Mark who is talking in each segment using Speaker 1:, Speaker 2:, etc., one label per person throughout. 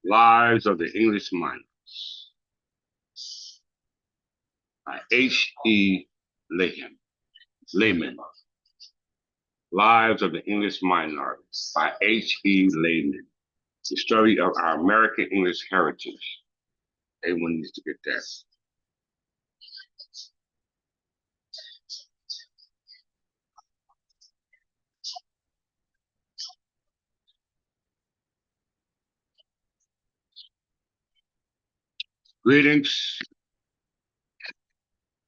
Speaker 1: Lives of the English Miners by H.E. Layman. Lives of the English Miners by H.E. Layman. The story of our American English heritage. Everyone needs to get that. Greetings,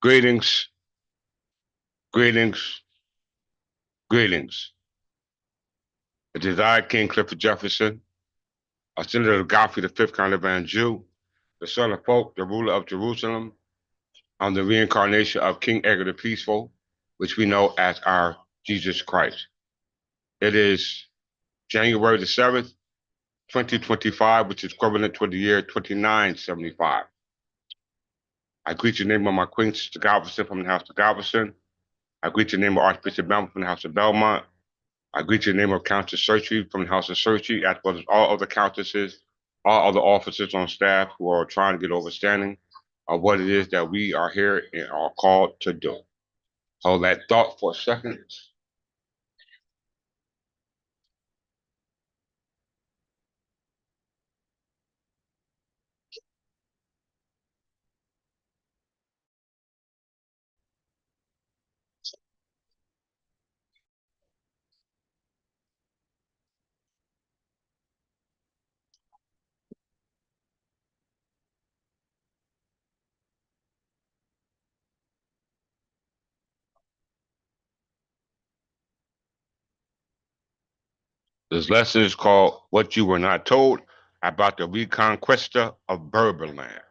Speaker 1: greetings, greetings, greetings. It is I, King Clifford Jefferson, a senator of Godfrey the Fifth Kind of Jew, the son of Folk, the ruler of Jerusalem. I'm the reincarnation of King Edgar the Peaceful, which we know as our Jesus Christ. It is January the 7th, 2025, which is equivalent to the year 2975. I greet you in the name of my Queen Sister Galveston from the House of Galveston. I greet you in the name of Archbishop Belmont from the House of Belmont. I greet you in the name of Countess Searchy from the House of Searchy, as well as all other countesses, all other officers on staff who are trying to get overstanding of what it is that we are here and are called to do. Hold that thought for a second. This lesson is called What You Were Not Told about the Reconquista of Berber Land.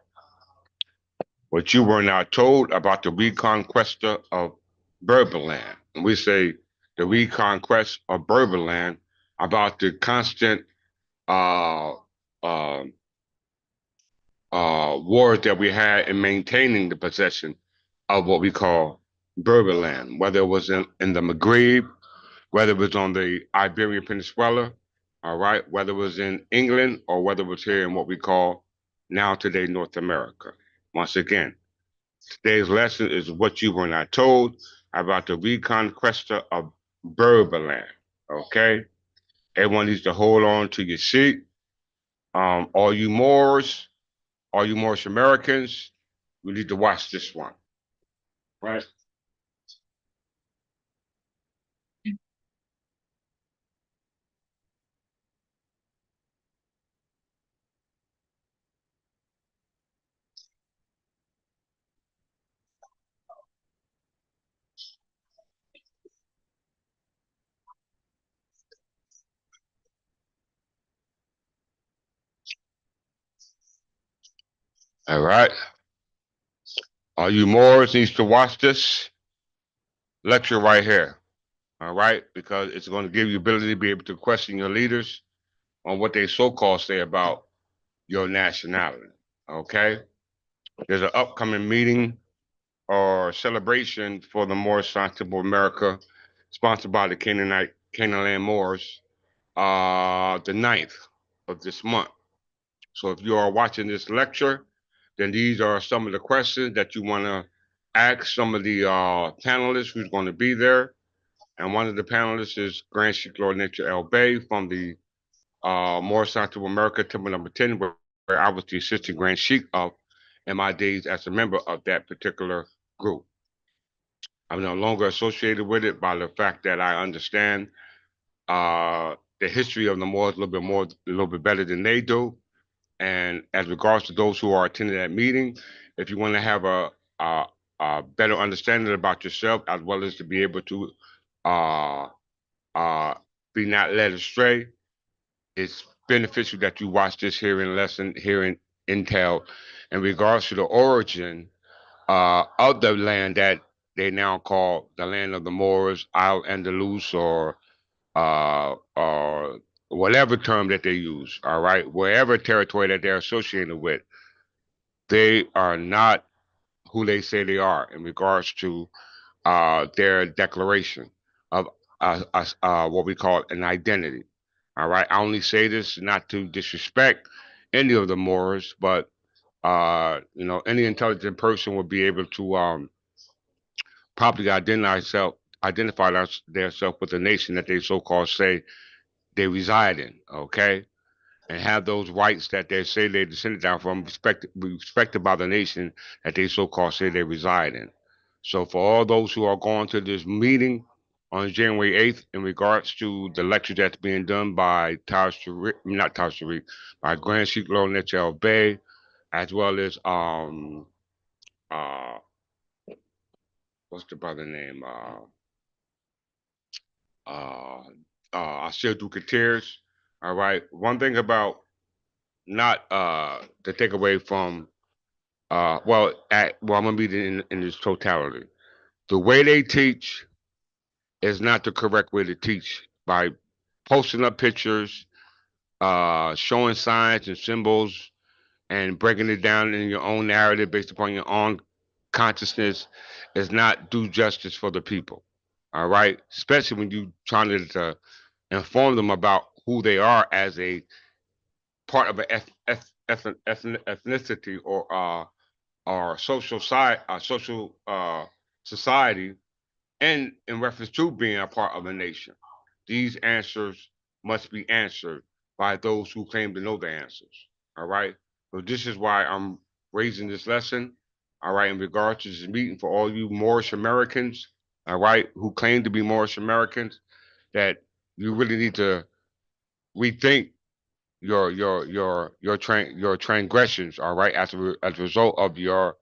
Speaker 1: What you were not told about the Reconquista of Berber Land. And we say the Reconquest of Berber Land about the constant uh, uh, wars that we had in maintaining the possession of what we call Berber Land, whether it was in the Maghreb, whether it was on the Iberian Peninsula, all right, whether it was in England or whether it was here in what we call now today North America. Once again, today's lesson is what you were not told about the Reconquista of Berber Land. Okay, everyone needs to hold on to your seat. All you Moors, all you Moorish Americans, we need to watch this one. Right. All right. All you Moors needs to watch this lecture right here. All right, because it's going to give you ability to be able to question your leaders on what they so-called say about your nationality. Okay, there's an upcoming meeting or celebration for the Moorish Festival of America, sponsored by the Canaanite Moors, the 9th of this month. So if you are watching this lecture, then these are some of the questions that you want to ask some of the panelists who's going to be there. And one of the panelists is Grand Sheik Lord Nature El Bay from the Moorish Festival of America, Temple Number 10, where I was the assistant Grand Sheik of in my days as a member of that particular group. I'm no longer associated with it by the fact that I understand the history of the Moors a little bit better than they do. And as regards to those who are attending that meeting, if you want to have a better understanding about yourself, as well as to be able to uh, uh, be not led astray, it's beneficial that you watch this hearing lesson, hearing intel in regards to the origin of the land that they now call the land of the Moors, Isle Andalus, or whatever term that they use. All right, wherever territory that they're associated with, they are not who they say they are in regards to their declaration of what we call an identity. All right, I only say this not to disrespect any of the Moors, but any intelligent person would be able to properly identify themselves with the nation that they so-called say they reside in. Okay, and have those rights that they say they descended down from respected by the nation that they so-called say they reside in. So for all those who are going to this meeting on January 8th in regards to the lecture that's being done by not Taj Tariq, by Grand Sheikh Lornette Bay, as well as uh what's the brother name? Uh I still do Katir's. All right. One thing about not to take away from I'm gonna be in its totality. The way they teach is not the correct way to teach by posting up pictures, showing signs and symbols, and breaking it down in your own narrative based upon your own consciousness is not do justice for the people. All right, especially when you trying to inform them about who they are as a part of an ethnicity or social society, and in reference to being a part of a nation. These answers must be answered by those who claim to know the answers. All right. So this is why I'm raising this lesson. All right, in regards to this meeting for all you Moorish Americans, all right, who claim to be Moorish Americans, that you really need to rethink your transgressions, all right, as a result of your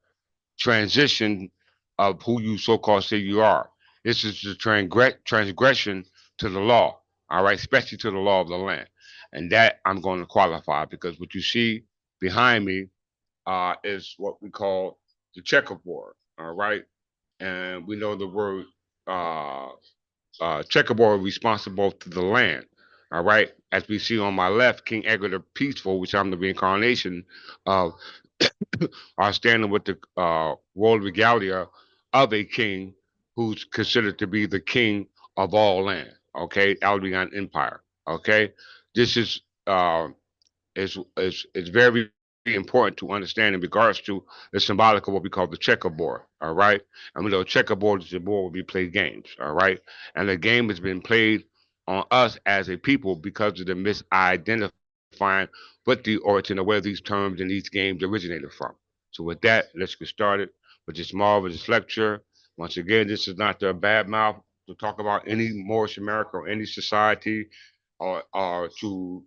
Speaker 1: transition of who you so-called say you are. This is the transgression to the law, all right, especially to the law of the land. And that I'm going to qualify because what you see behind me is what we call the checkerboard, all right? And we know the word uh, checkerboard responsible to the land. All right, as we see on my left, King Edgar the Peaceful, which I'm the reincarnation of, are standing with the royal regalia of a king who's considered to be the king of all land. Okay, Albion Empire. Okay, this is very important to understand in regards to the symbolic of what we call the checkerboard. All right, and we know checkerboard is the board where we play games. All right, and the game has been played on us as a people because of the misidentifying what the origin of where these terms and these games originated from. So with that, let's get started with this marvelous lecture. Once again, this is not the bad mouth to talk about any Moorish America or any society or to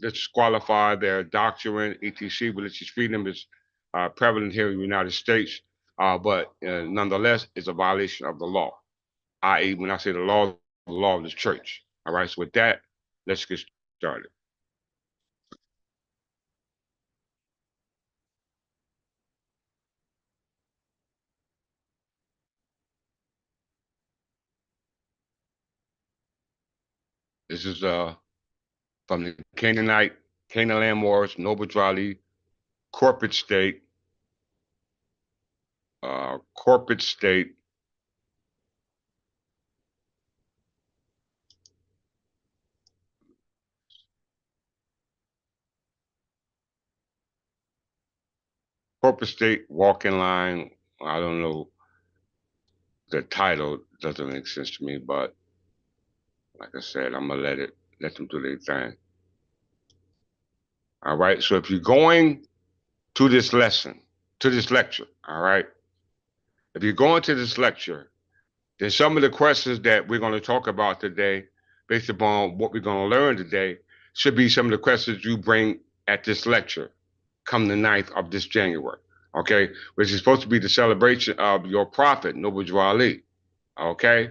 Speaker 1: disqualify their doctrine, etc. Religious freedom is prevalent here in the United States, but nonetheless, it's a violation of the law. I.e., when I say the law of the church. All right. So with that, let's get started. This is from the Canaan Wars, Noble Drali, corporate state, corporate state, corporate state, walking line. I don't know. The title doesn't make sense to me, but like I said, I'm gonna let them do their thing. All right. So if you're going to this lesson, to this lecture, all right. If you're going to this lecture, then some of the questions that we're going to talk about today, based upon what we're going to learn today, should be some of the questions you bring at this lecture, come the 9th of this January. Okay, which is supposed to be the celebration of your prophet, Noble Ali. Okay,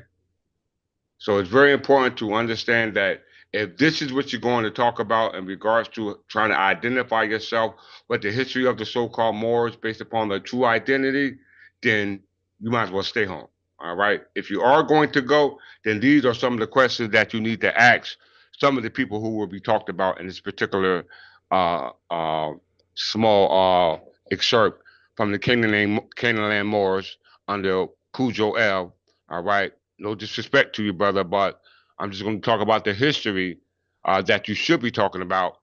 Speaker 1: so it's very important to understand that if this is what you're going to talk about in regards to trying to identify yourself with the history of the so-called Moors based upon the true identity, then you might as well stay home. All right. If you are going to go, then these are some of the questions that you need to ask some of the people who will be talked about in this particular uh, uh, small excerpt from the Canaan Moors under Cujo L. All right, no disrespect to you, brother, but I'm just going to talk about the history that you should be talking about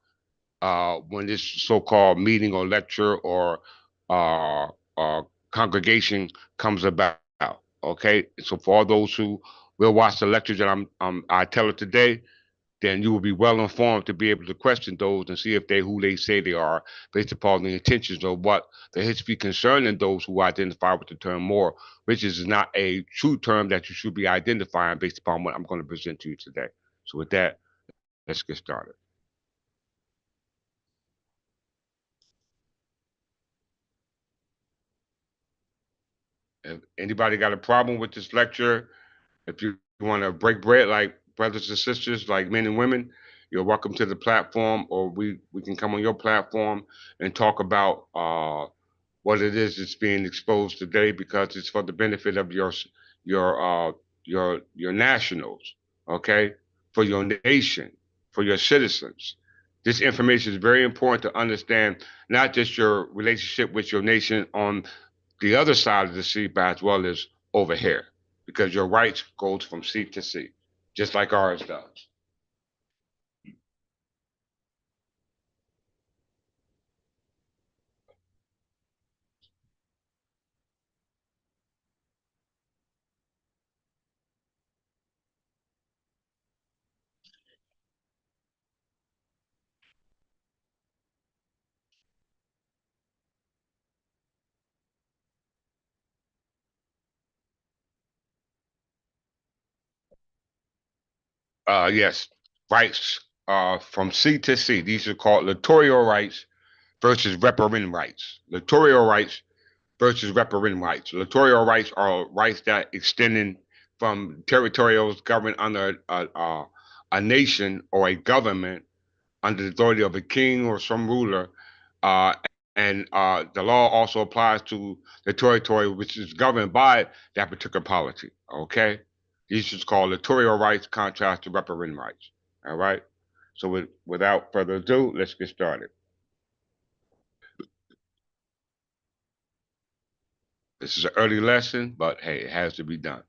Speaker 1: when this so-called meeting or lecture or uh, congregation comes about. Okay, so for all those who will watch the lectures that I tell it today, then you will be well informed to be able to question those and see if they who they say they are, based upon the intentions of what the history concerning those who identify with the term Moor, which is not a true term that you should be identifying based upon what I'm going to present to you today. So with that, let's get started. If anybody got a problem with this lecture, if you want to break bread like brothers and sisters, like men and women, you're welcome to the platform, or we can come on your platform and talk about what it is that's being exposed today, because it's for the benefit of your your nationals, okay, for your nation, for your citizens. This information is very important to understand, not just your relationship with your nation on the other side of the sea, but as well as over here, because your rights goes from sea to sea, just like ours does. Yes, rights from sea to sea. These are called littoral rights versus riparian rights. Littoral rights versus riparian rights. Littoral rights are rights that extending from territorials governed under a nation or a government under the authority of a king or some ruler. And the law also applies to the territory which is governed by that particular polity. Okay? These is called littoral rights, contrast to riparian rights. All right? So without further ado, let's get started. This is an early lesson, but hey, it has to be done.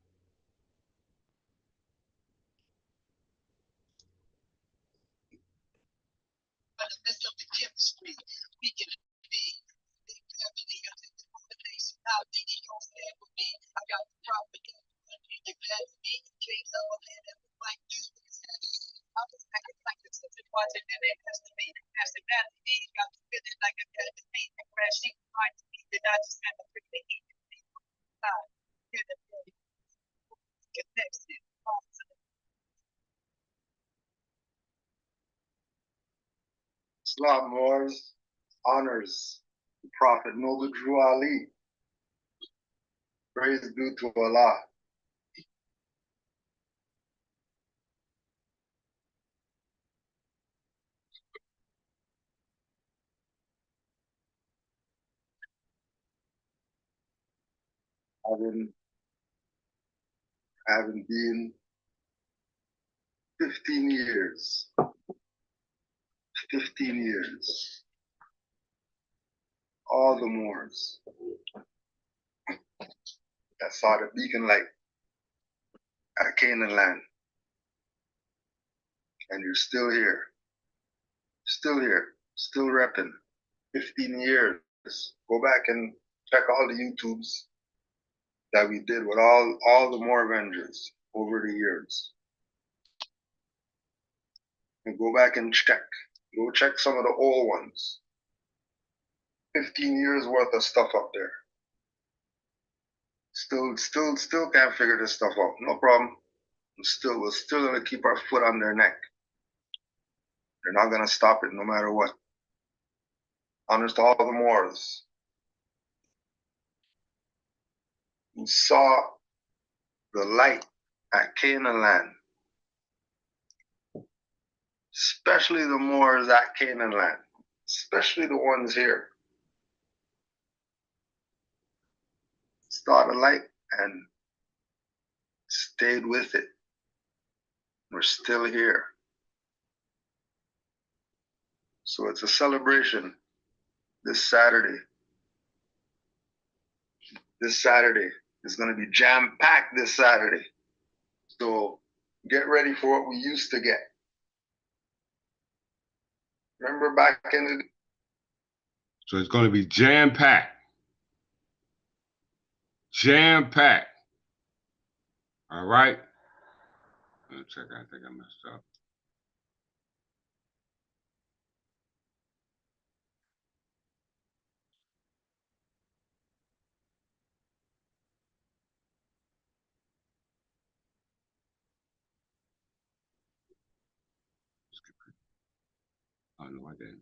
Speaker 2: Islam wars honors the Prophet Noble Drew Ali. Praise due to Allah. Having, having been 15 years, 15 years, all the Moors that saw the beacon light at Canaan land, and you're still here, still repping. 15 years. Go back and check all the YouTubes that we did with all the Moor Avengers over the years. And go back and check. Go check some of the old ones. 15 years worth of stuff up there. Still can't figure this stuff out. No problem. We're still gonna keep our foot on their neck. They're not gonna stop it no matter what. Honors to all the Moors who saw the light at Canaan land, especially the Moors at Canaan land, especially the ones here. Saw the light and stayed with it. We're still here. So it's a celebration this Saturday. This Saturday is going to be jam-packed this Saturday. So get ready for what we used to get. Remember back in the
Speaker 1: So it's going to be jam-packed. Jam-packed. All right? Let me check. I think I messed up. Oh, no, I didn't.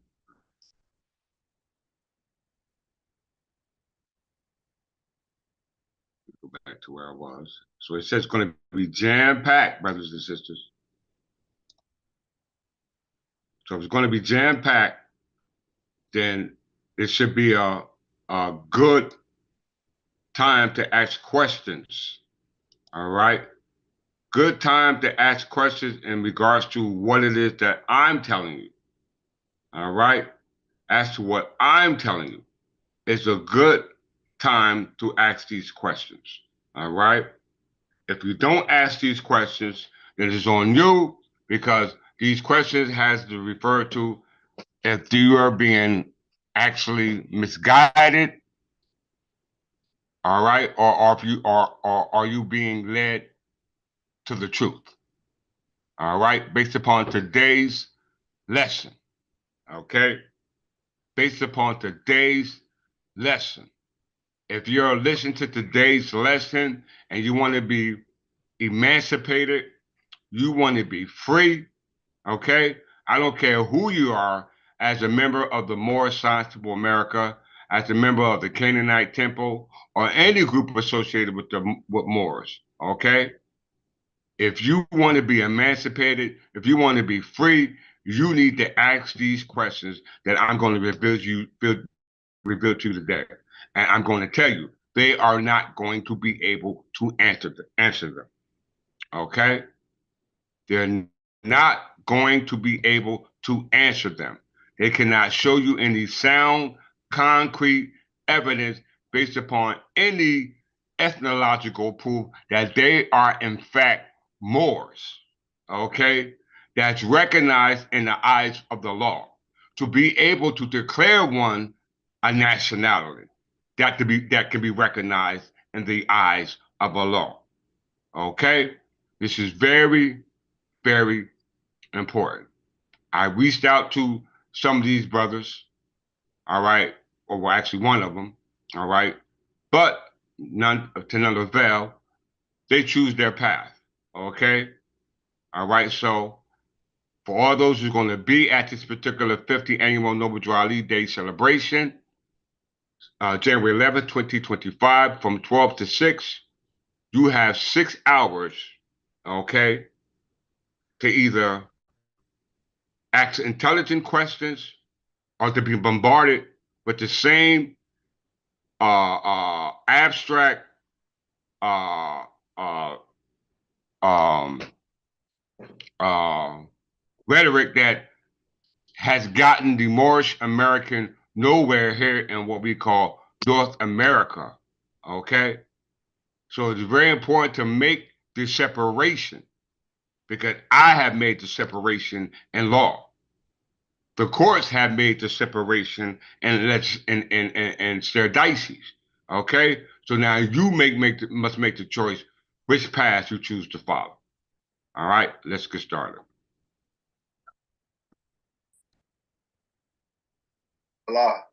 Speaker 1: Go back to where I was. So it says it's going to be jam-packed, brothers and sisters. So if it's going to be jam-packed, then it should be a good time to ask questions. All right? Good time to ask questions in regards to what it is that I'm telling you. All right? As to what I'm telling you. It's a good time to ask these questions. All right? If you don't ask these questions, then it's on you because these questions has to refer to if you are being actually misguided, all right, or if you are you being led to the truth, all right, based upon today's lesson, okay, based upon today's lesson. If you're listening to today's lesson and you want to be emancipated, you want to be free, okay? I don't care who you are, as a member of the Moorish Science of America, as a member of the Canaanite Temple, or any group associated with Moors, okay? If you want to be emancipated, if you want to be free, you need to ask these questions that I'm going to reveal to you today. And I'm going to tell you, they are not going to be able to answer them. Okay? They're not going to be able to answer them. They cannot show you any sound, concrete evidence based upon any ethnological proof that they are, in fact, Moors. Okay? That's recognized in the eyes of the law. To be able to declare one a nationality that can be recognized in the eyes of a law. Okay? This is very, very important. I reached out to some of these brothers, all right, or well, actually one of them, all right, but none to none avail. They choose their path, okay, all right. So for all those who's going to be at this particular 50th annual Noble Drew Ali Day celebration, January 11th, 2025, from 12 to 6, you have 6 hours, okay, to either ask intelligent questions or to be bombarded with the same abstract uh, uh, um, uh, rhetoric that has gotten the Moorish American nowhere here in what we call North America. Okay? So it's very important to make the separation because I have made the separation in law. The courts have made the separation and their dices. Okay, so now you must make the choice which path you choose to follow. All right, let's get started.
Speaker 2: law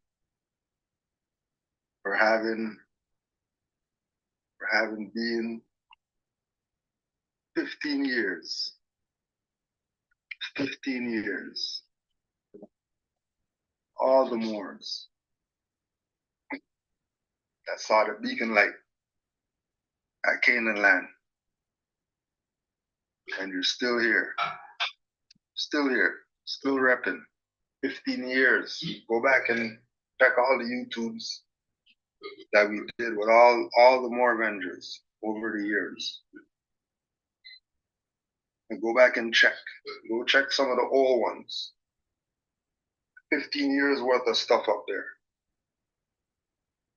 Speaker 2: for having been 15 years. 15 years. All the Moors that saw the beacon light at Canaan land. And you're still here. Still here. Still repping. 15 years. Go back and check all the YouTubes that we did with all the Moor Avengers over the years. And go back and check. Go check some of the old ones. 15 years worth of stuff up there.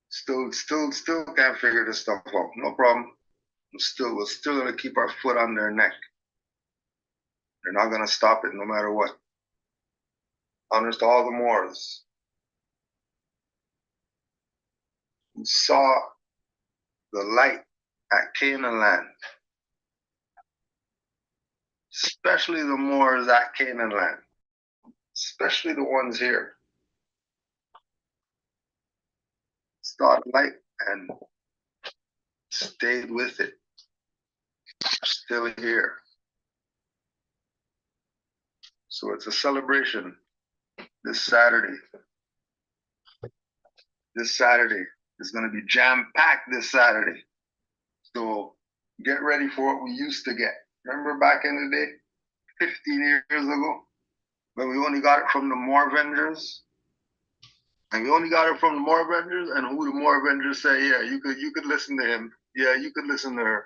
Speaker 2: Still can't figure this stuff out. No problem. We're still gonna keep our foot on their neck. They're not gonna stop it no matter what. Honors to all the Moors who saw the light at Canaan land, especially the Moors at Canaan land, especially the ones here. Saw the light and stayed with it. Still here. So it's a celebration this Saturday. This Saturday is going to be jam-packed this Saturday. So get ready for what we used to get. Remember back in the day, 15 years ago, when we only got it from the Moor vendors? And we only got it from the Moor vendors, and who the Moor vendors say, yeah, you could listen to him. Yeah, you could listen to her.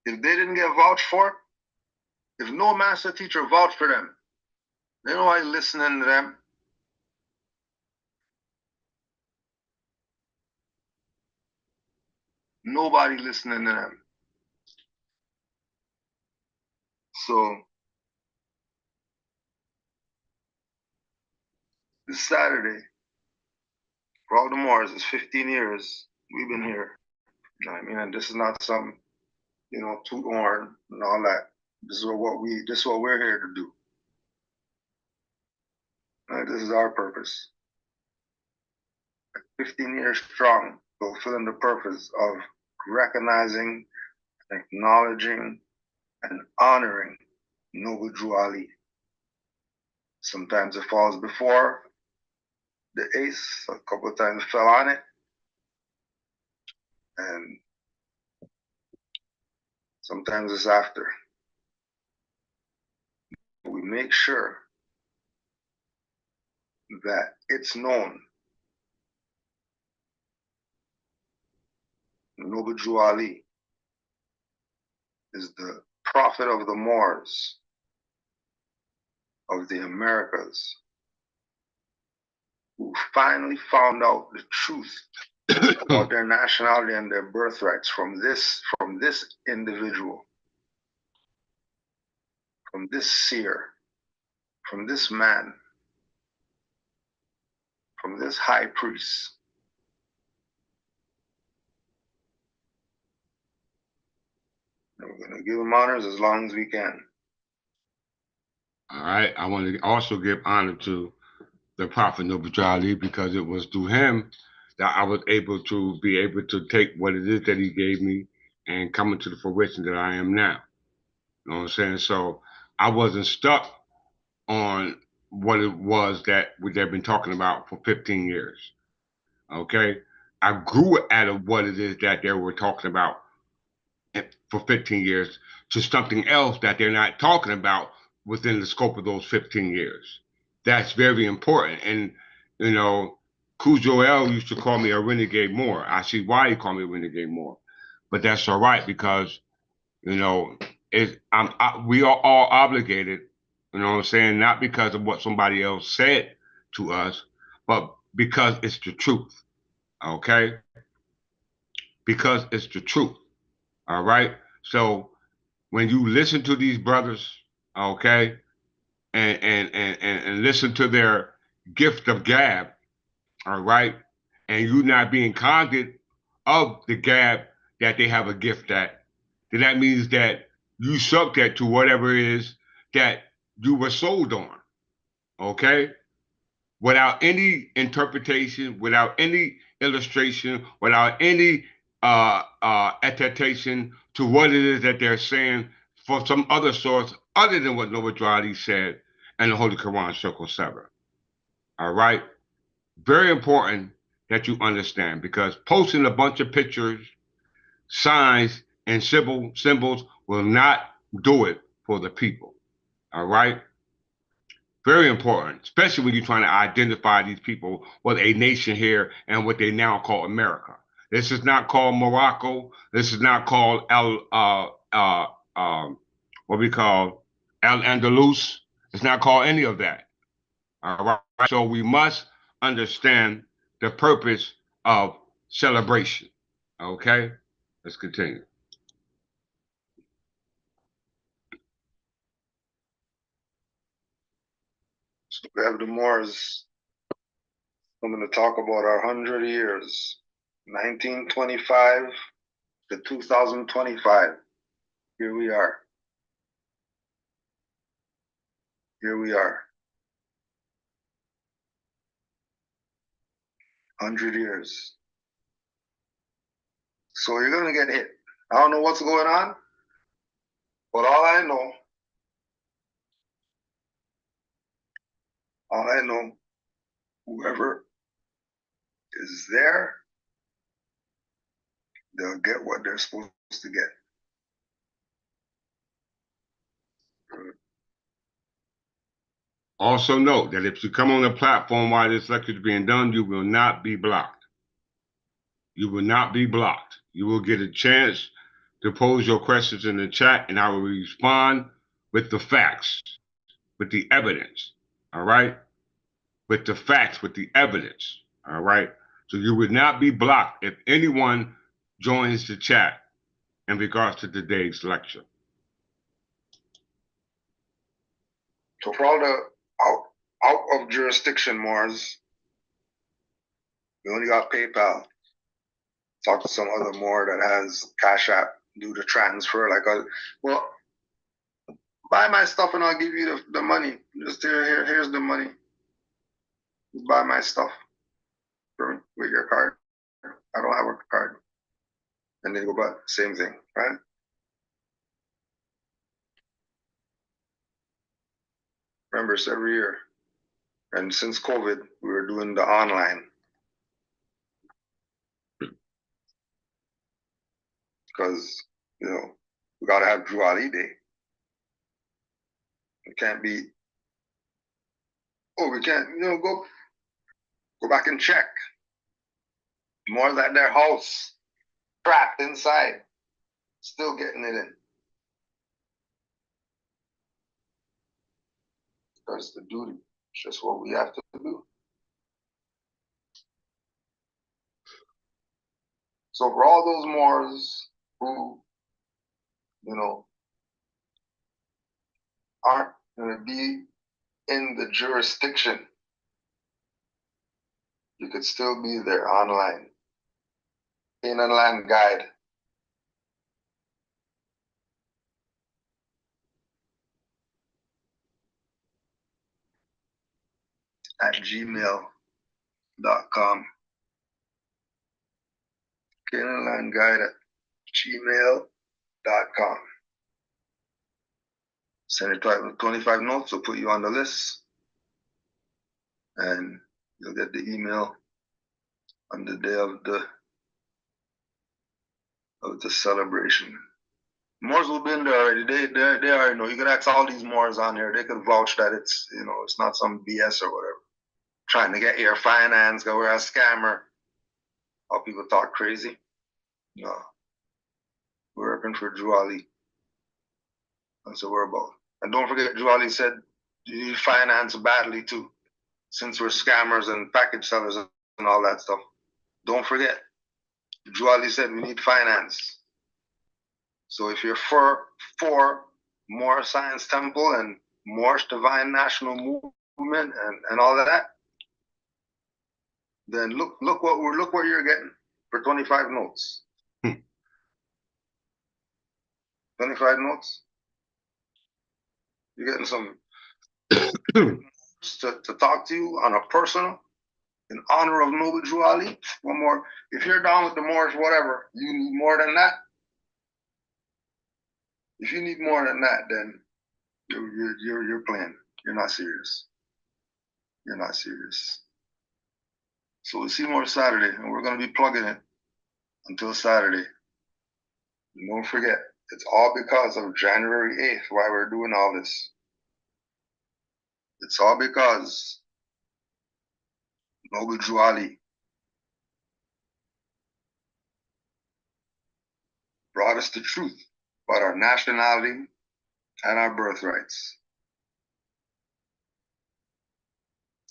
Speaker 2: If they didn't get vouched for, if no master teacher vouched for them, they know why listening to them. Nobody listening to them. So this Saturday, for all the Moors, it's 15 years we've been here. You know what I mean? And this is not some, toot horn and all that. This is what we're here to do. This is our purpose. 15 years strong, fulfilling the purpose of recognizing, acknowledging, and honoring Noble Drew Ali. Sometimes it falls before the ace, a couple of times it fell on it, and sometimes it's after. We make sure that it's known Noble Drew Ali is the prophet of the Moors, of the Americas, who finally found out the truth about their nationality and their birthrights from this individual, from this seer, from this man, from this high priest. And we're going to give him honors as long as we can.
Speaker 1: All right. I want to also give honor to the Prophet Noble Drew Ali, because it was through him that I was able to take what it is that he gave me and come into the fruition that I am now. You know what I'm saying? So I wasn't stuck on what it was that they've been talking about for 15 years. Okay? I grew out of what it is that they were talking about for 15 years to something else that they're not talking about within the scope of those 15 years. That's very important. And, Cujo used to call me a renegade Moor. I see why he called me a renegade Moor. But that's all right, because, we are all obligated, you know what I'm saying, not because of what somebody else said to us, but because it's the truth. Okay? Because it's the truth. All right? So when you listen to these brothers, okay, and listen to their gift of gab, all right, and you not being conduit of the gab that they have a gift at, then that means that you suck that to whatever it is that you were sold on, okay, without any interpretation, without any illustration, without any attestation to what it is that they're saying for some other source other than what Noble Drew Ali said and the Holy Quran, Circle 7. All right? Very important that you understand, because posting a bunch of pictures, signs, and symbols will not do it for the people. All right? Very important, especially when you're trying to identify these people with a nation here and what they now call America. This is not called Morocco. This is not called what we call El Andalus. It's not called any of that. All right. So we must understand the purpose of celebration. Okay. Let's continue.
Speaker 2: So we have the Moors. I'm going to talk about our 100 years, 1925 to 2025. Here we are. Here we are. 100 years. So you're going to get hit. I don't know what's going on, but all I know, whoever is there, they'll get what they're supposed to get.
Speaker 1: Also note that if you come on the platform while this lecture is being done, you will not be blocked. You will not be blocked. You will get a chance to pose your questions in the chat, and I will respond with the facts, with the evidence. All right? With the facts, with the evidence. All right? So you would not be blocked if anyone joins the chat in regards to today's lecture.
Speaker 2: So for all the out of jurisdiction Moors, we only got PayPal. Talk to some other Moor that has Cash App, do the transfer. Well, buy my stuff and I'll give you the money. Just here's the money. Buy my stuff with your card. I don't have a card. And then you go back, same thing, right? Remember, it's every year. And since COVID, we were doing the online. Because, we got to have Drew Ali Day. It can't be, we can't, go back and check. More at their house, trapped inside, still getting it in. Because the duty. It's just what we have to do. So for all those Moors who, aren't going to be in the jurisdiction, you could still be there online. In a land guide. At gmail.com. Land guide at gmail.com. Send it to 25 notes, will put you on the list. And you'll get the email on the day of the celebration. Moors will be in there already. They already know. You can ask all these Moors on here. They could vouch that it's it's not some BS or whatever. Trying to get your finance, go we're a scammer. How people talk crazy. No. We're working for Drew Ali. That's what we're about. And don't forget, Drew Ali said you need finance badly too. Since we're scammers and package sellers and all that stuff. Don't forget, Drew Ali said we need finance. So if you're for more Science Temple and more Divine National Movement and all of that, then look what you're getting for 25 notes. 25 notes. You're getting some to talk to you on a personal, in honor of Noble Drew Ali. One more. If you're down with the Moors, whatever, you need more than that. If you need more than that, then you're playing. You're not serious. You're not serious. So we'll see more Saturday, and we're gonna be plugging it until Saturday. And don't forget, it's all because of January 8th why we're doing all this. It's all because Noble Drew Ali brought us the truth about our nationality and our birthrights.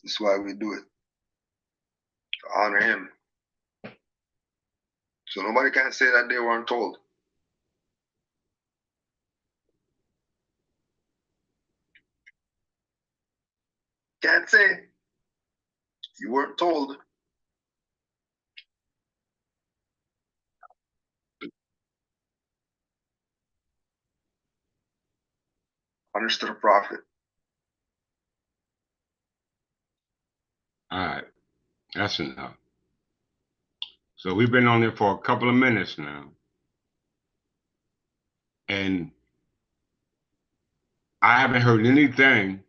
Speaker 2: That's why we do it, to honor him. So nobody can say that they weren't told. Can't say. You weren't told. Understood a prophet.
Speaker 1: All right, that's enough. So we've been on there for a couple of minutes now. And I haven't heard anything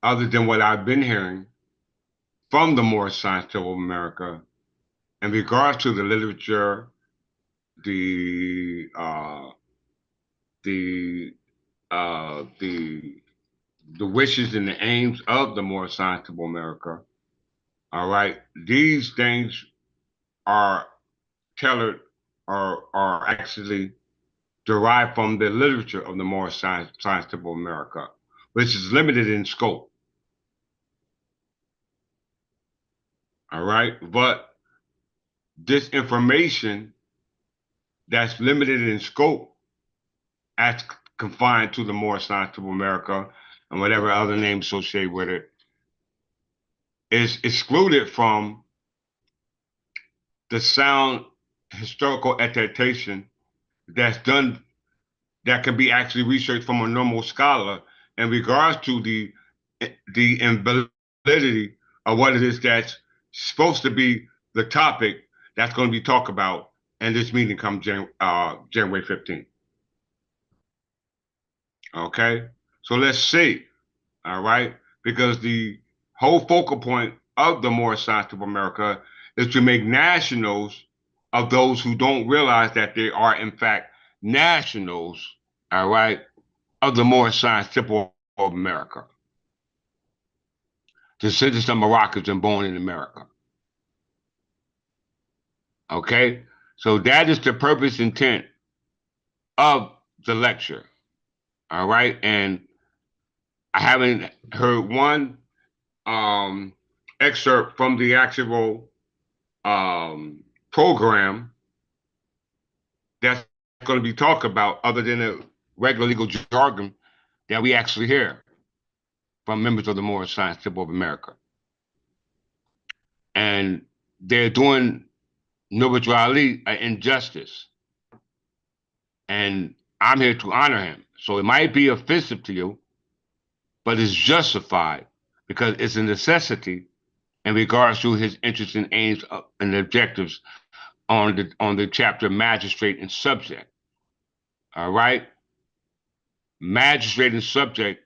Speaker 1: other than what I've been hearing from the Moorish Science of America in regards to the literature, the uh, the the wishes and the aims of the Moorish Science of America. All right, these things are tailored or are actually derived from the literature of the Moorish Science of America, which is limited in scope. All right, but this information that's limited in scope as confined to the Moorish Science of America and whatever other names associated with it is excluded from the sound historical attestation that's done that can be actually researched from a normal scholar in regards to the invalidity of what it is that's supposed to be the topic that's going to be talked about in this meeting come January 15th. Okay, so let's see. All right, because the whole focal point of the Moorish Science of America is to make nationals of those who don't realize that they are in fact nationals. All right, of the Moorish Science of America, descendants of Moroccans and born in America. Okay, so that is the purpose intent of the lecture. All right, and I haven't heard one excerpt from the actual program that's going to be talked about other than the regular legal jargon that we actually hear from members of the Moorish Science Temple of America. And they're doing Norbert Ali an injustice. And I'm here to honor him. So it might be offensive to you, but it's justified because it's a necessity in regards to his interests and aims and objectives on the chapter magistrate and subject. All right? Magistrate and subject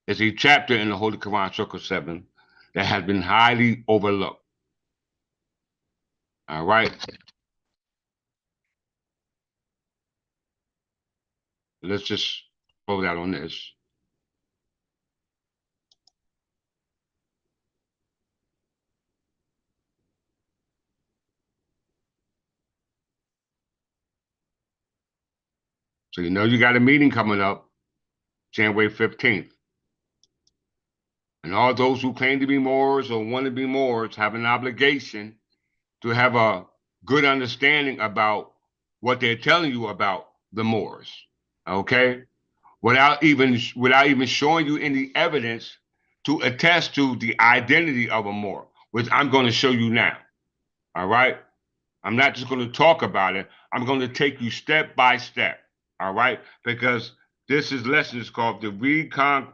Speaker 1: is a chapter in the Holy Quran, Circle 7, that has been highly overlooked. All right? Let's just close out on this. So you know you got a meeting coming up January 15th. And all those who claim to be Moors or want to be Moors have an obligation to have a good understanding about what they're telling you about the Moors. Okay? Without even showing you any evidence to attest to the identity of a Moor, which I'm going to show you now. All right? I'm not just going to talk about it. I'm going to take you step by step. All right? Because this is lesson is called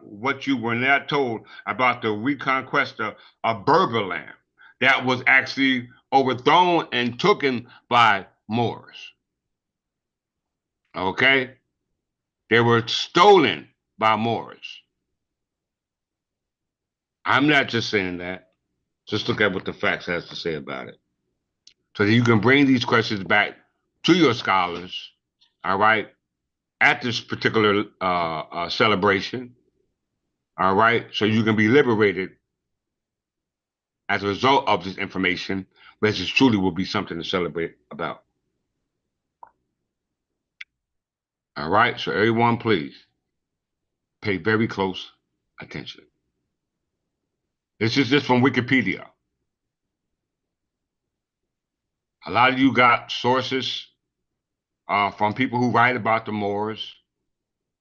Speaker 1: what you were not told about the Reconquista of Berber Land that was actually overthrown and taken by Moors. Okay? They were stolen by Moors. I'm not just saying that. Just look at what the facts has to say about it. So that you can bring these questions back to your scholars, all right, at this particular celebration, all right, so you can be liberated as a result of this information, which is truly will be something to celebrate about. All right, so everyone, please pay very close attention. This is just from Wikipedia. A lot of you got sources from people who write about the Moors.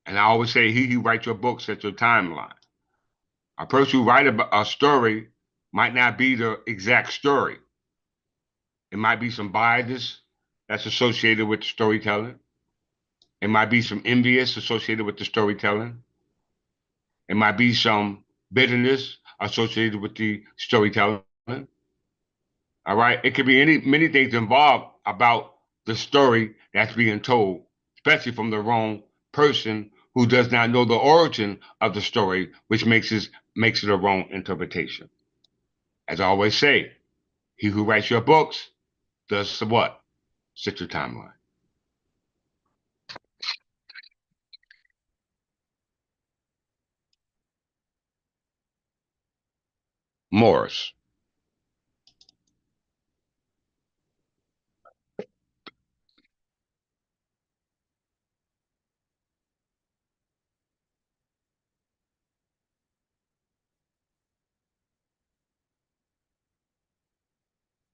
Speaker 1: And I always say, he who writes your book sets your timeline. A person who writes a story might not be the exact story. It might be some bias that's associated with the storytelling. It might be some envious associated with the storytelling. It might be some bitterness associated with the storytelling. All right. It could be many things involved about the story that's being told, especially from the wrong person who does not know the origin of the story, which makes it a wrong interpretation. As I always say, he who writes your books does what? Set your timeline. Moors.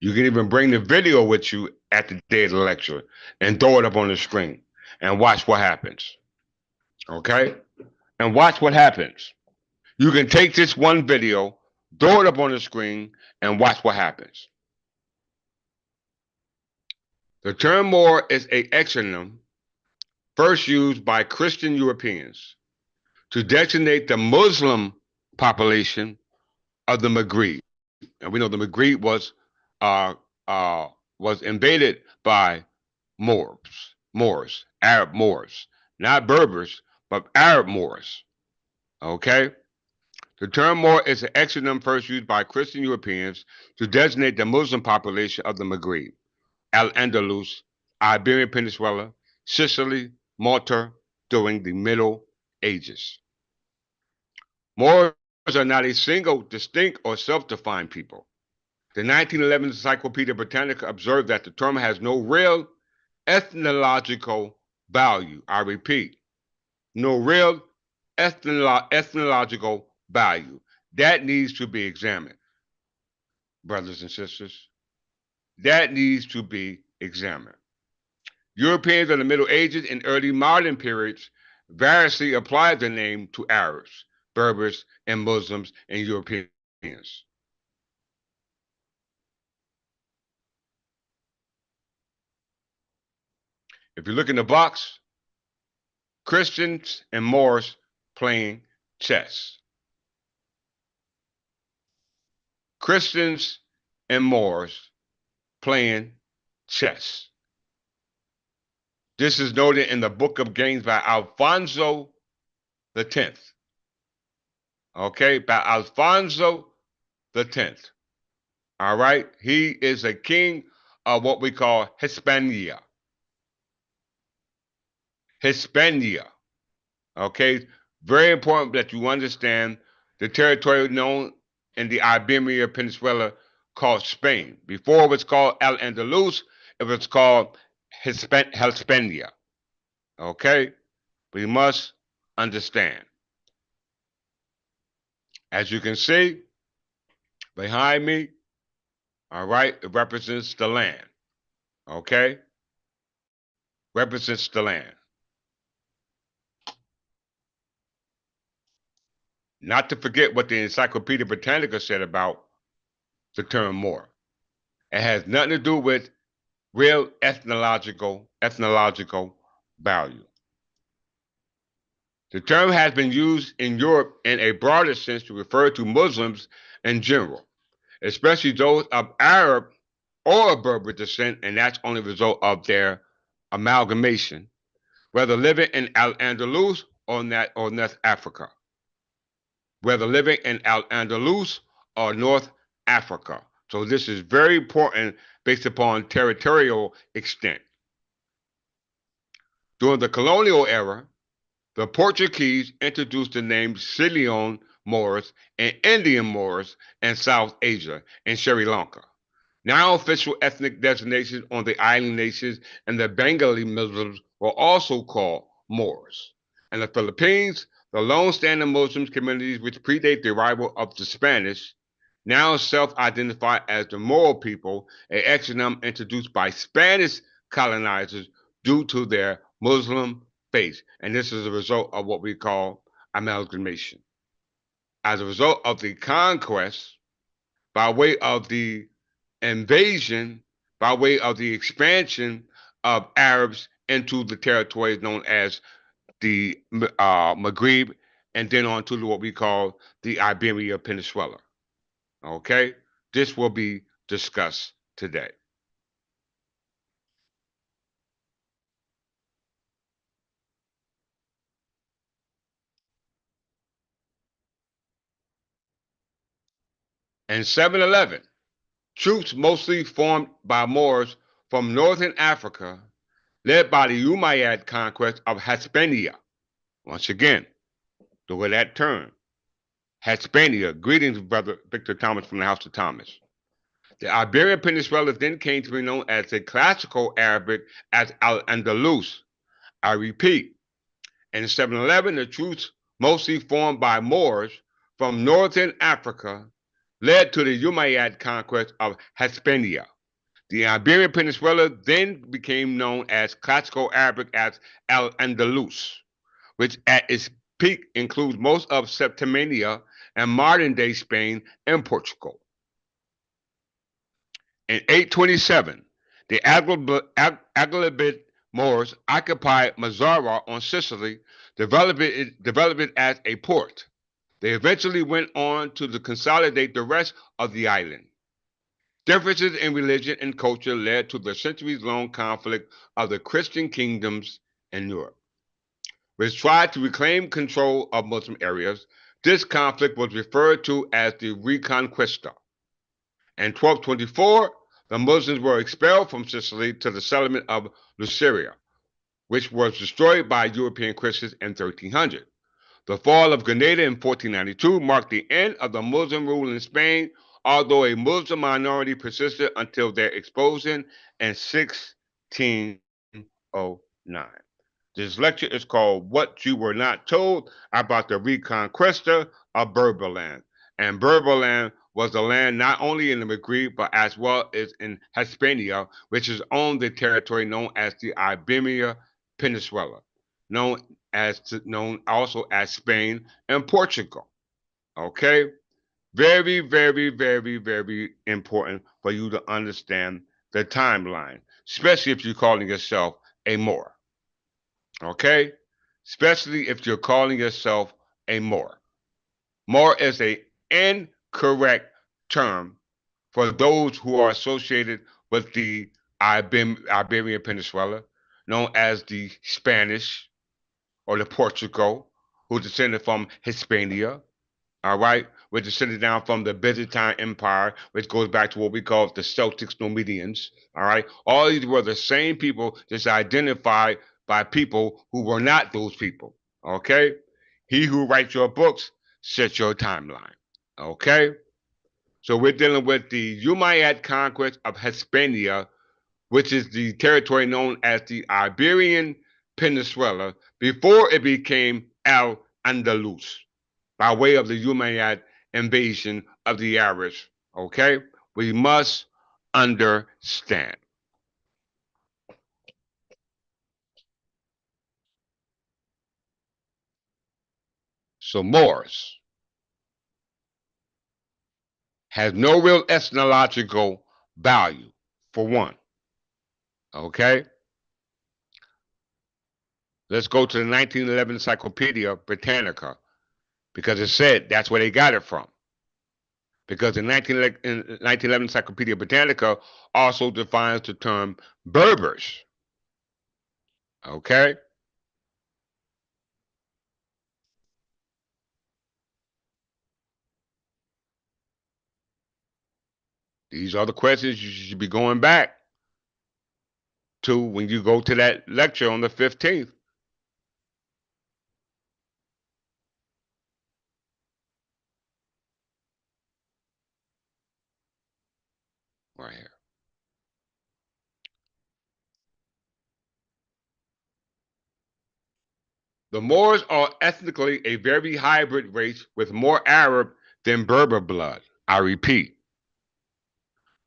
Speaker 1: You can even bring the video with you at the day of the lecture and throw it up on the screen and watch what happens. Okay? And watch what happens. You can take this one video, throw it up on the screen, and watch what happens. The term Moor is an exonym first used by Christian Europeans to designate the Muslim population of the Maghreb. And we know the Maghreb uh, was invaded by Moors, Arab Moors, not Berbers, but Arab Moors. Okay? The term Moor is an exonym first used by Christian Europeans to designate the Muslim population of the Maghreb, Al-Andalus, Iberian Peninsula, Sicily, Malta during the Middle Ages. Moors are not a single, distinct, or self-defined people. The 1911 Encyclopedia Britannica observed that the term has no real ethnological value. I repeat, no real ethnological value. That needs to be examined, brothers and sisters. That needs to be examined. Europeans of the Middle Ages and early modern periods variously applied the name to Arabs, Berbers, and Muslims and Europeans. If you look in the box, Christians and Moors playing chess. Christians and Moors playing chess. This is noted in the Book of Games by Alfonso X. Okay, by Alfonso X. All right, he is a king of what we call Hispania. Hispania. Okay, very important that you understand the territory known in the Iberian Peninsula called Spain. Before it was called Al-Andalus, it was called Hispania. Okay, we must understand. As you can see behind me, all right, it represents the land. Okay, represents the land. Not to forget what the Encyclopedia Britannica said about the term Moor. It has nothing to do with real ethnological value. The term has been used in Europe in a broader sense to refer to Muslims in general, especially those of Arab or Berber descent, and that's only a result of their amalgamation, whether living in Al-Andalus or North Africa. Whether living in Al-Andalus or North Africa. So this is very important based upon territorial extent. During the colonial era, the Portuguese introduced the name Ceylon Moors and Indian Moors in South Asia and Sri Lanka. Now official ethnic designations on the island nations and the Bengali Muslims were also called Moors. In the Philippines, the long-standing Muslim communities which predate the arrival of the Spanish now self-identify as the Moro people, an exonym introduced by Spanish colonizers due to their Muslim faith. And this is a result of what we call amalgamation. as a result of the conquest, by way of the invasion, by way of the expansion of Arabs into the territories known as the Maghreb, and then on to what we call the Iberia Peninsula. Okay? This will be discussed today. In 711, troops mostly formed by Moors from northern Africa, led by the Umayyad conquest of Hispania. Once again, look at that term. Hispania. Greetings, Brother Victor Thomas from the House of Thomas. The Iberian Peninsula then came to be known as the classical Arabic as Al-Andalus. I repeat, in 711, the troops, mostly formed by Moors from northern Africa, led to the Umayyad conquest of Hispania. The Iberian Peninsula then became known as classical Arabic as Al-Andalus, which at its peak includes most of Septimania and modern-day Spain and Portugal. In 827, the Aghlabid Moors occupied Mazzara on Sicily, developed it as a port. They eventually went on to consolidate the rest of the island. Differences in religion and culture led to the centuries-long conflict of the Christian kingdoms in Europe, which tried to reclaim control of Muslim areas. This conflict was referred to as the Reconquista. In 1224, the Muslims were expelled from Sicily to the settlement of Luceria, which was destroyed by European Christians in 1300. The fall of Grenada in 1492 marked the end of the Muslim rule in Spain, although a Muslim minority persisted until their expulsion in 1609. This lecture is called What You Were Not Told About the Reconquista of Berber Land. And Berber Land was the land not only in the Maghreb, but as well as in Hispania, which is on the territory known as the Iberia Peninsula, known also as Spain and Portugal. Okay? Very, very, very, very important for you to understand the timeline, especially if you're calling yourself a Moor. Okay? Especially if you're calling yourself a Moor. Moor is an incorrect term for those who are associated with the Iberian Peninsula, known as the Spanish or the Portugal, who descended from Hispania, all right? We're descended down from the Byzantine Empire, which goes back to what we call the Celtics Numidians, all right? All these were the same people, just identified by people who were not those people, okay? He who writes your books sets your timeline, okay? So we're dealing with the Umayyad conquest of Hispania, which is the territory known as the Iberian Peninsula before it became Al-Andalus, by way of the Umayyad invasion of the Arabs. Okay? We must understand. So Moors has no real ethnological value, for one. Okay? Let's go to the 1911 Encyclopedia Britannica, because it said that's where they got it from. Because the 1911 Encyclopedia Britannica also defines the term Berbers. Okay? These are the questions you should be going back to when you go to that lecture on the 15th. Right here. The Moors are ethnically a very hybrid race with more Arab than Berber blood. I repeat.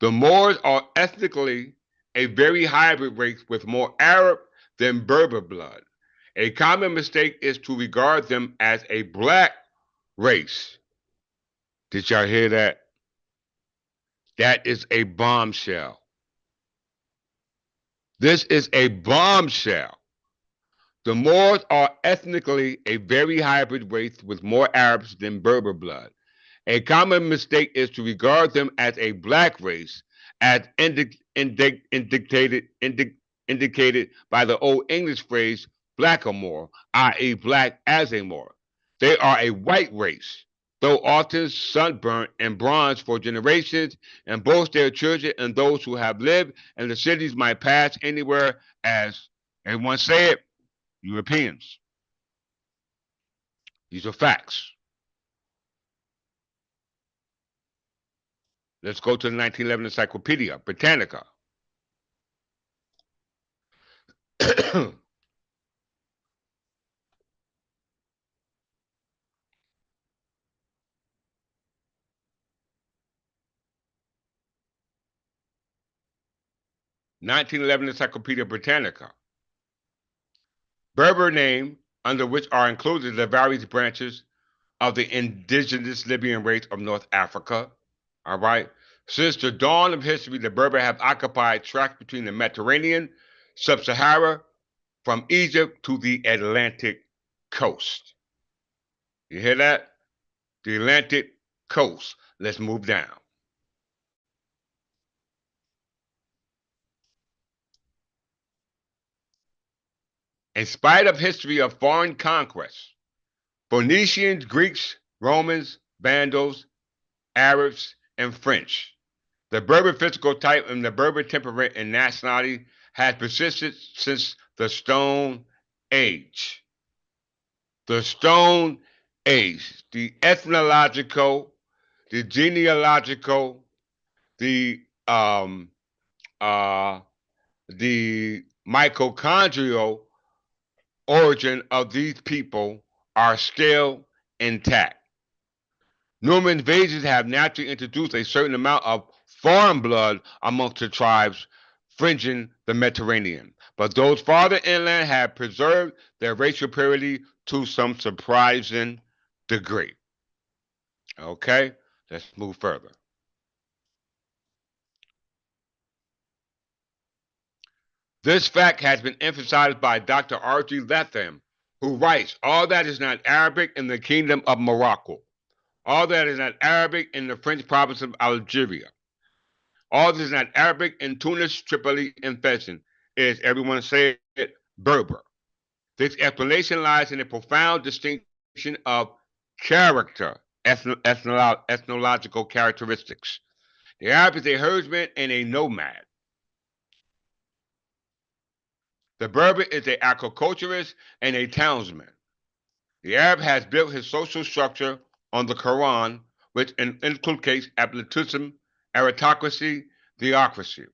Speaker 1: The Moors are ethnically a very hybrid race with more Arab than Berber blood. A common mistake is to regard them as a black race. Did y'all hear that? That is a bombshell. This is a bombshell. The Moors are ethnically a very hybrid race with more Arabs than Berber blood. A common mistake is to regard them as a black race, as indicated by the Old English phrase blackamoor, i.e., black as a Moor. They are a white race, though often sunburnt and bronzed for generations, and both their children and those who have lived in the cities might pass anywhere as everyone say it, Europeans. These are facts. Let's go to the 1911 Encyclopedia Britannica. 1911 Encyclopedia Britannica. Berber name, under which are included the various branches of the indigenous Libyan race of North Africa. All right. Since the dawn of history, the Berber have occupied tracts between the Mediterranean, Sub-Sahara, from Egypt to the Atlantic coast. You hear that? The Atlantic coast. Let's move down. In spite of history of foreign conquests, Phoenicians, Greeks, Romans, Vandals, Arabs, and French, the Berber physical type and the Berber temperament and nationality has persisted since the Stone Age. The Stone Age, the ethnological, the genealogical, the uh, the mitochondrial origin of these people are still intact. Numerous invasions have naturally introduced a certain amount of foreign blood amongst the tribes fringing the Mediterranean, but those farther inland have preserved their racial purity to some surprising degree. Okay, let's move further. This fact has been emphasized by Dr. R.G. Latham, who writes, all that is not Arabic in the kingdom of Morocco, all that is not Arabic in the French province of Algeria, all that is not Arabic in Tunis, Tripoli, and Fez is, everyone say it, Berber. This explanation lies in a profound distinction of character, ethnological characteristics. The Arab is a herdsman and a nomad. The Berber is an agriculturist and a townsman. The Arab has built his social structure on the Quran, which inculcates absolutism, aristocracy, theocracy.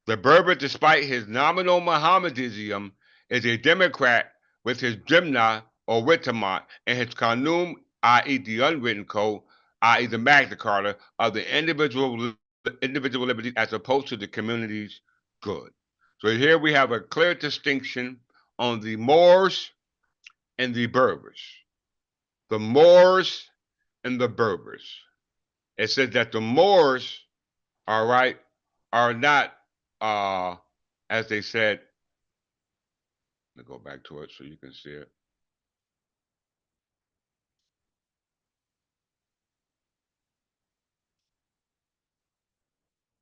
Speaker 1: The Berber, despite his nominal Mohammedanism, is a democrat with his Jimna or Witamat and his Qanun, i.e., the unwritten code, i.e., the Magna Carta of the individual liberty as opposed to the community's good. So here we have a clear distinction on the Moors and the Berbers. The Moors and the Berbers. It says that the Moors, all right, are not, as they said, let me go back to it so you can see it.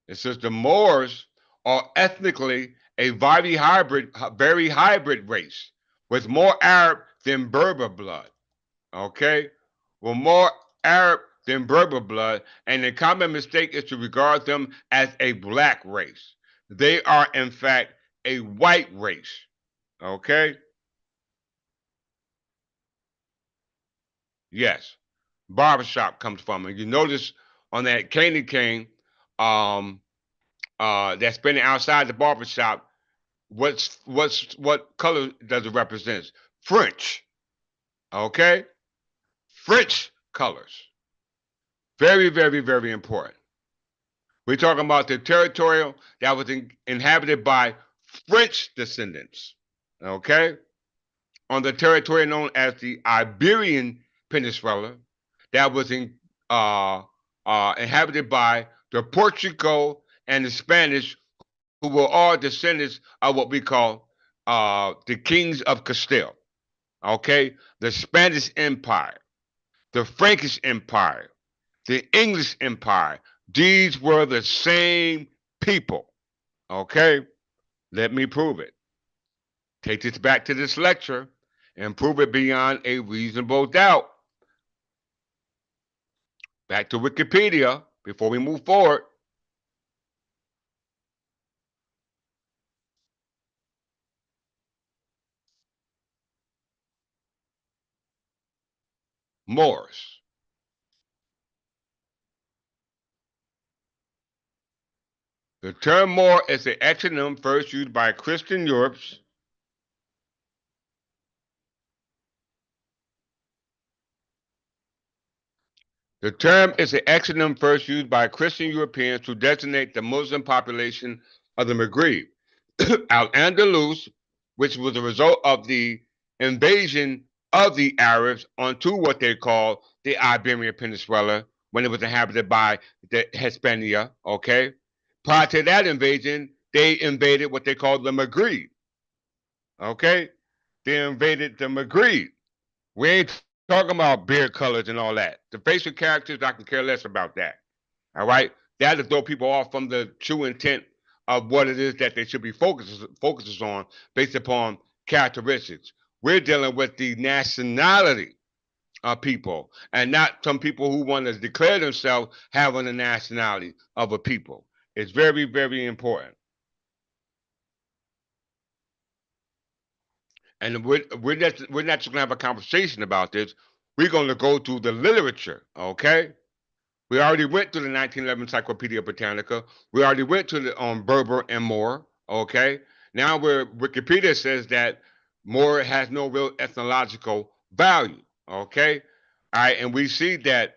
Speaker 1: It says the Moors are ethnically a very hybrid race with more Arab than Berber blood. Okay, with more Arab than Berber blood, and the common mistake is to regard them as a black race. They are, in fact, a white race. Okay, yes, barbershop comes from it. You notice on that candy cane, um, that's spinning outside the barbershop. What color does it represent? French. Okay, French colors. Very, very, very important. We're talking about the territory that was inhabited by French descendants. Okay, on the territory known as the Iberian Peninsula, that was inhabited by the Portugal and the Spanish, who were all descendants of what we call the kings of Castile. Okay, the Spanish Empire, the Frankish Empire, the English Empire. These were the same people. Okay, let me prove it. Take this back to this lecture and prove it beyond a reasonable doubt. Back to Wikipedia before we move forward. Moors. The term Moor is an acronym first used by Christian Europe's The term is an acronym first used by Christian Europeans to designate the Muslim population of the Maghreb, Al-Andalus, which was a result of the invasion of the Arabs onto what they call the Iberian Peninsula when it was inhabited by the Hispania, okay? Prior to that invasion, they invaded what they called the Maghreb, okay? They invaded the Maghreb. We ain't talking about beard colors and all that. The facial characters, I can care less about that. All right? That'll throw people off from the true intent of what it is that they should be focuses on based upon characteristics. We're dealing with the nationality of people and not some people who want to declare themselves having a nationality of a people. It's very, very important. And we're not just going to have a conversation about this. We're going to go through the literature, okay? We already went through the 1911 Encyclopedia Britannica. We already went to the Berber and Moor. Okay. Now where Wikipedia says that Moor has no real ethnological value. Okay. All right. And we see that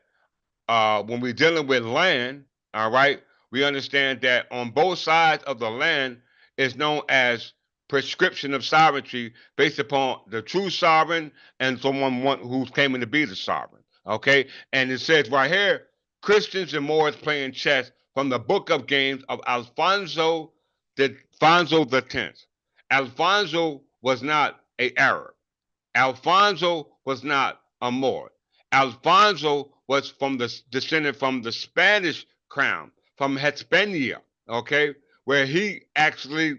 Speaker 1: when we're dealing with land, all right, we understand that on both sides of the land is known as prescription of sovereignty based upon the true sovereign and someone who's claiming to be the sovereign. Okay, and it says right here, Christians and Moors playing chess from the Book of Games of Alfonso the Tenth. Alfonso was not a Arab. Alfonso was not a Moor. Alfonso was from the descended from the Spanish crown, from Hispania, okay, where he actually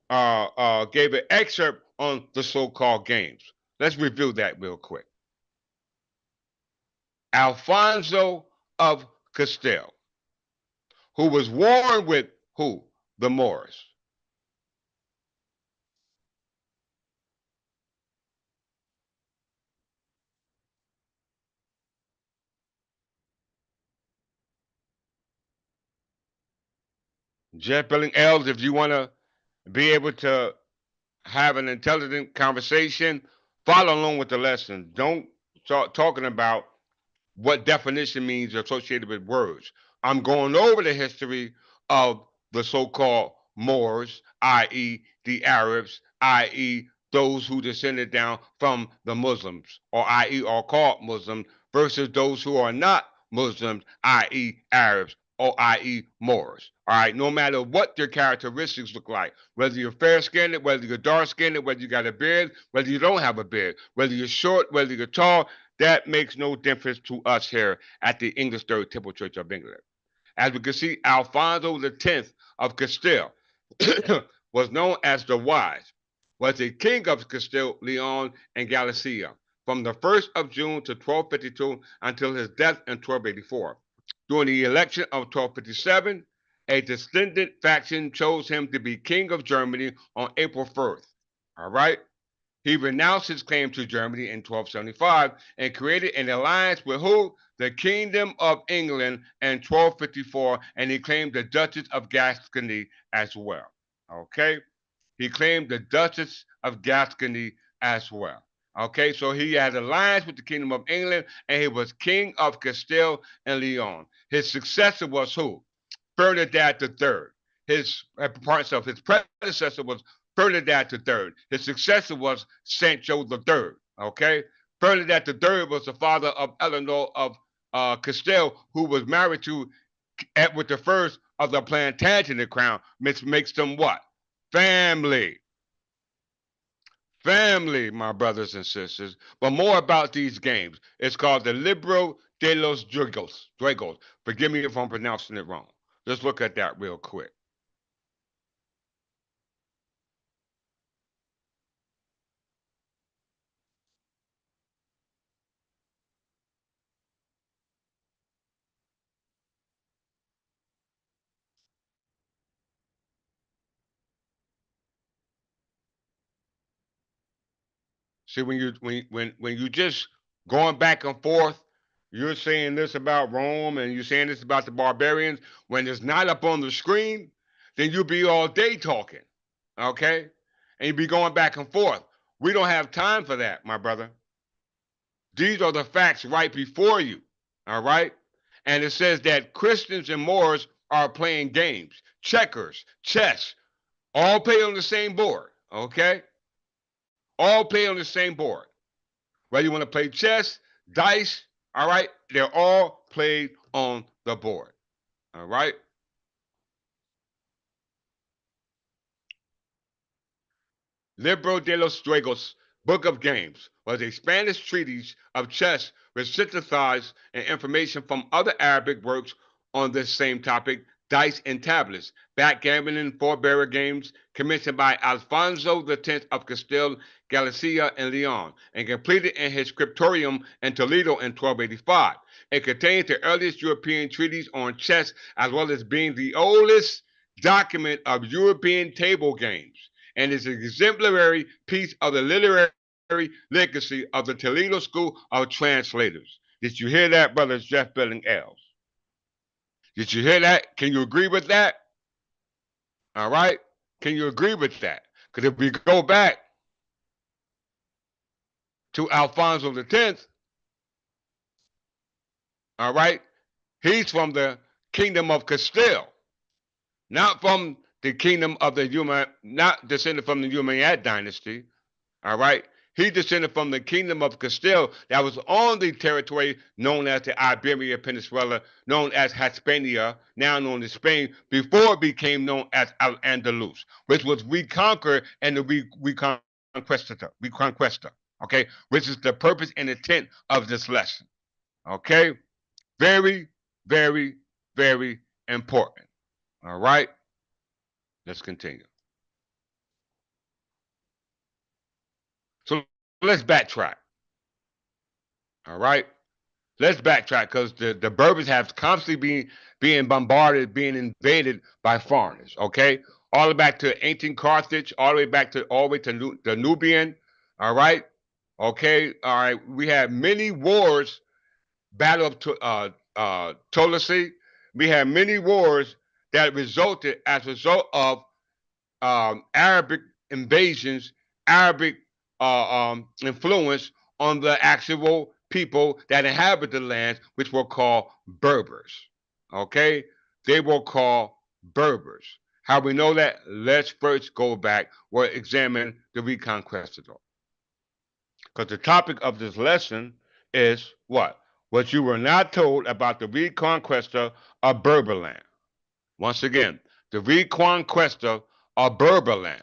Speaker 1: gave an excerpt on the so-called games. Let's review that real quick. Alfonso of Castile, who was warned with who? The Moors. Jeff Billing Els, if you want to be able to have an intelligent conversation, follow along with the lesson. Don't start talking about what definition means associated with words. I'm going over the history of the so-called Moors, i.e., the Arabs, i.e., those who descended down from the Muslims, or i.e., are called Muslims, versus those who are not Muslims, i.e., Arabs, or i.e., Moors. All right, no matter what their characteristics look like, whether you're fair skinned, whether you're dark skinned, whether you got a beard, whether you don't have a beard, whether you're short, whether you're tall, that makes no difference to us here at the English Third Temple Church of England. As we can see, Alfonso X of Castile was known as the Wise, was a king of Castile, Leon, and Galicia from the 1st of June to 1252 until his death in 1284. During the election of 1257, a descendant faction chose him to be king of Germany on April 1st. All right? He renounced his claim to Germany in 1275 and created an alliance with who? The Kingdom of England in 1254, and he claimed the Duchess of Gascony as well. Okay? He claimed the Duchess of Gascony as well. Okay, so he had alliance with the Kingdom of England, and he was King of Castile and Leon. His successor was who? Bernadette III. His predecessor was Bernadette III. His successor was Sancho III. Okay, Bernadette III was the father of Eleanor of Castile, who was married to Edward the First of the Plantagenet crown, makes them what? Family. Family, my brothers and sisters. But more about these games. It's called the Libro de los Dragos. Dragos. Forgive me if I'm pronouncing it wrong. Let's look at that real quick. See, when you just going back and forth, you're saying this about Rome and you're saying this about the barbarians. When it's not up on the screen, then you'll be all day talking, okay? And you'll be going back and forth. We don't have time for that, my brother. These are the facts right before you, all right? And it says that Christians and Moors are playing games, checkers, chess, all play on the same board, okay? All play on the same board. Whether you want to play chess, dice, all right, they're all played on the board, all right? Libro de los Juegos, Book of Games, was a Spanish treatise of chess which synthesized information from other Arabic works on this same topic, dice and tablets, backgammon and four-barrel games, commissioned by Alfonso X of Castile, Galicia, and Leon, and completed in his scriptorium in Toledo in 1285. It contains the earliest European treatise on chess, as well as being the oldest document of European table games, and is an exemplary piece of the literary legacy of the Toledo School of Translators. Did you hear that, brothers Jeff Billing Els? Did you hear that? Can you agree with that? All right? Can you agree with that? Because if we go back to Alfonso X, all right, he's from the kingdom of Castile, not from the kingdom of the Human, not descended from the Umayyad dynasty. All right. He descended from the kingdom of Castile that was on the territory known as the Iberian Peninsula, known as Hispania, now known as Spain, before it became known as Al Andalus, which was reconquered and the Reconquista, okay, which is the purpose and intent of this lesson, okay? Very, very, very important, all right? Let's continue. So let's backtrack, all right? Let's backtrack because the Berbers have constantly been being bombarded, being invaded by foreigners. Okay, all the way back to ancient Carthage, all the way to the Nubian. All right, okay, all right. We had many wars, Battle of Tolosi. We had many wars that resulted as a result of Arabic invasions, Arabic influence on the actual people that inhabit the lands, which were called Berbers. Okay? They were called Berbers. How we know that? Let's first go back or examine the Reconquistador. Because the topic of this lesson is what? What you were not told about the Reconquista of Berber Land. Once again, the Reconquista of Berber Land.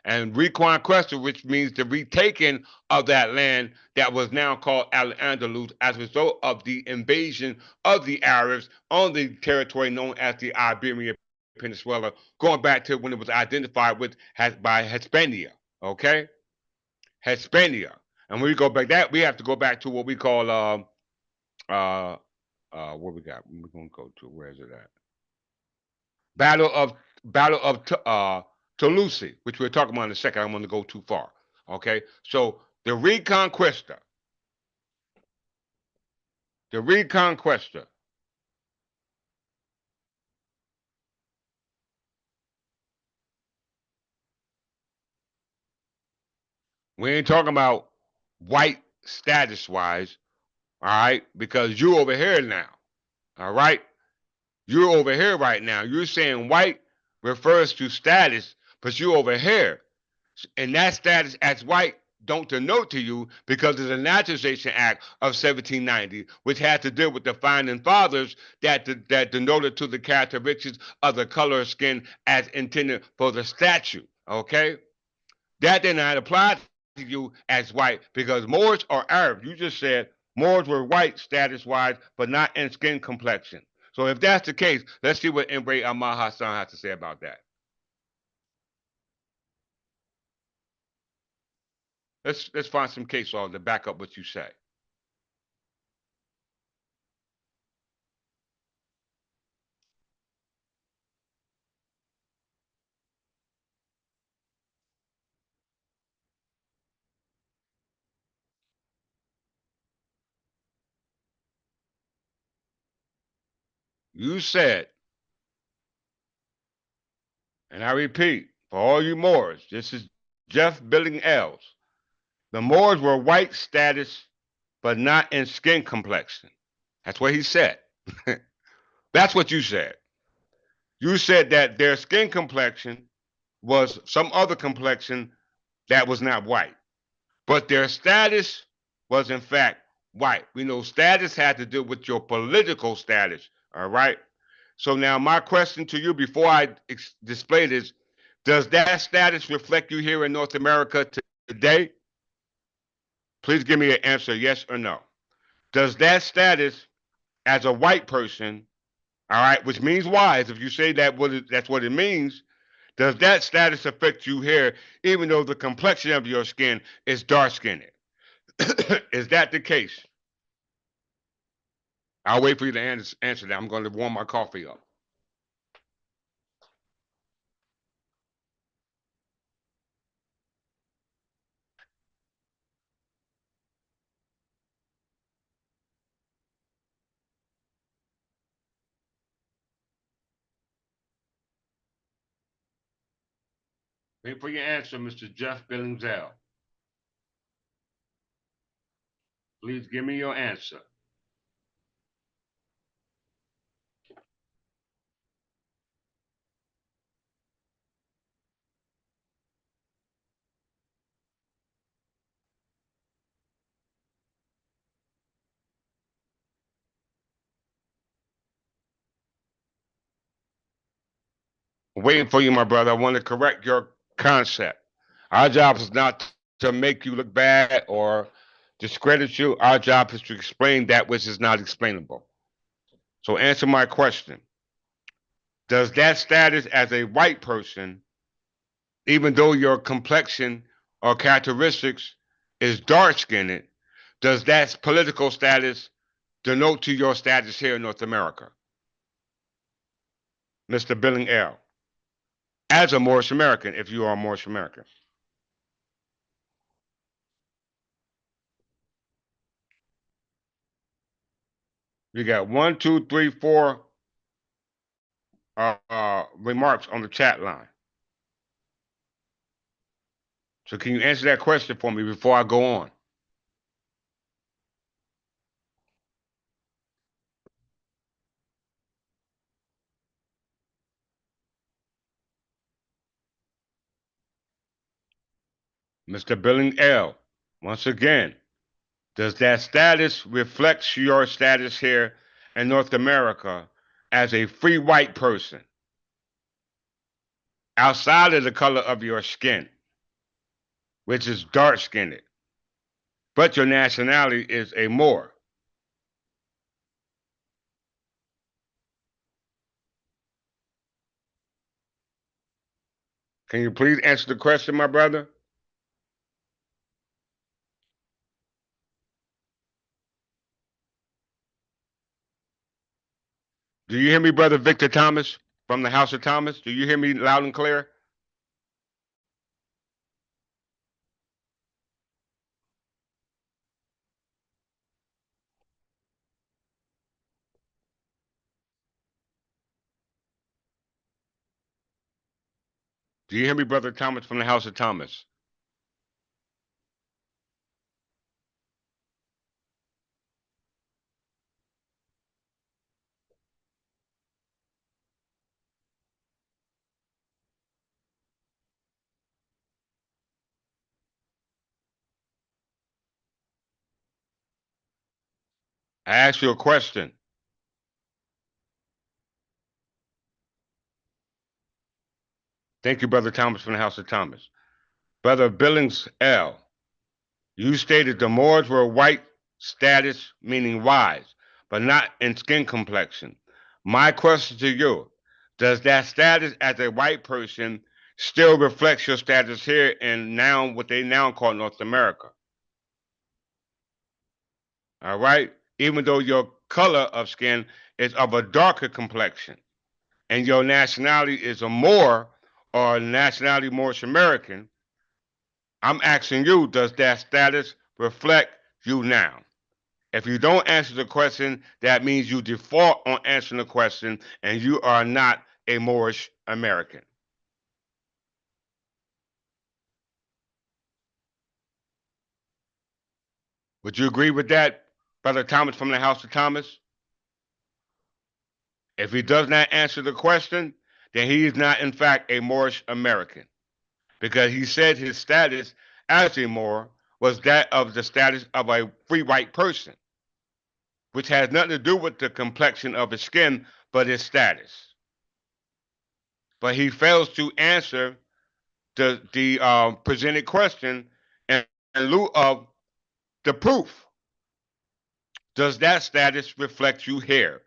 Speaker 1: And Reconquista, which means the retaking of that land that was now called Al Andalus as a result of the invasion of the Arabs on the territory known as the Iberian Peninsula, going back to when it was identified with by Hispania. Okay? Hispania. And when we go back that, we have to go back to what we call what we got? We're gonna go to, where is it at? Battle of Toulouse, which we're talking about in a second. I don't want to go too far. Okay, so the Reconquista. We ain't talking about white status wise, all right? Because you over here now, all right? You're over here right now. You're saying white refers to status, but you over here, and that status as white don't denote to you because of the Naturalization Act of 1790, which had to deal with the founding fathers that denoted to the characteristics of the color of skin as intended for the statute. Okay, that did not apply to you as white because Moors or Arabs. You just said Moors were white status wise, but not in skin complexion. So if that's the case, let's see what Imre Ahmad Hassan has to say about that. Let's find some case law to back up what you say. You said, and I repeat, for all you Moors, this is Jeff Billing Els. The Moors were white status, but not in skin complexion. That's what he said. That's what you said. You said that their skin complexion was some other complexion that was not white, but their status was in fact white. We know status had to do with your political status, all right? So now my question to you before I display this, does that status reflect you here in North America today? Please give me an answer, yes or no. Does that status as a white person, all right, which means wise, if you say that's what it means, does that status affect you here, even though the complexion of your skin is dark skinned? Is that the case? I'll wait for you to answer that. I'm going to warm my coffee up. Wait for your answer, Mr. Jeff Billingzel. Please give me your answer. I'm waiting for you, my brother. I want to correct your concept. Our job is not to make you look bad or discredit you. Our job is to explain that which is not explainable. So answer my question. Does that status as a white person, even though your complexion or characteristics is dark skinned, does that political status denote to your status here in North America? Mr. Billing L. As a Moorish American, if you are a Moorish American. You got one, two, three, four remarks on the chat line. So can you answer that question for me before I go on? Mr. Billing L. Once again, does that status reflect your status here in North America as a free white person outside of the color of your skin, which is dark skinned, but your nationality is a Moor? Can you please answer the question, my brother? Do you hear me, brother Victor Thomas from the House of Thomas? Do you hear me loud and clear? Do you hear me, brother Thomas from the House of Thomas? I ask you a question. Thank you, Brother Thomas from the House of Thomas. Brother Billings L., you stated the Moors were white status, meaning wise, but not in skin complexion. My question to you, does that status as a white person still reflects your status here in now what they now call North America? All right? Even though your color of skin is of a darker complexion and your nationality is a Moor or nationality Moorish American, I'm asking you, does that status reflect you now? If you don't answer the question, that means you default on answering the question and you are not a Moorish American. Would you agree with that, Brother Thomas from the House of Thomas? If he does not answer the question, then he is not, in fact, a Moorish American because he said his status as a Moor was that of the status of a free white person, which has nothing to do with the complexion of his skin, but his status. But he fails to answer the presented question in lieu of the proof. Does that status reflect you here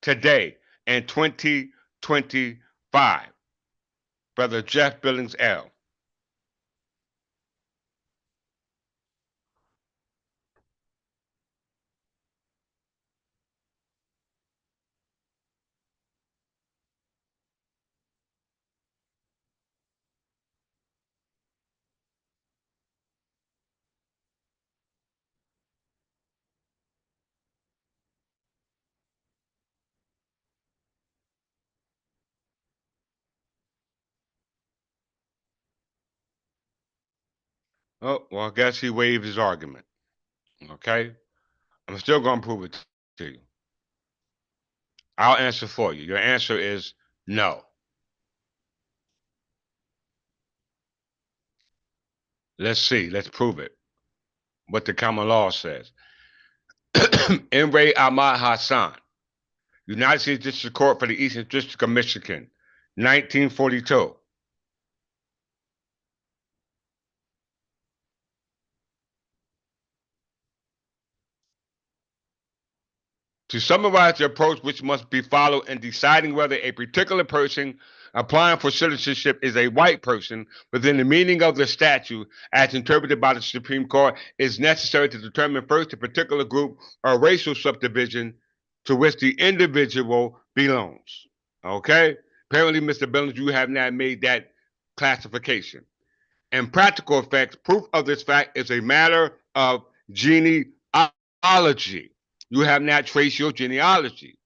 Speaker 1: today in 2025? Brother Jeff Billings L. Oh, well, I guess he waived his argument. Okay? I'm still going to prove it to you. I'll answer for you. Your answer is no. Let's see. Let's prove it. What the common law says. Imre Ahmad Hassan, United States District Court for the Eastern District of Michigan, 1942. To summarize the approach which must be followed in deciding whether a particular person applying for citizenship is a white person within the meaning of the statute as interpreted by the Supreme Court is necessary to determine first the particular group or racial subdivision to which the individual belongs. Okay? Apparently, Mr. Billings, you have not made that classification. In practical effects, proof of this fact is a matter of genealogy. You have not traced your genealogy.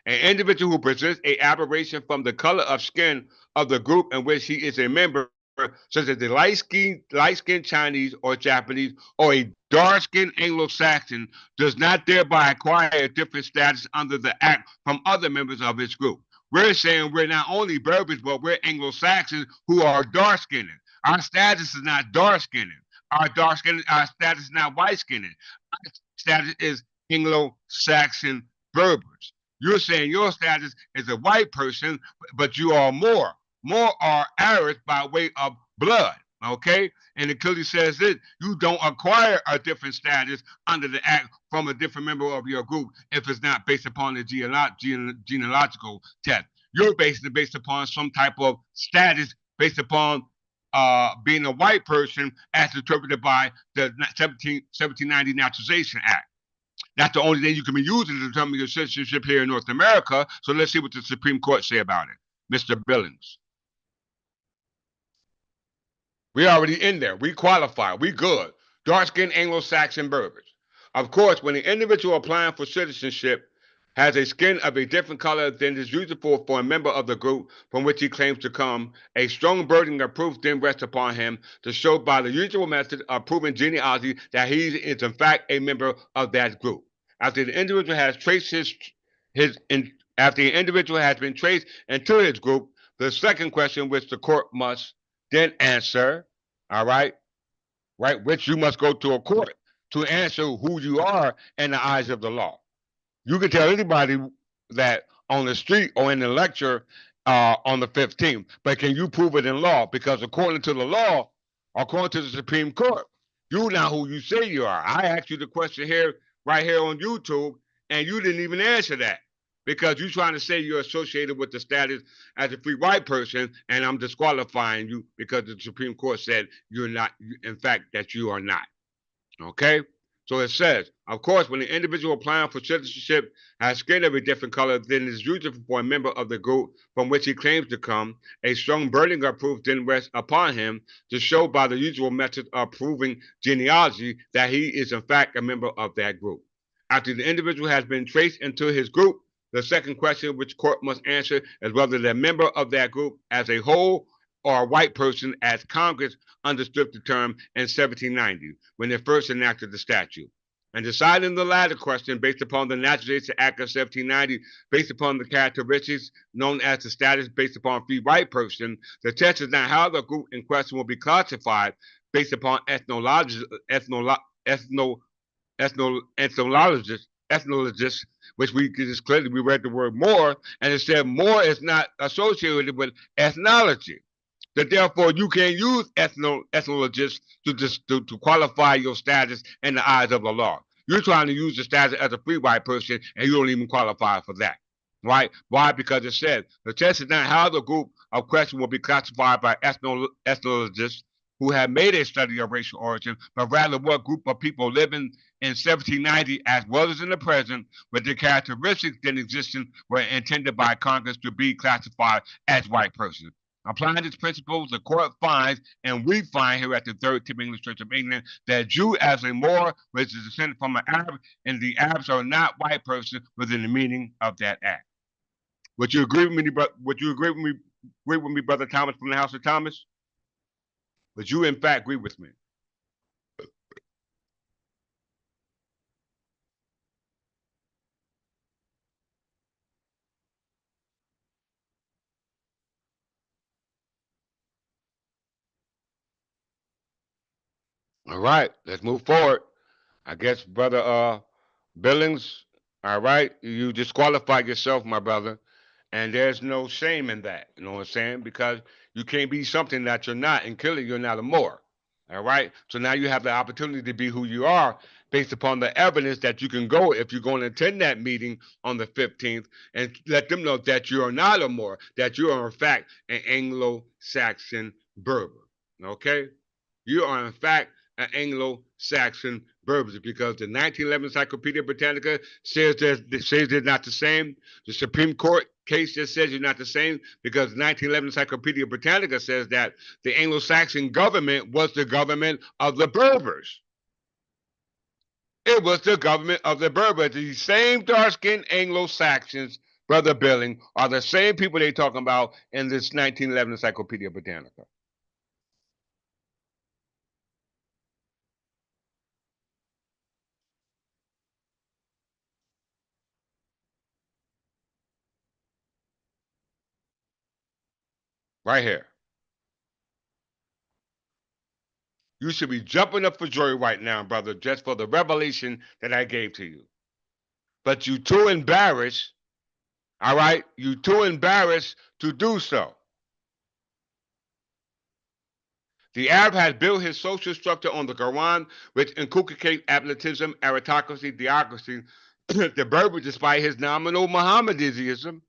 Speaker 1: An individual who presents a aberration from the color of skin of the group in which he is a member, such as the light-skinned Chinese or Japanese, or a dark-skinned Anglo-Saxon, does not thereby acquire a different status under the act from other members of his group. We're saying we're not only Berbers, but we're Anglo-Saxons who are dark-skinned. Our status is not dark-skinned. Our status is not white-skinned. Our status is Anglo-Saxon Berbers. You're saying your status is a white person, but you are more. More are Arabs by way of blood. Okay? And it clearly says that you don't acquire a different status under the act from a different member of your group if it's not based upon the genealogical test. You're based upon some type of status based upon being a white person as interpreted by the 1790 Naturalization Act. That's the only thing you can be using to determine your citizenship here in North America. So let's see what the Supreme Court say about it. Mr. Billings. We already in there. We qualify. We good. Dark-skinned Anglo-Saxon Berbers. Of course, when the individual applying for citizenship has a skin of a different color than is usual for a member of the group from which he claims to come, a strong burden of proof then rests upon him to show by the usual method of proving genealogy that he is in fact a member of that group. After the individual has traced after the individual has been traced into his group, the second question which the court must then answer, all right, which you must go to a court to answer who you are in the eyes of the law. You can tell anybody that on the street or in the lecture on the 15th, but can you prove it in law? Because according to the law, according to the Supreme Court, you're not who you say you are. I asked you the question here, right here on YouTube, and you didn't even answer that because you're trying to say you're associated with the status as a free white person, and I'm disqualifying you because the Supreme Court said you're not, in fact, that you are not. Okay? So it says, of course, when the individual applying for citizenship has skin of a different color than is usual for a member of the group from which he claims to come, a strong burden of proof then rests upon him to show by the usual method of proving genealogy that he is in fact a member of that group. After the individual has been traced into his group, the second question which court must answer is whether the member of that group as a whole or a white person as Congress understood the term in 1790 when they first enacted the statute. And deciding the latter question based upon the Naturalization Act of 1790, based upon the characteristics known as the status based upon free white person, the test is not how the group in question will be classified based upon ethnologists, which we just clearly we read the word more, and it said more is not associated with ethnology. That therefore you can't use ethnologists to qualify your status in the eyes of the law. You're trying to use the status as a free white person, and you don't even qualify for that. Right? Why? Because it says the test is not how the group of question will be classified by ethnologists who have made a study of racial origin, but rather what group of people living in 1790 as well as in the present, with the characteristics then existing were intended by Congress to be classified as white persons. Applying these principles, the court finds, and we find here at the Third Tip English Church of England, that Jew as a Moor, which is descended from an Arab, and the Arabs are not white persons within the meaning of that act. Would you agree with me, would you agree with me, Brother Thomas from the House of Thomas? Would you in fact agree with me? All right, let's move forward. I guess, Brother Billings, all right, you disqualified yourself, my brother. And there's no shame in that. You know what I'm saying? Because you can't be something that you're not, and clearly you're not a Moor. All right. So now you have the opportunity to be who you are based upon the evidence that you can go if you're going to attend that meeting on the 15th and let them know that you are not a Moor, that you are in fact an Anglo-Saxon Berber. Okay? You are in fact an Anglo-Saxon Berber because the 1911 Encyclopedia Britannica says they're not the same. The Supreme Court case just says you're not the same because the 1911 Encyclopedia Britannica says that the Anglo-Saxon government was the government of the Berbers. It was the government of the Berbers. The same dark-skinned Anglo-Saxons, Brother Billing, are the same people they're talking about in this 1911 Encyclopedia Britannica. Right here. You should be jumping up for joy right now, brother, just for the revelation that I gave to you. But you too embarrassed, all right? You too embarrassed to do so. The Arab has built his social structure on the Quran, which inculcates absolutism, aristocracy, theocracy. The Berber, despite his nominal Mohammedanism,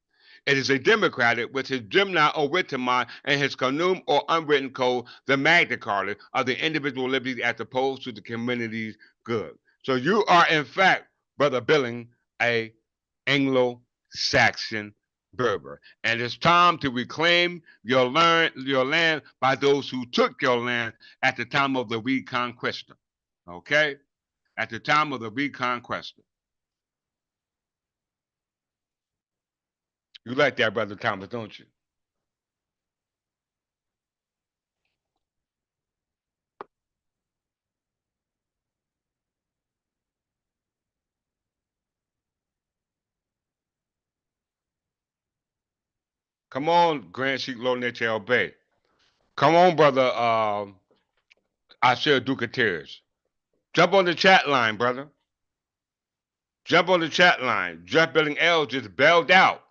Speaker 1: it is a democratic with his Jimna or Wittima and his Qanun or unwritten code, the Magna Carta of the individual liberties as opposed to the community's good. So you are, in fact, Brother Billing, a Anglo-Saxon Berber. And it's time to reclaim your land by those who took your land at the time of the Reconquista. Okay? At the time of the Reconquista. You like that, Brother Thomas, don't you? Come on, Grand Sheik Low Nature Bay. Come on, brother. I share Duke of Tears. Jump on the chat line, brother. Jump on the chat line. Jeff Billing L just bailed out.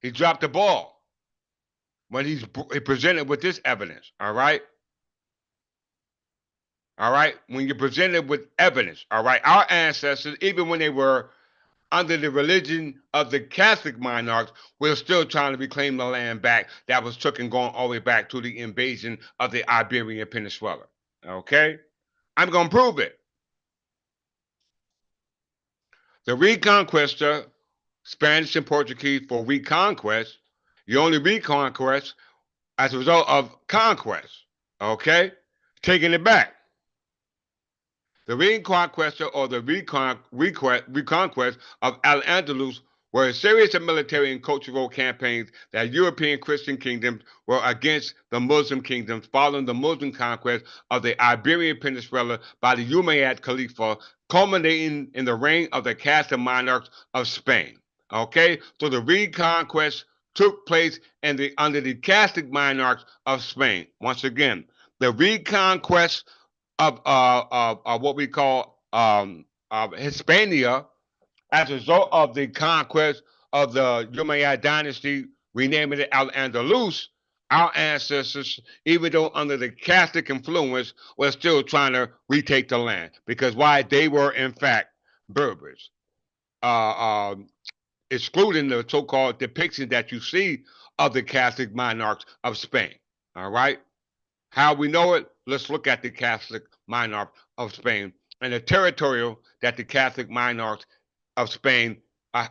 Speaker 1: He dropped the ball when he presented with this evidence. All right. All right. When you're presented with evidence. All right. Our ancestors, even when they were under the religion of the Catholic monarchs, were still trying to reclaim the land back that was taken going all the way back to the invasion of the Iberian Peninsula. Okay. I'm going to prove it. The Reconquista, Spanish and Portuguese for reconquest, you only reconquest as a result of conquest. Okay? Taking it back. The Reconquista or the Reconquest of Al-Andalus were a series of military and cultural campaigns that European Christian kingdoms were against the Muslim kingdoms following the Muslim conquest of the Iberian Peninsula by the Umayyad Khalifa, culminating in the reign of the Catholic monarchs of Spain. Okay, so the Reconquest took place under the Catholic monarchs of Spain. Once again, the Reconquest of what we call Hispania as a result of the conquest of the Umayyad dynasty, renaming it Al-Andalus. Our ancestors, even though under the Catholic influence, were still trying to retake the land because why? They were in fact Berbers, excluding the so-called depiction that you see of the Catholic monarchs of Spain. All right. How we know it? Let's look at the Catholic monarch of Spain and the territorial that the Catholic monarchs of Spain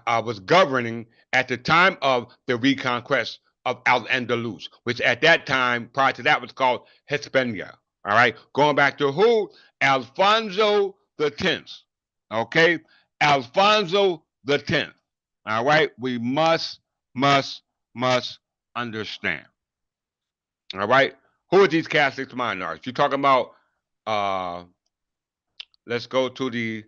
Speaker 1: was governing at the time of the reconquest of Al-Andalus, which at that time, prior to that, was called Hispania. All right, going back to who? Alfonso the 10th. Okay, Alfonso the 10th. All right, we must understand. All right, who are these Catholic monarchs? You're talking about, let's go to the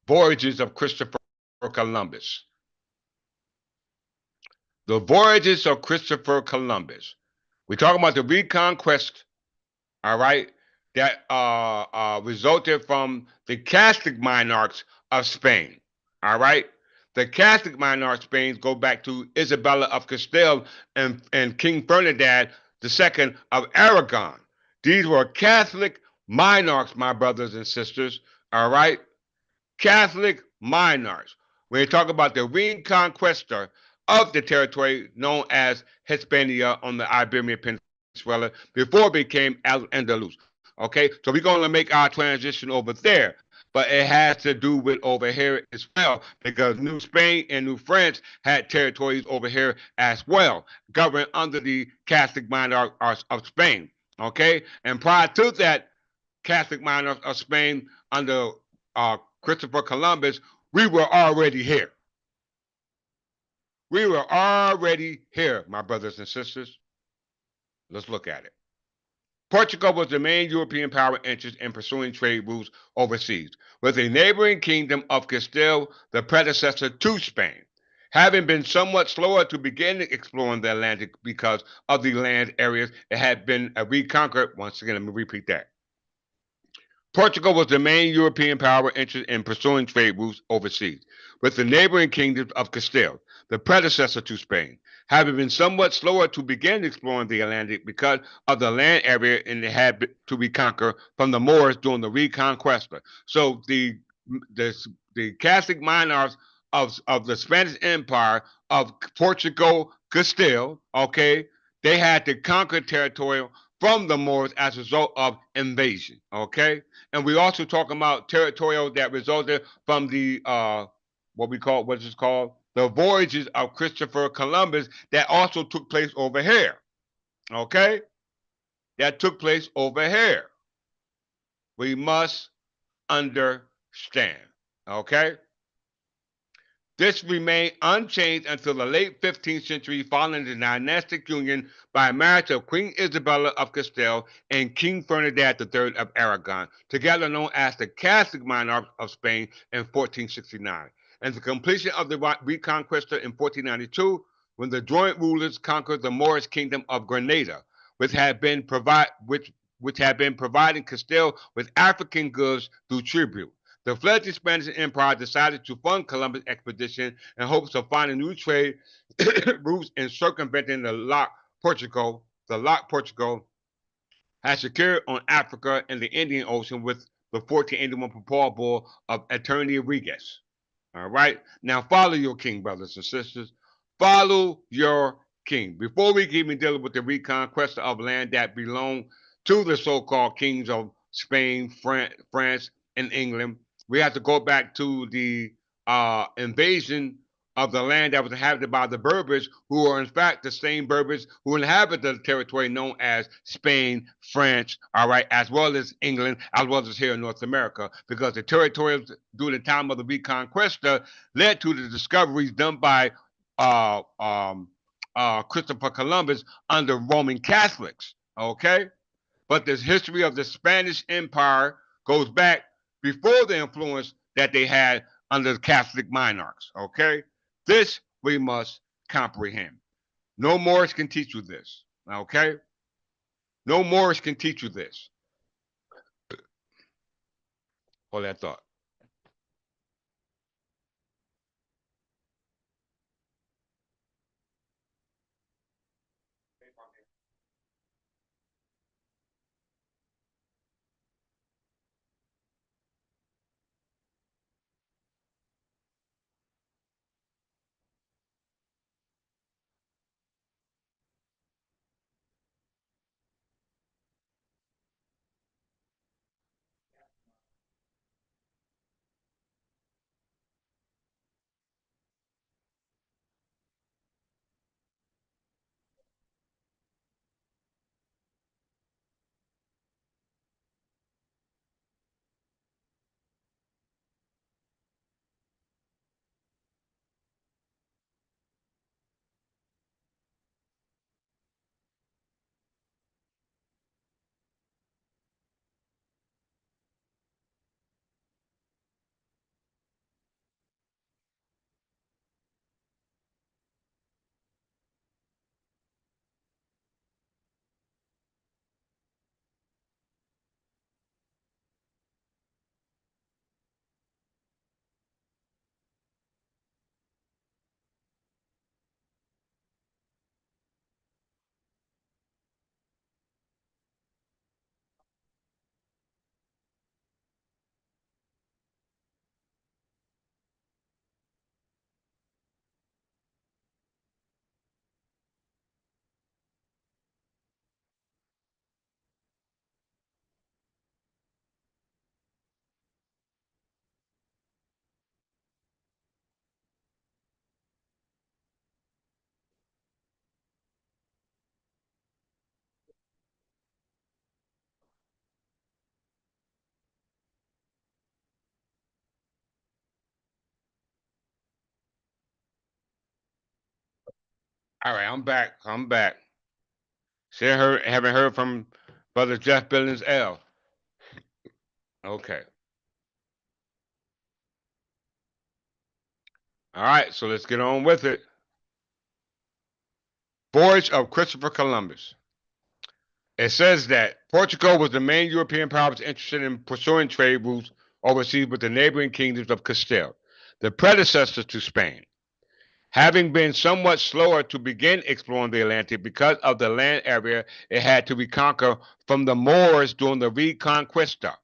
Speaker 1: voyages of Christopher Columbus. The voyages of Christopher Columbus. We're talking about the reconquest, all right, that resulted from the Catholic monarchs of Spain, all right? The Catholic monarchs of Spain go back to Isabella of Castile and King Ferdinand II of Aragon. These were Catholic monarchs, my brothers and sisters, all right? Catholic monarchs. When you talk about the reconquista of the territory known as Hispania on the Iberian Peninsula before it became Al-Andalus. Okay, so we're going to make our transition over there, but it has to do with over here as well because New Spain and New France had territories over here as well, governed under the Catholic monarch of Spain. Okay, and prior to that Catholic monarch of Spain under Christopher Columbus, we were already here. We were already here, my brothers and sisters. Let's look at it. Portugal was the main European power interest in pursuing trade routes overseas, with a neighboring kingdom of Castile, the predecessor to Spain, having been somewhat slower to begin exploring the Atlantic because of the land areas it had been reconquered. Once again, let me repeat that. Portugal was the main European power interested in pursuing trade routes overseas, with the neighboring kingdoms of Castile, the predecessor to Spain, having been somewhat slower to begin exploring the Atlantic because of the land area it had to reconquer from the Moors during the Reconquista. So the Catholic monarchs of the Spanish Empire of Portugal, Castile, okay, they had to conquer territory from the Moors as a result of invasion, okay? And we also talk about territorial that resulted from the what is called the voyages of Christopher Columbus that also took place over here. Okay? That took place over here. We must understand. Okay? This remained unchanged until the late 15th century following the dynastic union by marriage of Queen Isabella of Castile and King Ferdinand III of Aragon, together known as the Catholic monarchs of Spain in 1469, and the completion of the Reconquista in 1492 when the joint rulers conquered the Moorish kingdom of Granada, which had been providing Castile with African goods through tribute. The fledgling Spanish Empire decided to fund Columbus' expedition in hopes of finding new trade routes and circumventing the lock Portugal had secured on Africa and the Indian Ocean with the 1481 Papal Bull of Eternity Reges. All right. Now follow your king, brothers and sisters. Follow your king. Before we even deal with the reconquest of land that belonged to the so-called kings of Spain, France, and England, we have to go back to the invasion of the land that was inhabited by the Berbers, who are in fact the same Berbers who inhabit the territory known as Spain, France, all right, as well as England, as well as here in North America, because the territories during the time of the Reconquista led to the discoveries done by uh, um, Christopher Columbus under Roman Catholics, okay? But the history of the Spanish Empire goes back before the influence that they had under the Catholic monarchs, okay? This we must comprehend. No Morris can teach you this, okay? No Morris can teach you this. Hold that thought. All right, I'm back. I'm back. Haven't heard from Brother Jeff Billings L. Okay. All right, so let's get on with it. Voyage of Christopher Columbus. It says that Portugal was the main European power interested in pursuing trade routes overseas with the neighboring kingdoms of Castile, the predecessors to Spain. Having been somewhat slower to begin exploring the Atlantic because of the land area it had to reconquer from the Moors during the Reconquista.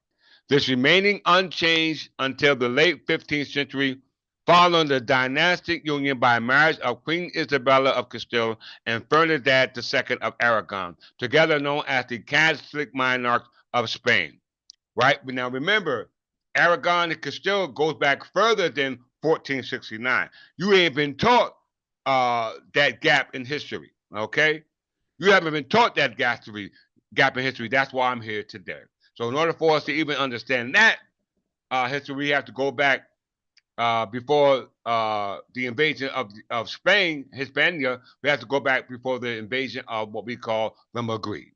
Speaker 1: This remaining unchanged until the late 15th century, following the dynastic union by marriage of Queen Isabella of Castile and Ferdinand II of Aragon, together known as the Catholic monarchs of Spain. Right? Now remember, Aragon and Castile goes back further than 1469. You ain't been taught that gap in history, okay? You haven't been taught that gap in history. That's why I'm here today. So in order for us to even understand that history, we have to go back before the invasion of Spain, Hispania. We have to go back before the invasion of what we call the Maghreb.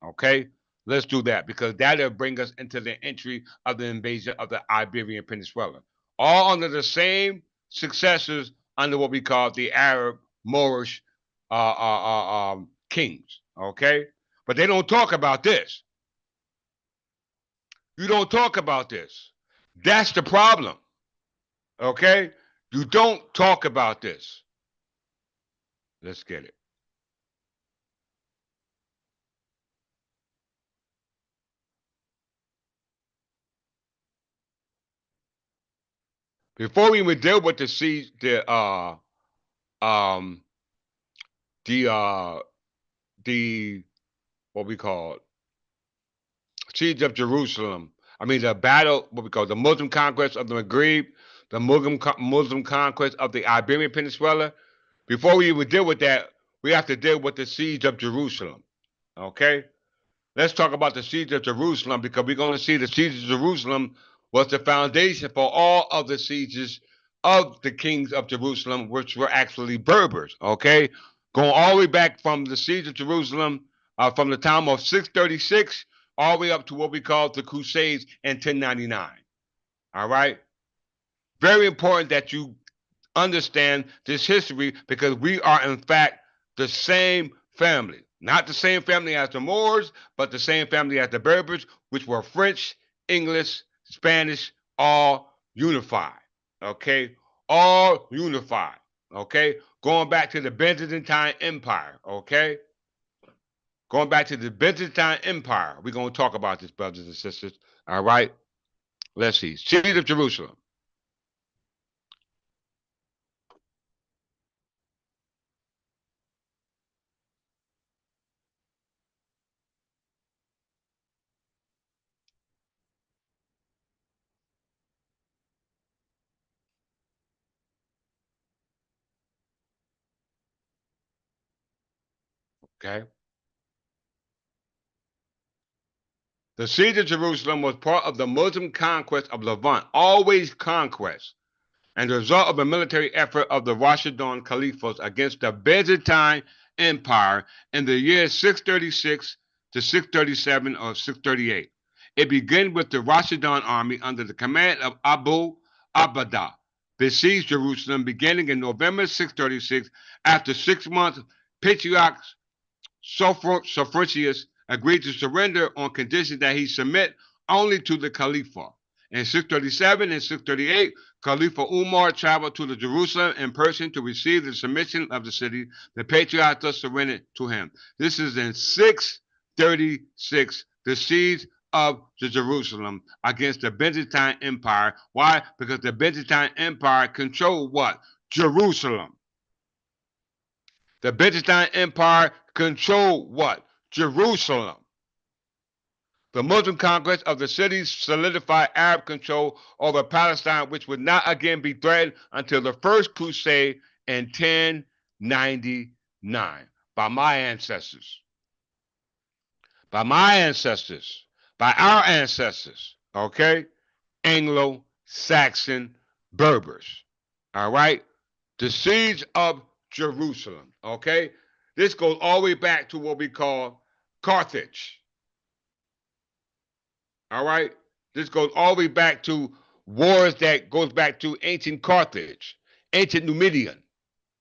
Speaker 1: Okay, let's do that because that'll bring us into the entry of the invasion of the Iberian Peninsula, all under the same successors under what we call the Arab Moorish kings. Okay, But they don't talk about this. You don't talk about this. That's the problem. Okay? You don't talk about this. Let's get it. Before we even deal with um the the what we call siege of Jerusalem. I mean the battle, what we call the Muslim conquest of the Maghreb, the Muslim conquest of the Iberian Peninsula. Before we even deal with that, we have to deal with the siege of Jerusalem. Okay? Let's talk about the siege of Jerusalem because we're going to see the siege of Jerusalem was the foundation for all of the sieges of the kings of Jerusalem, which were actually Berbers. Okay, going all the way back from the siege of Jerusalem, from the time of 636 all the way up to what we call the Crusades in 1099. All right, very important that you understand this history because we are in fact the same family. Not the same family as the Moors, but the same family as the Berbers, which were French, English, Spanish, all unified. Okay? All unified. Okay? Going back to the Byzantine Empire. Okay? Going back to the Byzantine Empire. We're going to talk about this, brothers and sisters. All right? Let's see. City of Jerusalem. Okay? The siege of Jerusalem was part of the Muslim conquest of Levant, always conquest, and the result of a military effort of the Rashidun Caliphs against the Byzantine Empire in the years 636 to 637 or 638. It began with the Rashidun army under the command of Abu Abadah besieged Jerusalem beginning in November 636. After 6 months, Patriarch Sophronius agreed to surrender on condition that he submit only to the Khalifa. In 637 and 638, Khalifa Umar traveled to the Jerusalem in person to receive the submission of the city. The patriarch thus surrendered to him. This is in 636, the siege of the Jerusalem against the Byzantine Empire. Why? Because the Byzantine Empire controlled what? Jerusalem. The Byzantine Empire controlled what? Jerusalem. The Muslim conquest of the cities solidified Arab control over Palestine, which would not again be threatened until the First Crusade in 1099 by my ancestors. By my ancestors. By our ancestors. Okay? Anglo Saxon Berbers. All right? The siege of Jerusalem. Okay? This goes all the way back to what we call Carthage. All right? This goes all the way back to wars that goes back to ancient Carthage, ancient Numidian.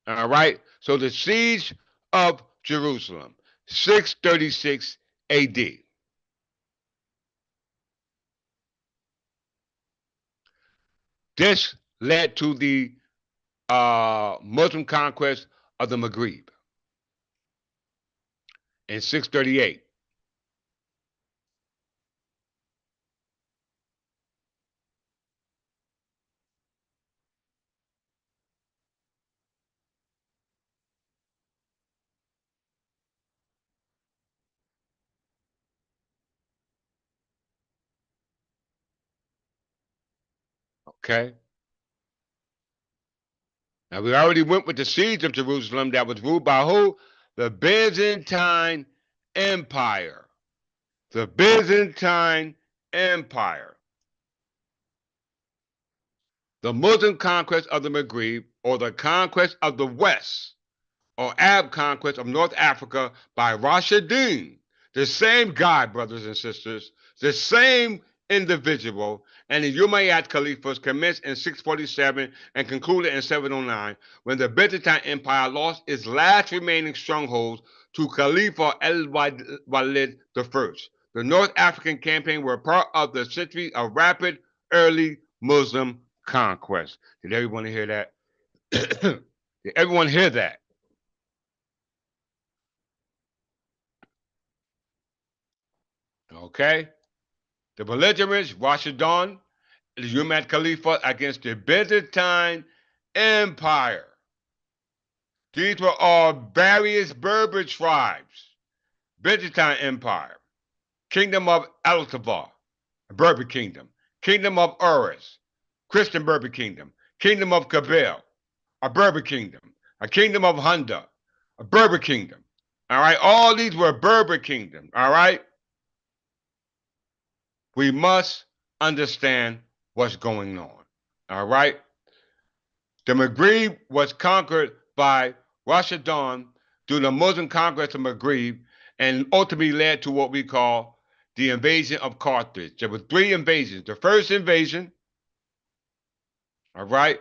Speaker 1: All right? So the siege of Jerusalem, 636 AD. This led to the Muslim conquest of the Maghreb in 638. Okay? Now we already went with the siege of Jerusalem that was ruled by who? The Byzantine Empire. The Byzantine Empire. The Muslim conquest of the Maghreb, or the conquest of the West, or Arab conquest of North Africa by Rashidun. The same guy, brothers and sisters, the same individual, and the Umayyad Caliphs commenced in 647 and concluded in 709 when the Byzantine Empire lost its last remaining strongholds to Khalifa al-Walid I. The North African campaign were part of the century of rapid early Muslim conquest. Did everyone hear that? Did everyone hear that? Okay. The belligerents, Rashidun, the Umayyad Khalifa against the Byzantine Empire. These were all various Berber tribes. Byzantine Empire, Kingdom of Al-Tavar, Berber Kingdom, Kingdom of Urus, Christian Berber Kingdom, Kingdom of Kabul, a Berber Kingdom, a Kingdom of Hunda, a Berber Kingdom. All right, all these were Berber Kingdom. All right, we must understand what's going on. All right, the Maghreb was conquered by Rashidun through the Muslim conquest of Maghreb and ultimately led to what we call the invasion of Carthage. There were three invasions. The first invasion, all right,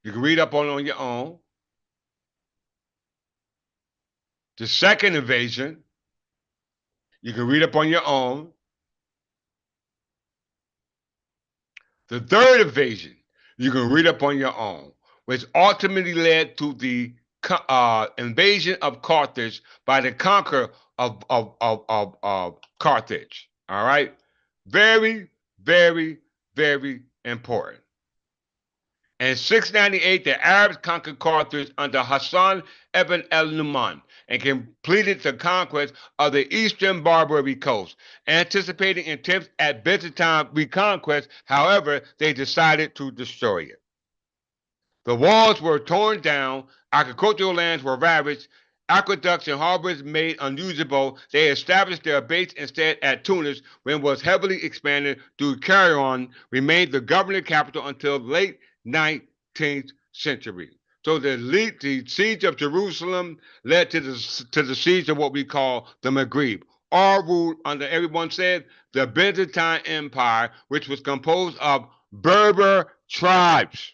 Speaker 1: you can read up on your own. The second invasion, you can read up on your own. The third invasion, you can read up on your own, which ultimately led to the invasion of Carthage by the conqueror of Carthage. All right? Very, very, very important. In 698, the Arabs conquered Carthage under Hassan ibn al-Numan and completed the conquest of the eastern Barbary coast. Anticipating attempts at Byzantine reconquest, however, they decided to destroy it. The walls were torn down, agricultural lands were ravaged, aqueducts and harbors made unusable. They established their base instead at Tunis, when it was heavily expanded through Cairo, remained the governing capital until late 19th century. So the siege of Jerusalem led to the siege of what we call the Maghreb, all ruled under, everyone said, the Byzantine Empire, which was composed of Berber tribes.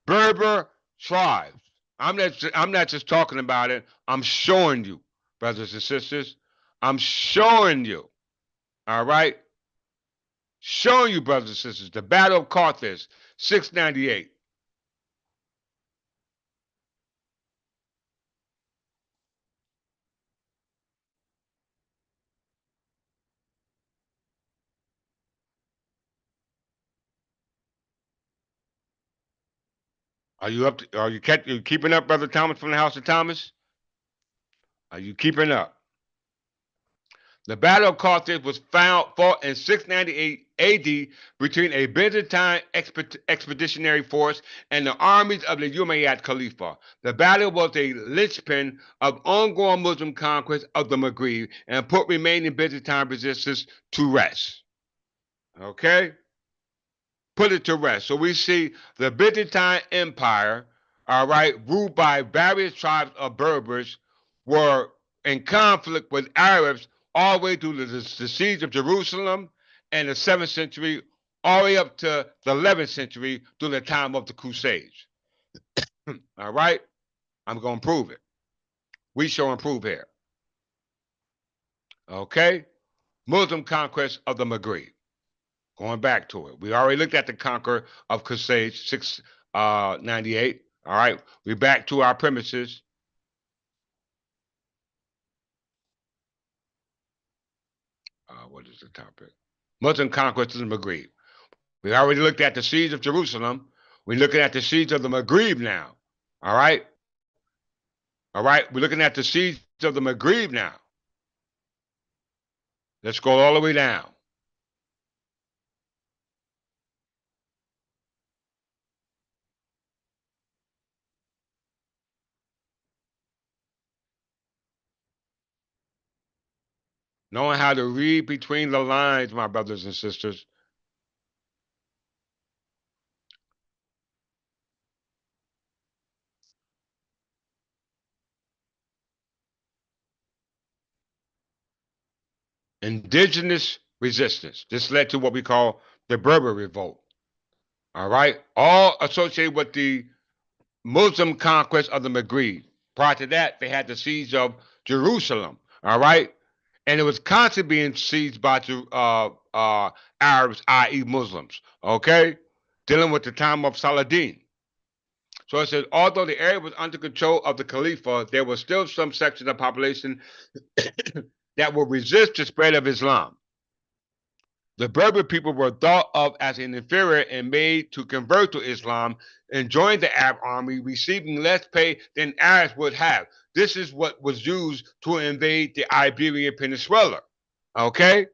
Speaker 1: Berber tribes. I'm not just talking about it. I'm showing you, brothers and sisters. I'm showing you. All right? Showing you, brothers and sisters, the Battle of Carthage, 698. Are you keeping up, Brother Thomas from the House of Thomas? Are you keeping up? The Battle of Carthage was fought in 698 AD between a Byzantine expeditionary force and the armies of the Umayyad Khalifa. The battle was a linchpin of ongoing Muslim conquest of the Maghreb and put remaining Byzantine resistance to rest. Okay? Put it to rest. So we see the Byzantine Empire, all right, ruled by various tribes of Berbers, were in conflict with Arabs all the way through the siege of Jerusalem in the 7th century, all the way up to the 11th century through the time of the Crusades. All right? I'm going to prove it. We show and prove here. Okay? Muslim conquest of the Maghreb. Going back to it. We already looked at the conquer of Carthage, 698. All right. We're back to our premises. What is the topic? Muslim conquest of the Maghreb. We already looked at the siege of Jerusalem. We're looking at the siege of the Maghreb now. All right. All right. We're looking at the siege of the Maghreb now. Let's go all the way down. Knowing how to read between the lines, my brothers and sisters. Indigenous resistance. This led to what we call the Berber Revolt. All right. All associated with the Muslim conquest of the Maghreb. Prior to that, they had the siege of Jerusalem. All right, and it was constantly being sieged by Arabs, i.e., Muslims. Okay, dealing with the time of Saladin. So it says, although the area was under control of the Khalifa, there was still some section of the population that would resist the spread of Islam. The Berber people were thought of as an inferior and made to convert to Islam and join the Arab army, receiving less pay than Arabs would have. This is what was used to invade the Iberian Peninsula. Okay?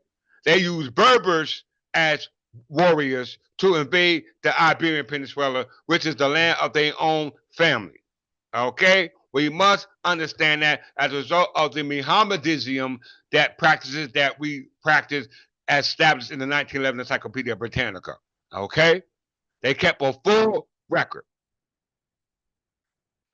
Speaker 1: They used Berbers as warriors to invade the Iberian Peninsula, which is the land of their own family. Okay? We must understand that as a result of the Mohammedanism that practices that we practice as established in the 1911 Encyclopedia Britannica. Okay? They kept a full record.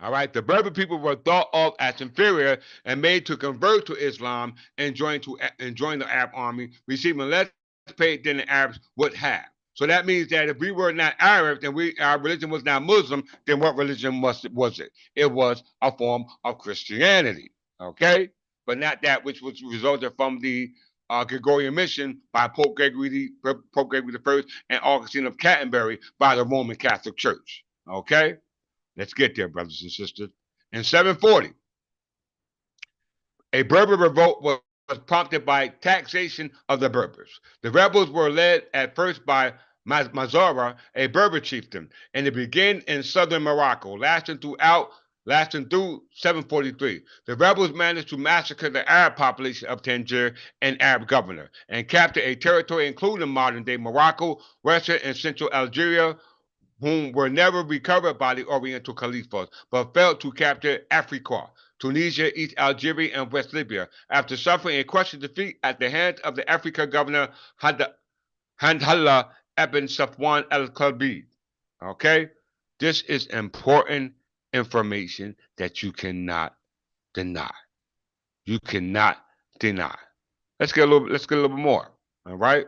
Speaker 1: All right, the Berber people were thought of as inferior and made to convert to Islam and join the Arab army, receiving less pay than the Arabs would have. So that means that if we were not Arabs and our religion was not Muslim, then what religion was it? It was a form of Christianity. Okay, but not that which was resulted from the Gregorian mission by Pope Gregory I and Augustine of Canterbury by the Roman Catholic Church. Okay. Let's get there, brothers and sisters. In 740, a Berber revolt was prompted by taxation of the Berbers. The rebels were led at first by Mazara, a Berber chieftain, and it began in southern Morocco, lasting through 743. The rebels managed to massacre the Arab population of Tangier and Arab governor, and capture a territory including modern-day Morocco, western and central Algeria, whom were never recovered by the Oriental Caliphs, but failed to capture Africa, Tunisia, East Algeria, and West Libya, after suffering a crushing defeat at the hands of the Africa governor Handallah ibn Safwan al-Kalbi. Okay? This is important information that you cannot deny. You cannot deny. Let's get a little bit more. All right?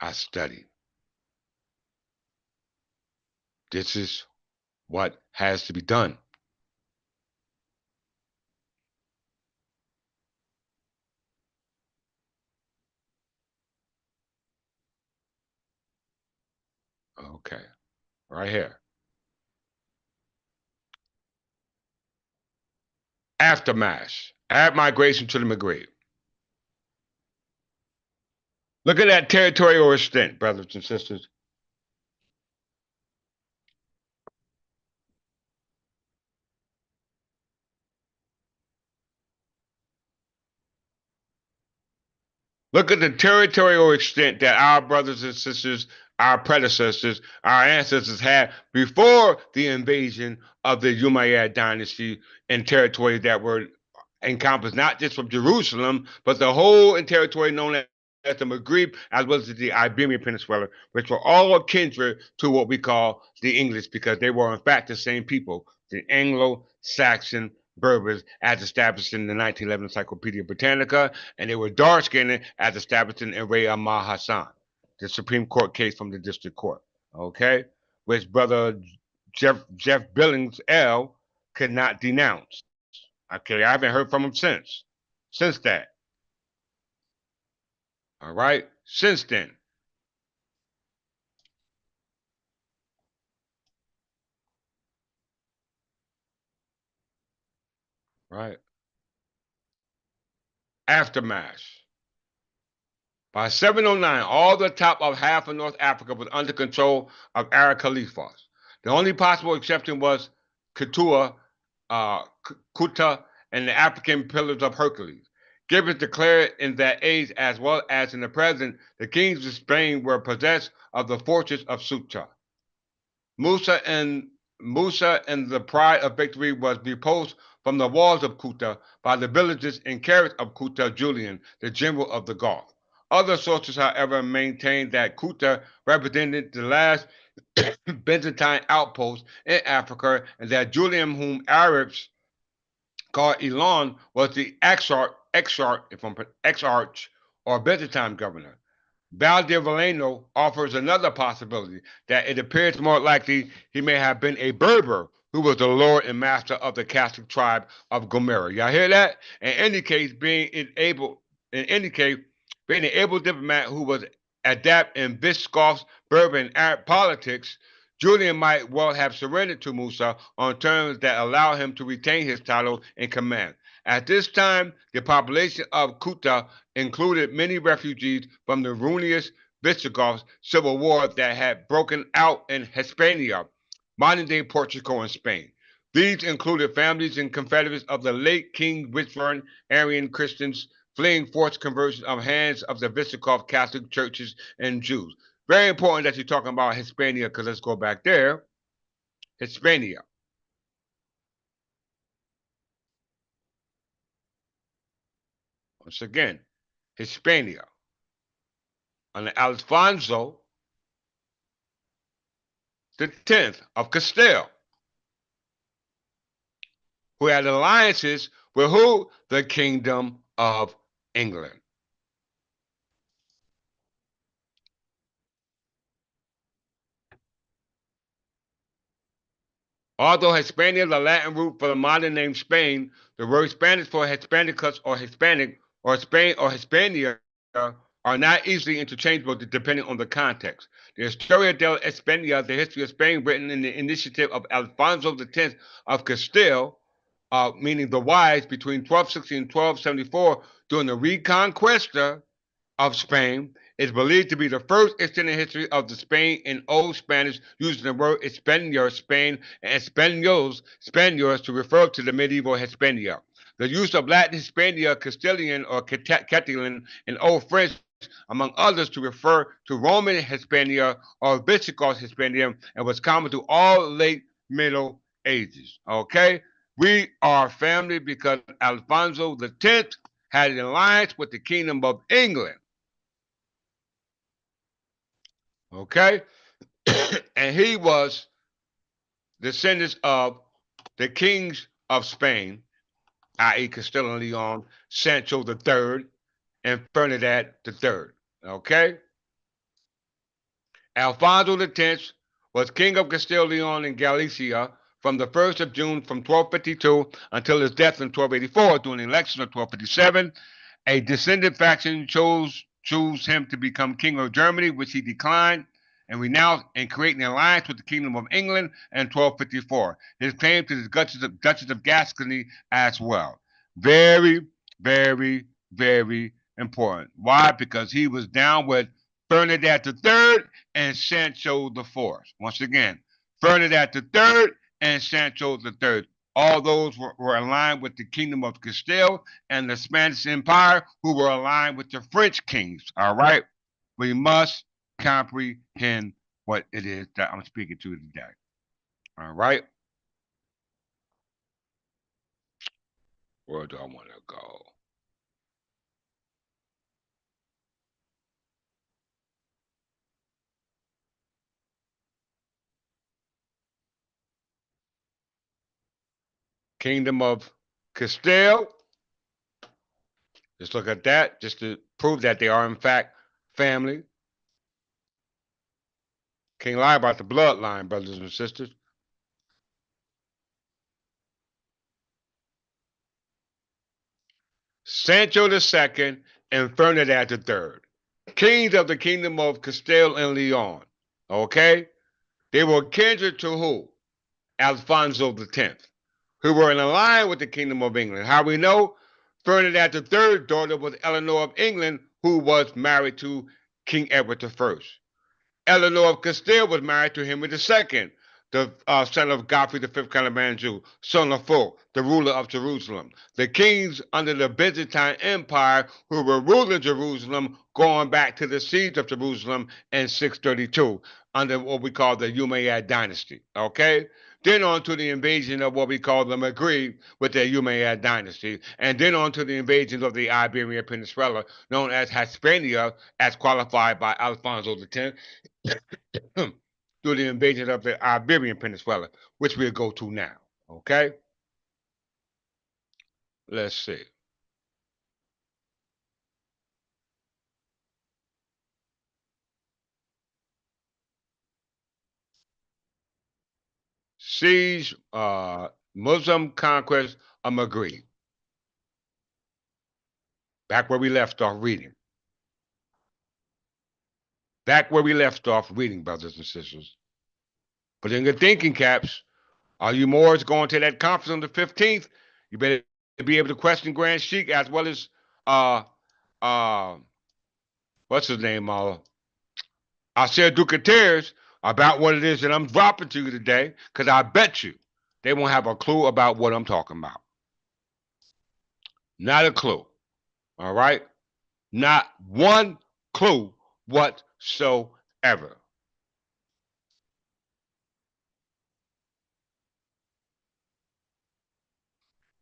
Speaker 1: I study. This is what has to be done. Okay, right here. Aftermath. Arab migration to the Maghreb. Look at that territorial extent, brothers and sisters. Look at the territorial extent that our brothers and sisters, our predecessors, our ancestors had before the invasion of the Umayyad dynasty and territories that were encompassed not just from Jerusalem, but the whole territory known as the Maghreb, as well as the Iberian Peninsula, which were all kindred to what we call the English, because they were in fact the same people, the Anglo-Saxon Berbers, as established in the 1911 Encyclopedia Britannica, and they were dark-skinned as established in Ray Ahmad Hassan, the Supreme Court case from the District Court. Okay, which brother Jeff Billings L could not denounce. Okay, I haven't heard from him since that. All right, since then. Right, aftermath. By 709, all the top of half of North Africa was under control of Arab caliphs. The only possible exception was Kuta, Kuta, and the African Pillars of Hercules. Gibbons declared in that age, as well as in the present, the kings of Spain were possessed of the fortress of Ceuta. Musa and the pride of victory was repulsed from the walls of Kuta by the villagers and carriers of Kuta Julian, the general of the Gulf. Other sources, however, maintain that Kuta represented the last Byzantine outpost in Africa, and that Julian, whom Arabs called Elon, was the exarch or Byzantine governor. Valdiviello offers another possibility that it appears more likely he may have been a Berber who was the lord and master of the Catholic tribe of Gomera. Y'all hear that? In any case, being an able diplomat who was adept in Biscoff's Berber and Arab politics, Julian might well have surrendered to Musa on terms that allow him to retain his title and command. At this time, the population of Kuta included many refugees from the ruinous Visigoths civil war that had broken out in Hispania, modern-day Portugal and Spain. These included families and confederates of the late King Witwatersrand Arian Christians fleeing forced conversion of hands of the Visigoth Catholic churches and Jews. Very important that you're talking about Hispania, because let's go back there. Hispania. Once again, Hispania. Under Alfonso the 10th of Castile, who had alliances with who? The Kingdom of England. Although Hispania is the Latin root for the modern name Spain, the word Spanish for Hispanicus or Hispanic or Spain or Hispania are not easily interchangeable depending on the context. The Historia de España, the history of Spain, written in the initiative of Alfonso X of Castile, meaning the wise, between 1260 and 1274 during the Reconquista of Spain, is believed to be the first extended history of the Spain in Old Spanish, using the word Español, Spain, and Spaniards to refer to the medieval Hispania. The use of Latin Hispania, Castilian, or Catalan in Old French, among others, to refer to Roman Hispania or Visigoth Hispania, and was common to all late Middle Ages. Okay? We are family because Alfonso X had an alliance with the Kingdom of England. Okay? And he was descendants of the kings of Spain, i.e., Castile and Leon, Sancho III, and Ferdinand III. Okay? Alfonso X was king of Castile, Leon, and Galicia from the 1st of June from 1252 until his death in 1284 during the election of 1257. A descendant faction chose him to become king of Germany, which he declined and renounced, and creating an alliance with the Kingdom of England in 1254. His claim to the Duchy of Gascony as well. Very, very, very important. Why? Because he was down with Bernadette III and Sancho IV. Once again, Bernadette III and Sancho III. All those were aligned with the Kingdom of Castile and the Spanish Empire, who were aligned with the French kings. All right? We must comprehend what it is that I'm speaking to today. All right? Where do I want to go? Kingdom of Castile. Just look at that, just to prove that they are, in fact, family. Can't lie about the bloodline, brothers and sisters. Sancho II and Ferdinand III, kings of the Kingdom of Castile and Leon. Okay? They were kindred to who? Alfonso X, who were in line with the Kingdom of England. How we know? Ferdinand III's daughter was Eleanor of England, who was married to King Edward I. Eleanor of Castile was married to Henry II, the son of Godfrey V Calamanzu, son of Fulk, the ruler of Jerusalem. The kings under the Byzantine Empire who were ruling Jerusalem going back to the siege of Jerusalem in 632 under what we call the Umayyad dynasty. Okay? Then on to the invasion of what we call the Maghreb with the Umayyad dynasty, and then on to the invasions of the Iberian Peninsula, known as Hispania, as qualified by Alfonso X, through the invasion of the Iberian Peninsula, which we'll go to now. Okay? Let's see. siege, Muslim conquest of Maghreb. Back where we left off reading. Back where we left off reading, brothers and sisters. But in your thinking caps, are you Moors going to that conference on the 15th? You better be able to question Grand Sheik as well as uh uh what's his name? I said Ducateres about what it is that I'm dropping to you today, because I bet you they won't have a clue about what I'm talking about. Not a clue. All right? Not one clue whatsoever.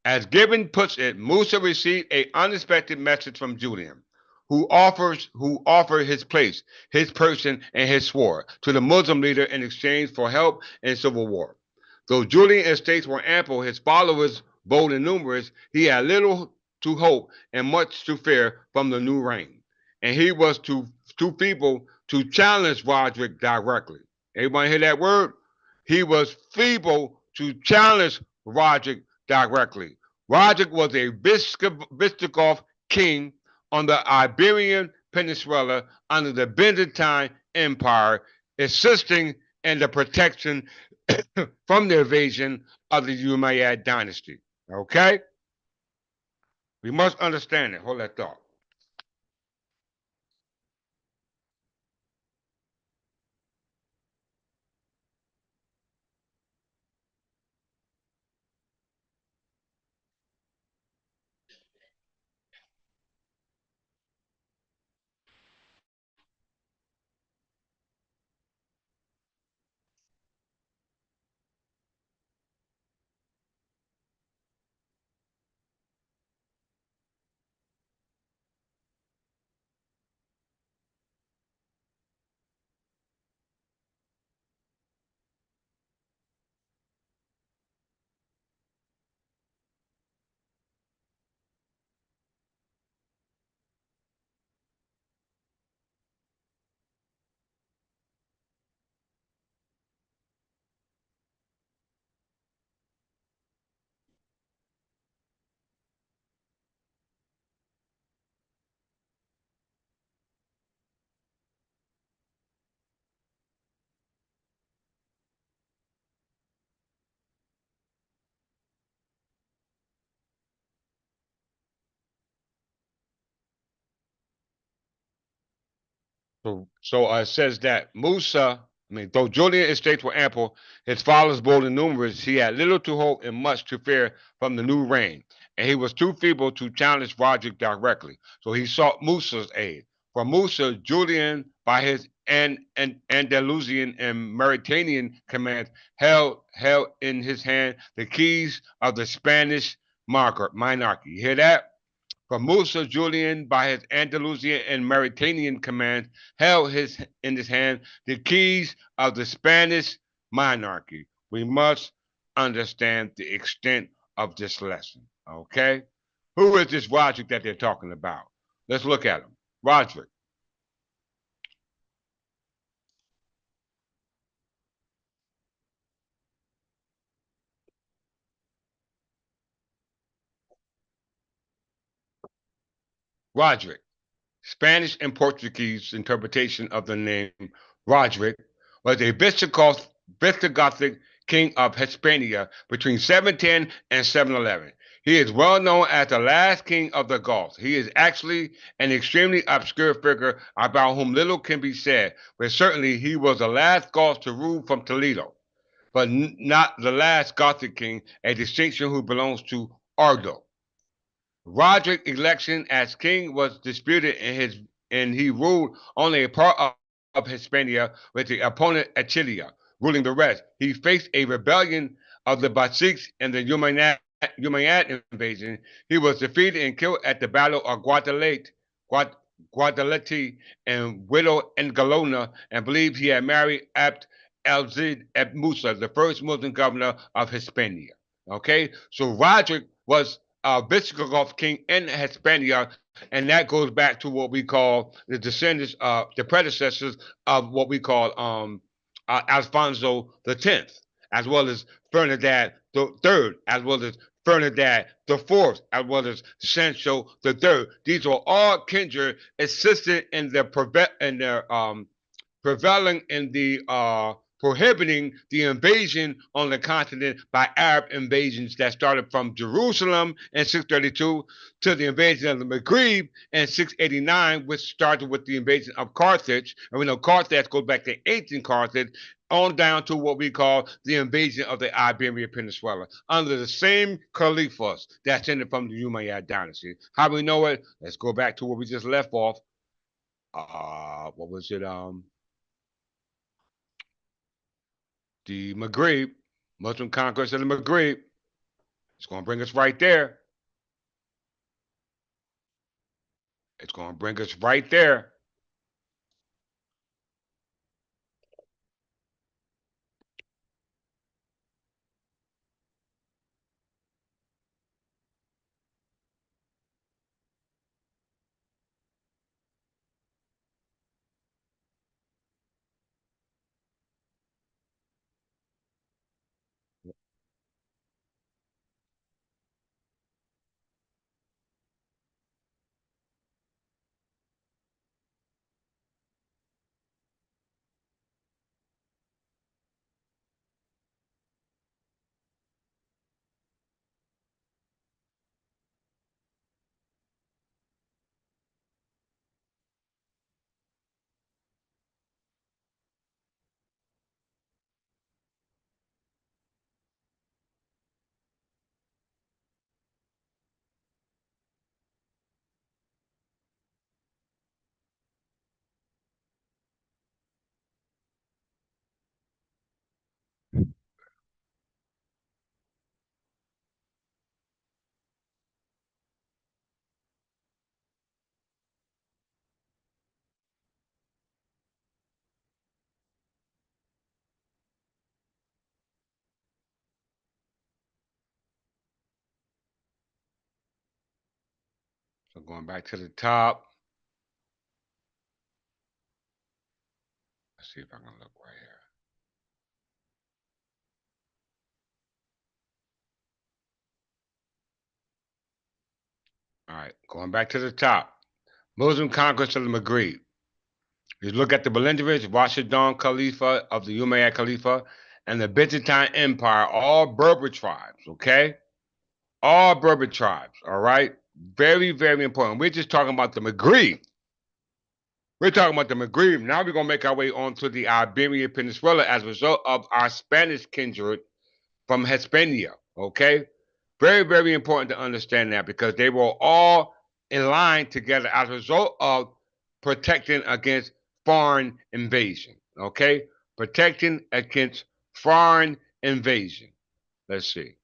Speaker 1: As Gibbon puts it, Musa received an unexpected message from Julian, who offered his place, his person, and his sword to the Muslim leader in exchange for help in civil war. Though Julian's estates were ample, his followers bold and numerous, he had little to hope and much to fear from the new reign. And he was too feeble to challenge Roderick directly. Everybody hear that word? He was feeble to challenge Roderick directly. Roderick was a Visigoth king on the Iberian Peninsula under the Byzantine Empire, assisting in the protection from the invasion of the Umayyad dynasty. Okay? We must understand it. Hold that thought. So it says that though Julian's estates were ample, his followers bold and numerous, he had little to hope and much to fear from the new reign, and he was too feeble to challenge Roderick directly. So he sought Musa's aid. For Musa, Julian, by his Andalusian and Mauritanian commands, held in his hand the keys of the Spanish monarchy. You hear that? For Musa, Julian, by his Andalusian and Mauritanian commands, held in his hand the keys of the Spanish monarchy. We must understand the extent of this lesson. Okay? Who is this Roderick that they're talking about? Let's look at him. Roderick. Roderick. Spanish and Portuguese interpretation of the name Roderick was a Visigothic king of Hispania between 710 and 711. He is well known as the last king of the Goths. He is actually an extremely obscure figure about whom little can be said, but certainly he was the last Goth to rule from Toledo, but not the last Gothic king, a distinction who belongs to Ardo. Roderick's election as king was disputed and he ruled only a part of Hispania, with the opponent Achilia ruling the rest. He faced a rebellion of the Basics and the Umayyad invasion. He was defeated and killed at the Battle of Guadalete and widowed Galona, and believed he had married Abd al-Zid Ibn Musa, the first Muslim governor of Hispania. Okay, so Roderick was Visigoth king in Hispania, and that goes back to what we call the descendants of the predecessors of what we call Alfonso the Tenth. as well as Ferdinand the Third, as well as Ferdinand the Fourth, as well as Sancho the Third. These are all kindred assisted in their prevailing in the prohibiting the invasion on the continent by Arab invasions that started from Jerusalem in 632 to the invasion of the Maghreb in 689, which started with the invasion of Carthage. And we know Carthage goes back to ancient Carthage, on down to what we call the invasion of the Iberian Peninsula under the same caliphs that ended from the Umayyad dynasty. How do we know it? Let's go back to where we just left off. What was it? The Maghreb, Muslim conquest of the Maghreb. It's going to bring us right there. It's going to bring us right there. So going back to the top. Let's see if I can look right here. All right, going back to the top. Muslim conquest of the Maghreb. You look at the belligerents, Rashidun Khalifa of the Umayyad Khalifa and the Byzantine Empire, all Berber tribes, okay? All Berber tribes, all right? Very, very important. We're just talking about the Maghreb. We're talking about the Maghreb. Now we're going to make our way onto the Iberian Peninsula as a result of our Spanish kindred from Hispania, okay? Very, very important to understand that because they were all in line together as a result of protecting against foreign invasion, okay? Protecting against foreign invasion. Let's see.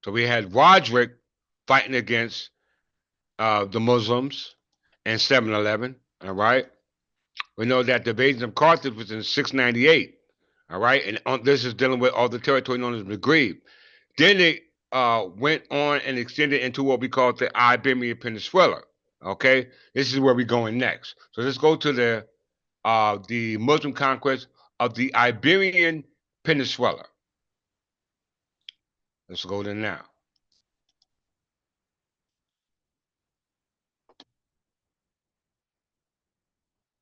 Speaker 1: So we had Roderick fighting against the Muslims in 711, all right? We know that the invasion of Carthage was in 698, all right? And this is dealing with all the territory known as Maghreb. Then it went on and extended into what we call the Iberian Peninsula, okay? This is where we're going next. So let's go to the Muslim conquest of the Iberian Peninsula. Let's go there now.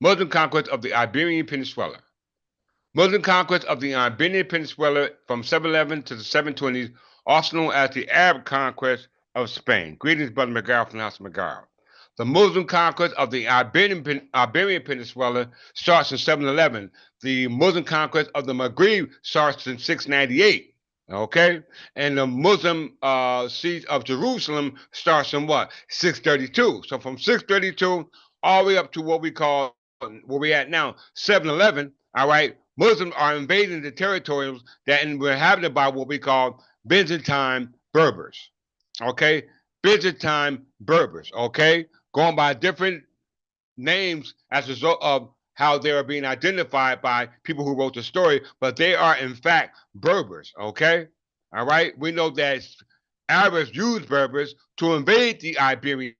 Speaker 1: Muslim conquest of the Iberian Peninsula. Muslim conquest of the Iberian Peninsula from 711 to the 720s, also known as the Arab conquest of Spain. Greetings, Brother McGarrett from the House of McGarrett. The Muslim conquest of the Iberian Peninsula starts in 711. The Muslim conquest of the Maghreb starts in 698. Okay? And the Muslim siege of Jerusalem starts in what? 632. So from 632 all the way up to what we call, where we at now, 711, all right, Muslims are invading the territories that were inhabited by what we call Byzantine Berbers. Okay? Byzantine Berbers. Okay? Going by different names as a result of how they are being identified by people who wrote the story, but they are in fact Berbers, okay? All right? We know that Arabs used Berbers to invade the Iberian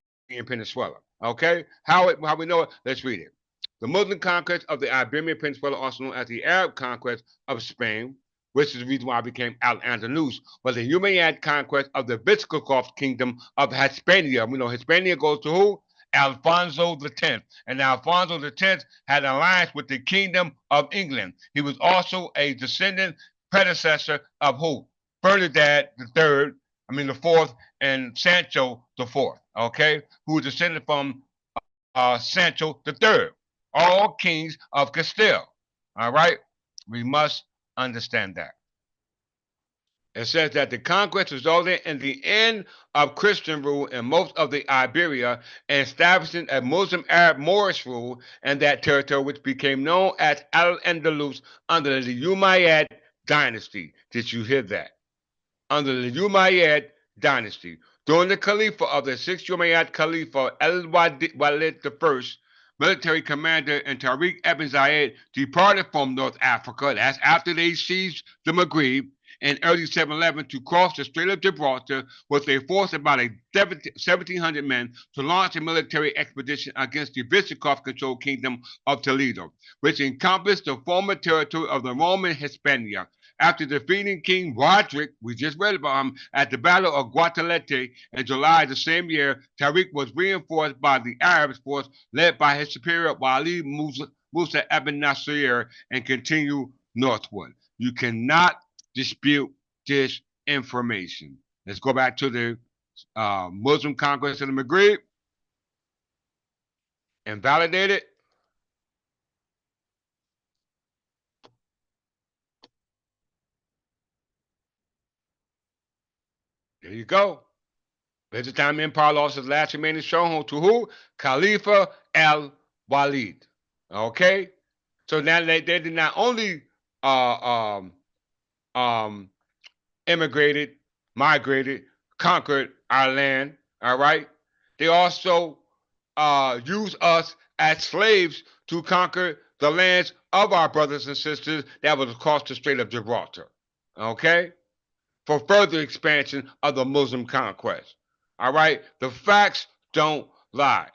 Speaker 1: Peninsula, okay? How we know it? Let's read it. The Muslim conquest of the Iberian Peninsula, also known as the Arab conquest of Spain, which is the reason why it became Al-Andalus, was the Umayyad conquest of the Visigoth kingdom of Hispania. We know Hispania goes to who? Alfonso X. And Alfonso X had an alliance with the Kingdom of England. He was also a descendant predecessor of who? Bernadette the fourth, and Sancho the fourth, okay, who descended from Sancho the third, all kings of Castile. All right, we must understand that. It says that the conquest resulted in the end of Christian rule in most of the Iberia and establishing a Muslim Arab Moorish rule in that territory, which became known as Al-Andalus under the Umayyad dynasty. Did you hear that? Under the Umayyad dynasty. During the Khalifa of the sixth Umayyad Khalifa, Al-Walid I, military commander, and Tariq ibn Zayed departed from North Africa, that's after they seized the Maghreb, in early 711 to cross the Strait of Gibraltar with a force of about 1,700 men to launch a military expedition against the Visigoth-controlled kingdom of Toledo, which encompassed the former territory of the Roman Hispania. After defeating King Roderick, we just read about him, at the Battle of Guadalete in July the same year, Tariq was reinforced by the Arab force led by his superior Walid Musa ibn Nasir and continued northward. You cannot dispute this information. Let's go back to the Muslim conquest of the Maghreb and validate it. There you go. Byzantine Empire lost its last remaining stronghold to who? Khalifa al-Walid. Okay? So now they did not only uh, um, um, immigrated, migrated, conquered our land, all right? They also used us as slaves to conquer the lands of our brothers and sisters that was across the Strait of Gibraltar, okay? For further expansion of the Muslim conquest. All right? The facts don't lie.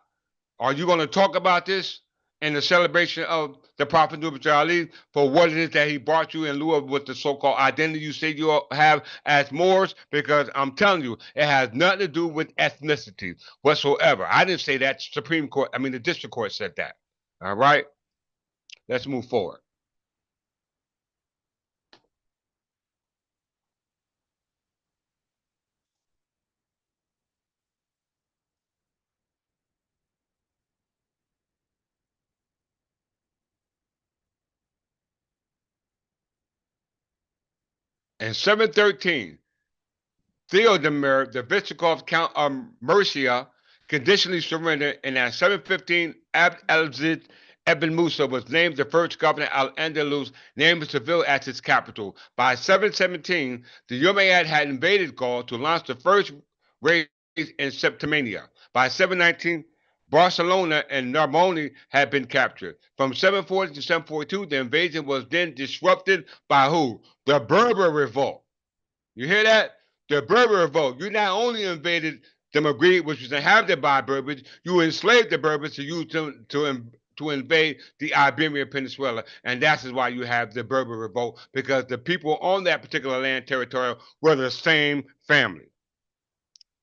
Speaker 1: Are you going to talk about this in the celebration of the Prophet Nubi Ali for what it is that he brought you in lieu of what the so-called identity you say you have as Moors? Because I'm telling you, it has nothing to do with ethnicity whatsoever. I didn't say that. The district court said that. All right? Let's move forward. In 713, Theodemir, the Visigoth Count of Mercia, conditionally surrendered, and at 715, Abd al-Aziz ibn Musa was named the first governor of Al-Andalus, naming Seville as its capital. By 717, the Umayyad had invaded Gaul to launch the first raid in Septimania. By 719, Barcelona and Narbonne had been captured. From 740 to 742, the invasion was then disrupted by who? The Berber Revolt. You hear that? The Berber Revolt. You not only invaded the Maghreb, which was inhabited by Berbers, you enslaved the Berbers to use them to invade the Iberian Peninsula, and that's why you have the Berber Revolt, because the people on that particular land territory were the same family.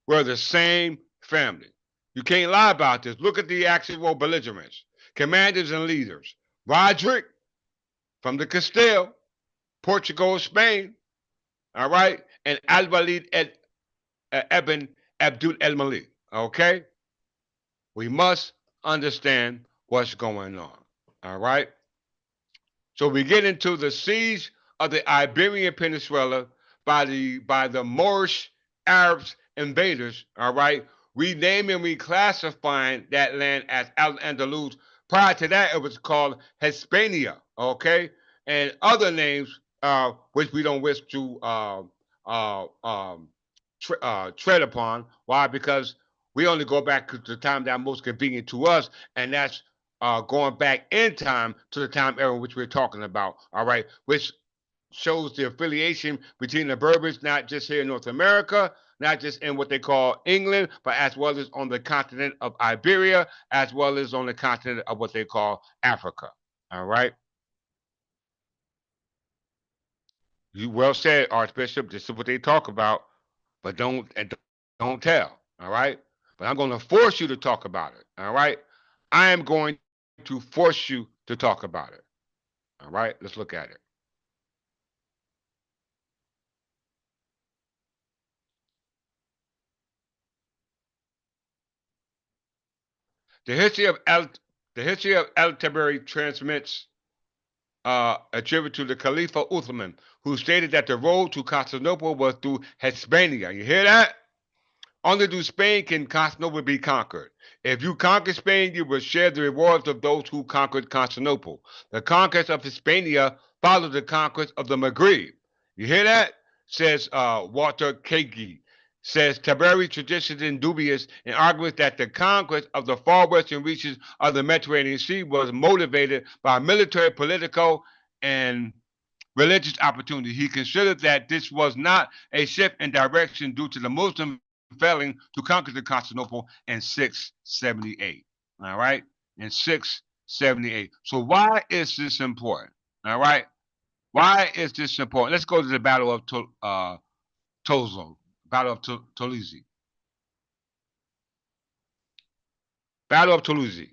Speaker 1: Were the same family. You can't lie about this. Look at the actual belligerents, commanders and leaders. Roderick from the Castile, Portugal, Spain, all right, and Al-Walid ibn Abdul el-Malik, okay? We must understand what's going on, all right? So we get into the siege of the Iberian Peninsula by the Moorish Arabs invaders, all right? Renaming and reclassifying that land as Al-Andalus. Prior to that, it was called Hispania, okay? And other names, which we don't wish to uh, um, tread upon. Why? Because we only go back to the time that most convenient to us, and that's going back in time to the time era which we're talking about, all right, which shows the affiliation between the Berbers, not just here in North America, not just in what they call England, but as well as on the continent of Iberia, as well as on the continent of what they call Africa. All right. You well said, Archbishop. This is what they talk about, but don't tell. All right. But I'm going to force you to talk about it. All right. I am going to force you to talk about it. All right. Let's look at it. The history of El Tabari transmits a tribute to the Khalifa Uthman, who stated that the road to Constantinople was through Hispania. You hear that? Only through Spain can Constantinople be conquered. If you conquer Spain, you will share the rewards of those who conquered Constantinople. The conquest of Hispania followed the conquest of the Maghreb. You hear that? Says Walter Kagi. Says Tabari traditions and dubious and argues that the conquest of the far western reaches of the Mediterranean Sea was motivated by military, political, and religious opportunity. He considered that this was not a shift in direction due to the Muslim failing to conquer the Constantinople in 678. All right, in 678. So why is this important? All right, why is this important? Let's go to the Battle of Tozo, Battle of Tolisi. Battle of Tolisi.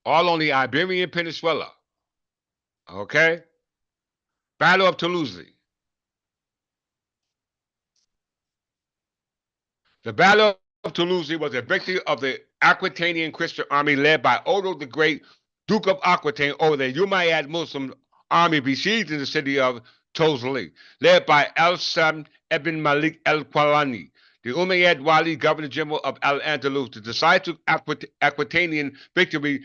Speaker 1: All on the Iberian Peninsula. Okay? Battle of Toulouse. The Battle of Toulouse was a victory of the Aquitanian Christian army led by Odo the Great, Duke of Aquitaine, over the Umayyad Muslim army besieged in the city of Tozli, led by Al-Sam ibn Malik al-Qawlani, the Umayyad Wali, Governor General of Al-Andalus. The decisive Aquitanian victory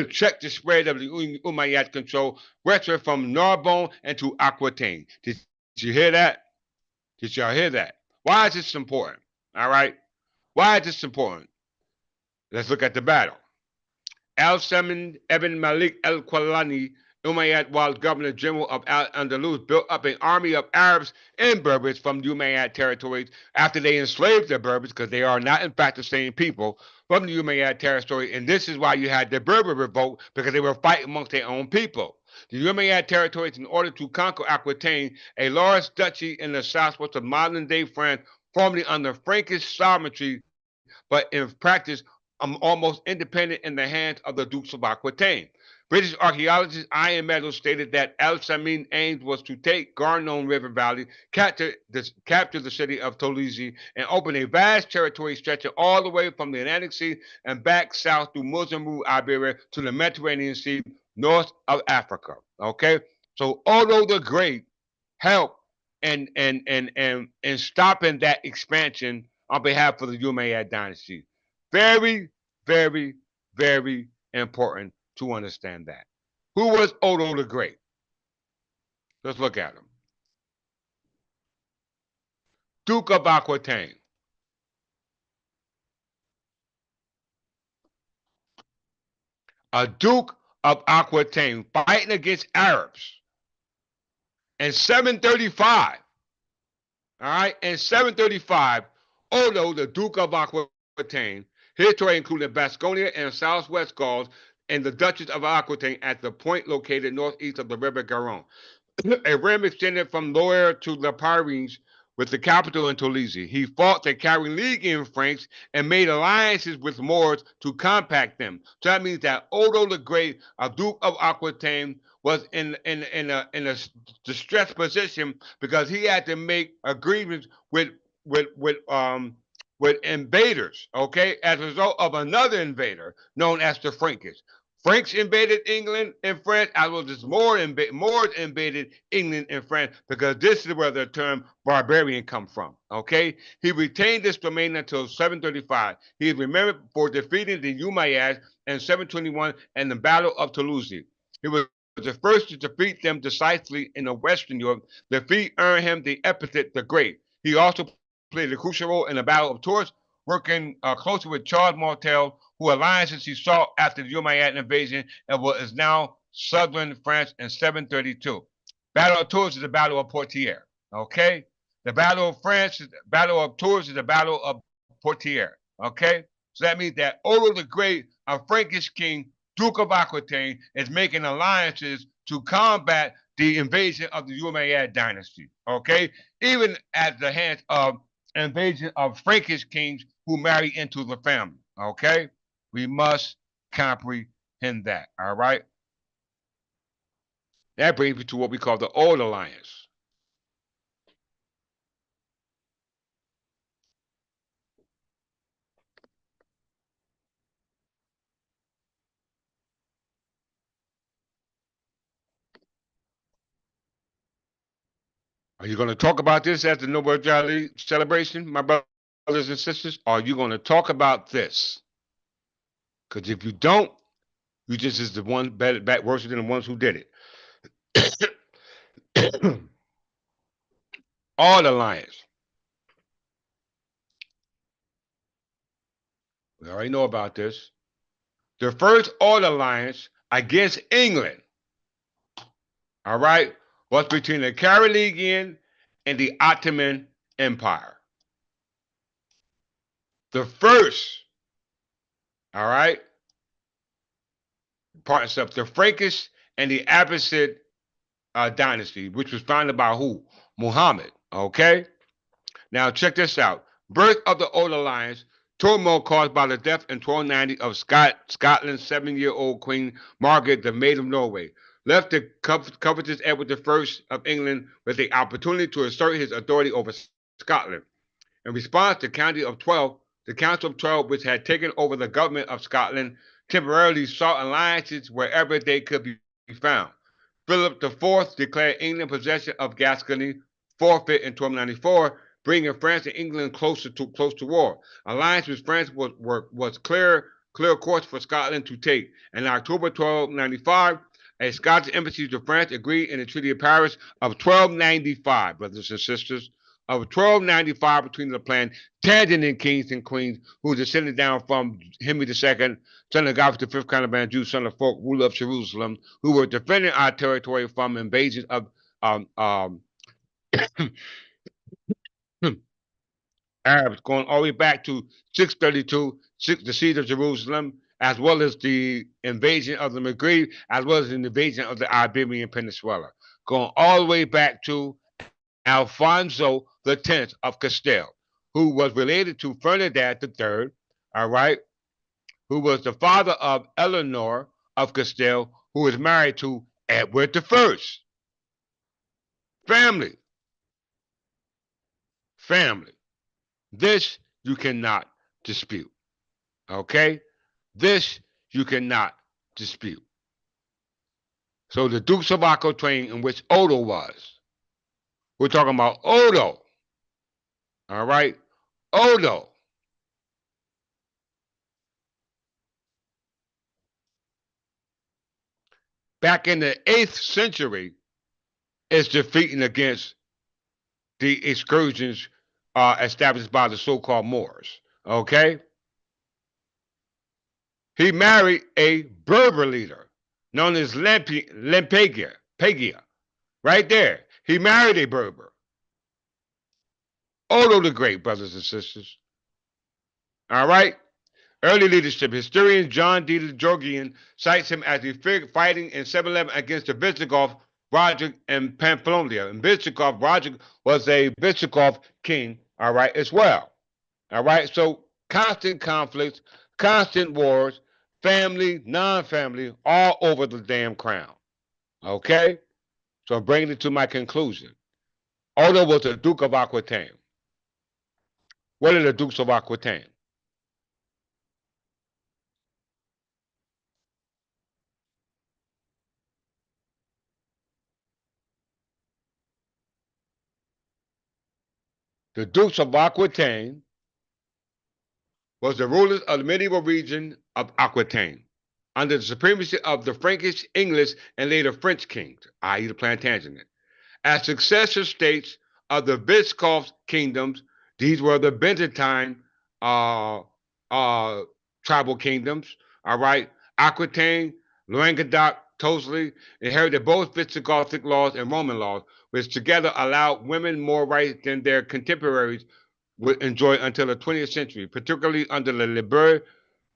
Speaker 1: checked the spread of the Umayyad control westward from Narbonne into Aquitaine. Did you hear that? Did y'all hear that? Why is this important? All right. Why is this important? Let's look at the battle. Al-Samin ibn Malik al-Qawlani, Umayyad Wal Governor General of Al-Andalus, built up an army of Arabs and Berbers from Umayyad territories after they enslaved the Berbers, because they are not in fact the same people, from the Umayyad territory. And this is why you had the Berber revolt, because they were fighting amongst their own people. The Umayyad territories, in order to conquer Aquitaine, a large duchy in the southwest of modern-day France, formerly under Frankish sovereignty, but in practice almost independent in the hands of the Dukes of Aquitaine. British archaeologist Ian Meadows stated that Al-Samin's aim was to take Garnon River Valley, capture the city of Tolisi, and open a vast territory stretching all the way from the Atlantic Sea and back south through Muslim Iberia to the Mediterranean Sea, north of Africa. Okay, so Odo the Great helped in stopping that expansion on behalf of the Umayyad dynasty. Very, very, very important to understand that. Who was Odo the Great? Let's look at him. Duke of Aquitaine. A Duke of Aquitaine fighting against Arabs in 735. All right, in 735, Odo, the Duke of Aquitaine, his territory included Vasconia and southwest Gauls and the Duchy of Aquitaine at the point located northeast of the river Garonne. A rim extended from Loire to the Pyrenees with the capital in Tolisi. He fought the Carolingian Franks and made alliances with Moors to compact them. So that means that Odo the Great, a Duke of Aquitaine, was in a distressed position because he had to make agreements with invaders, okay, as a result of another invader known as the Frankish. Franks invaded England and France, as well as Moors invaded England and France, because this is where the term barbarian comes from, okay? He retained this domain until 735. He is remembered for defeating the Umayyads in 721 and the Battle of Toulouse. He was the first to defeat them decisively in the Western Europe. The feat earned him the epithet the Great. He also played a crucial role in the Battle of Tours, working closely with Charles Martel, who alliances he sought after the Umayyad invasion of what is now southern France in 732. Battle of Tours is the Battle of Poitiers. Okay, the Battle of France, Battle of Tours is the Battle of Poitiers. Okay, so that means that Otto the Great, a Frankish king, Duke of Aquitaine, is making alliances to combat the invasion of the Umayyad dynasty. Okay, even at the hands of invasion of Frankish kings who marry into the family. Okay, we must comprehend that. All right. That brings me to what we call the Old Alliance. Are you going to talk about this at the Nobel Jolly celebration, my brothers and sisters? Or are you going to talk about this? Because if you don't, you just is the one bad, worse than the ones who did it. All alliance. We already know about this. The first All Alliance against England, all right, was between the Carolingian and the Ottoman Empire. The first, all right, parts of the Frankish and the Abbasid dynasty, which was founded by who? Muhammad. Okay? Now check this out. Birth of the Old Alliance, turmoil caused by the death in 1290 of Scotland's 7-year-old Queen Margaret, the Maid of Norway, left the covetous Edward I of England with the opportunity to assert his authority over Scotland. In response, the Council of 12, which had taken over the government of Scotland, temporarily sought alliances wherever they could be found. Philip IV declared England possession of Gascony, forfeit in 1294, bringing France and England close to war. Alliance with France was clear course for Scotland to take. In October 1295, a Scottish embassy to France agreed in the Treaty of Paris of 1295, brothers and sisters, of 1295 between the Plantagenet kings and queens who descended down from Henry II, son of Godfrey V, Count of Anjou, son of Fulk, ruler of Jerusalem, who were defending our territory from invasions of Arabs, going all the way back to 632, the siege of Jerusalem, as well as the invasion of the Maghreb, as well as the invasion of the Iberian Peninsula, going all the way back to Alfonso X of Castile, who was related to Ferdinand III, all right, who was the father of Eleanor of Castile, who was married to Edward I. Family. Family. This you cannot dispute. Okay? This you cannot dispute. So the Dukes of Aquitaine, in which Odo was, we're talking about Odo. All right? Odo. Back in the 8th century, is defeating against the excursions established by the so-called Moors. Okay? He married a Berber leader known as Lempegia. Right there. He married a Berber. Odo the Great, brothers and sisters. All right? Early leadership. Historian John D. Georgian cites him as the figure fighting in 711 against the Visigoth Roger in Pamphylia. And Visigoth Roger was a Visigoth king, all right, as well. All right? So constant conflicts, constant wars, family, non-family, all over the damn crown. Okay? So I'm bringing it to my conclusion. Odo was the Duke of Aquitaine. What are the Dukes of Aquitaine? The Dukes of Aquitaine was the rulers of the medieval region of Aquitaine under the supremacy of the Frankish, English, and later French kings, i.e. the Plantagenet. As successor states of the Visigoth kingdoms, these were the Byzantine, uh, uh, tribal kingdoms. All right, Aquitaine, Languedoc, Tosli inherited both Visigothic laws and Roman laws, which together allowed women more rights than their contemporaries would enjoy until the 20th century, particularly under the Liber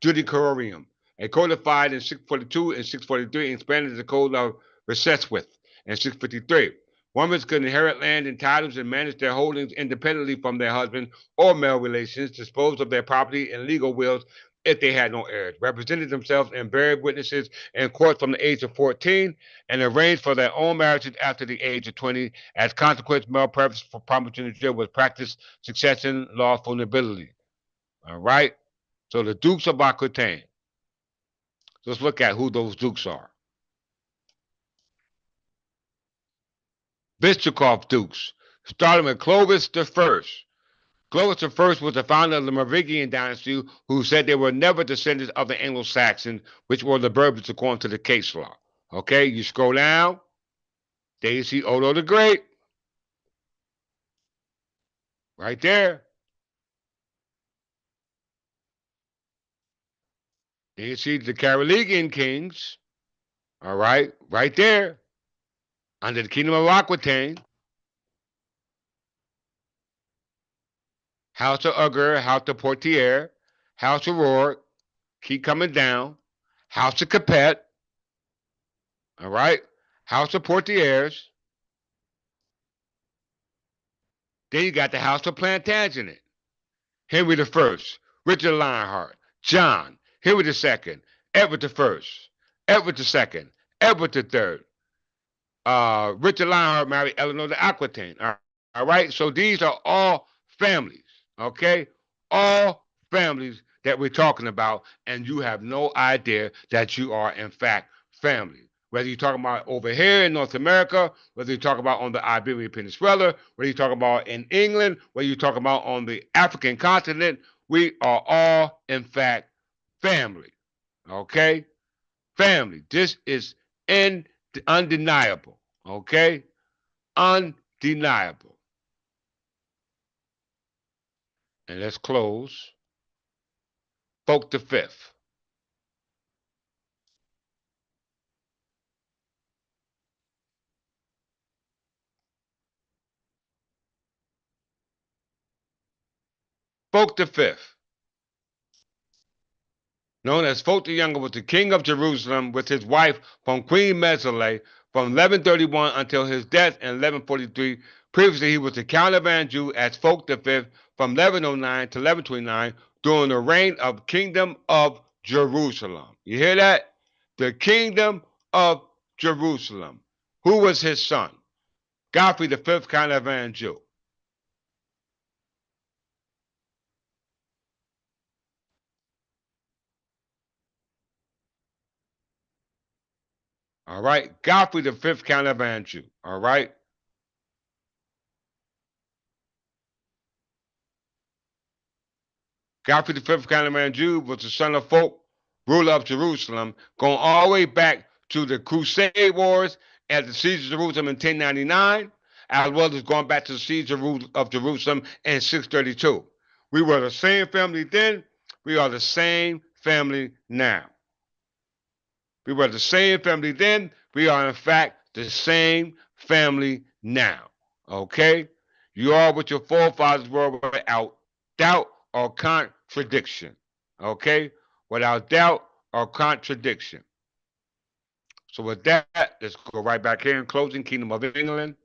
Speaker 1: Judiciorum, a codified in 642 and 643, expanded the code of Recesswith in 653. Women could inherit land and titles and manage their holdings independently from their husband or male relations, dispose of their property in legal wills if they had no heirs, represented themselves and buried witnesses in court from the age of 14, and arranged for their own marriages after the age of 20. As a consequence, male preference for primogeniture was practiced, succession, lawful nobility. All right? So the Dukes of Aquitaine. Let's look at who those dukes are. Visigoth dukes, starting with Clovis the First. Clovis the First was the founder of the Merovingian dynasty, who said they were never descendants of the Anglo-Saxons, which were the Berbers according to the case law. Okay, you scroll down, there you see Odo the Great, right there. Then you see the Carolingian kings, all right there, under the kingdom of Aquitaine. House of Uger, House of Poitiers, House of Rourke, keep coming down. House of Capet, all right. House of Poitiers. Then you got the House of Plantagenet. Henry the First, Richard Lionheart, John, Henry the Second, Edward the First, Edward the Second, Edward the Third. Richard Lionheart married Eleanor de Aquitaine. All right. So these are all families. Okay, all families that we're talking about, and you have no idea that you are in fact family. Whether you're talking about over here in North America, whether you're talking about on the Iberian Peninsula, whether you're talking about in England, whether you're talking about on the African continent, we are all in fact family. Okay? Family. This is undeniable. Okay? Undeniable. And let's close. Folk the Fifth. Folk the Fifth, known as Folk the Younger, was the king of Jerusalem with his wife from Queen Meselee from 1131 until his death in 1143. Previously, he was the Count of Anjou as Folk the Fifth from 1109 to 1129 during the reign of Kingdom of Jerusalem. You hear that? The Kingdom of Jerusalem. Who was his son? Godfrey the Fifth, Count of Anjou. All right, Godfrey the Fifth, Count of Anjou. All right. Godfrey the Fifth, Count of Anjou, was the son of Folk, ruler of Jerusalem, going all the way back to the Crusade Wars at the siege of Jerusalem in 1099, as well as going back to the siege of Jerusalem in 632. We were the same family then. We are the same family now. We were the same family then. We are, in fact, the same family now. Okay? You are what your forefathers were without doubt or contradiction. Okay? Without doubt or contradiction. So, with that, let's go right back here in closing. Kingdom of England.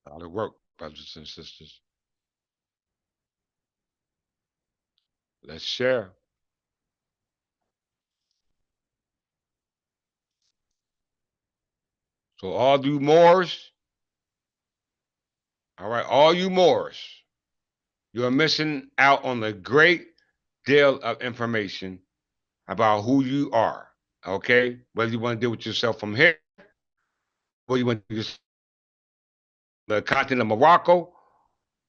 Speaker 1: A lot of work, brothers and sisters. Let's share. So, all you Moors, all right, all you Moors, you are missing out on a great deal of information about who you are. Okay, whether you want to deal with yourself from here, whether you want to use the continent of Morocco,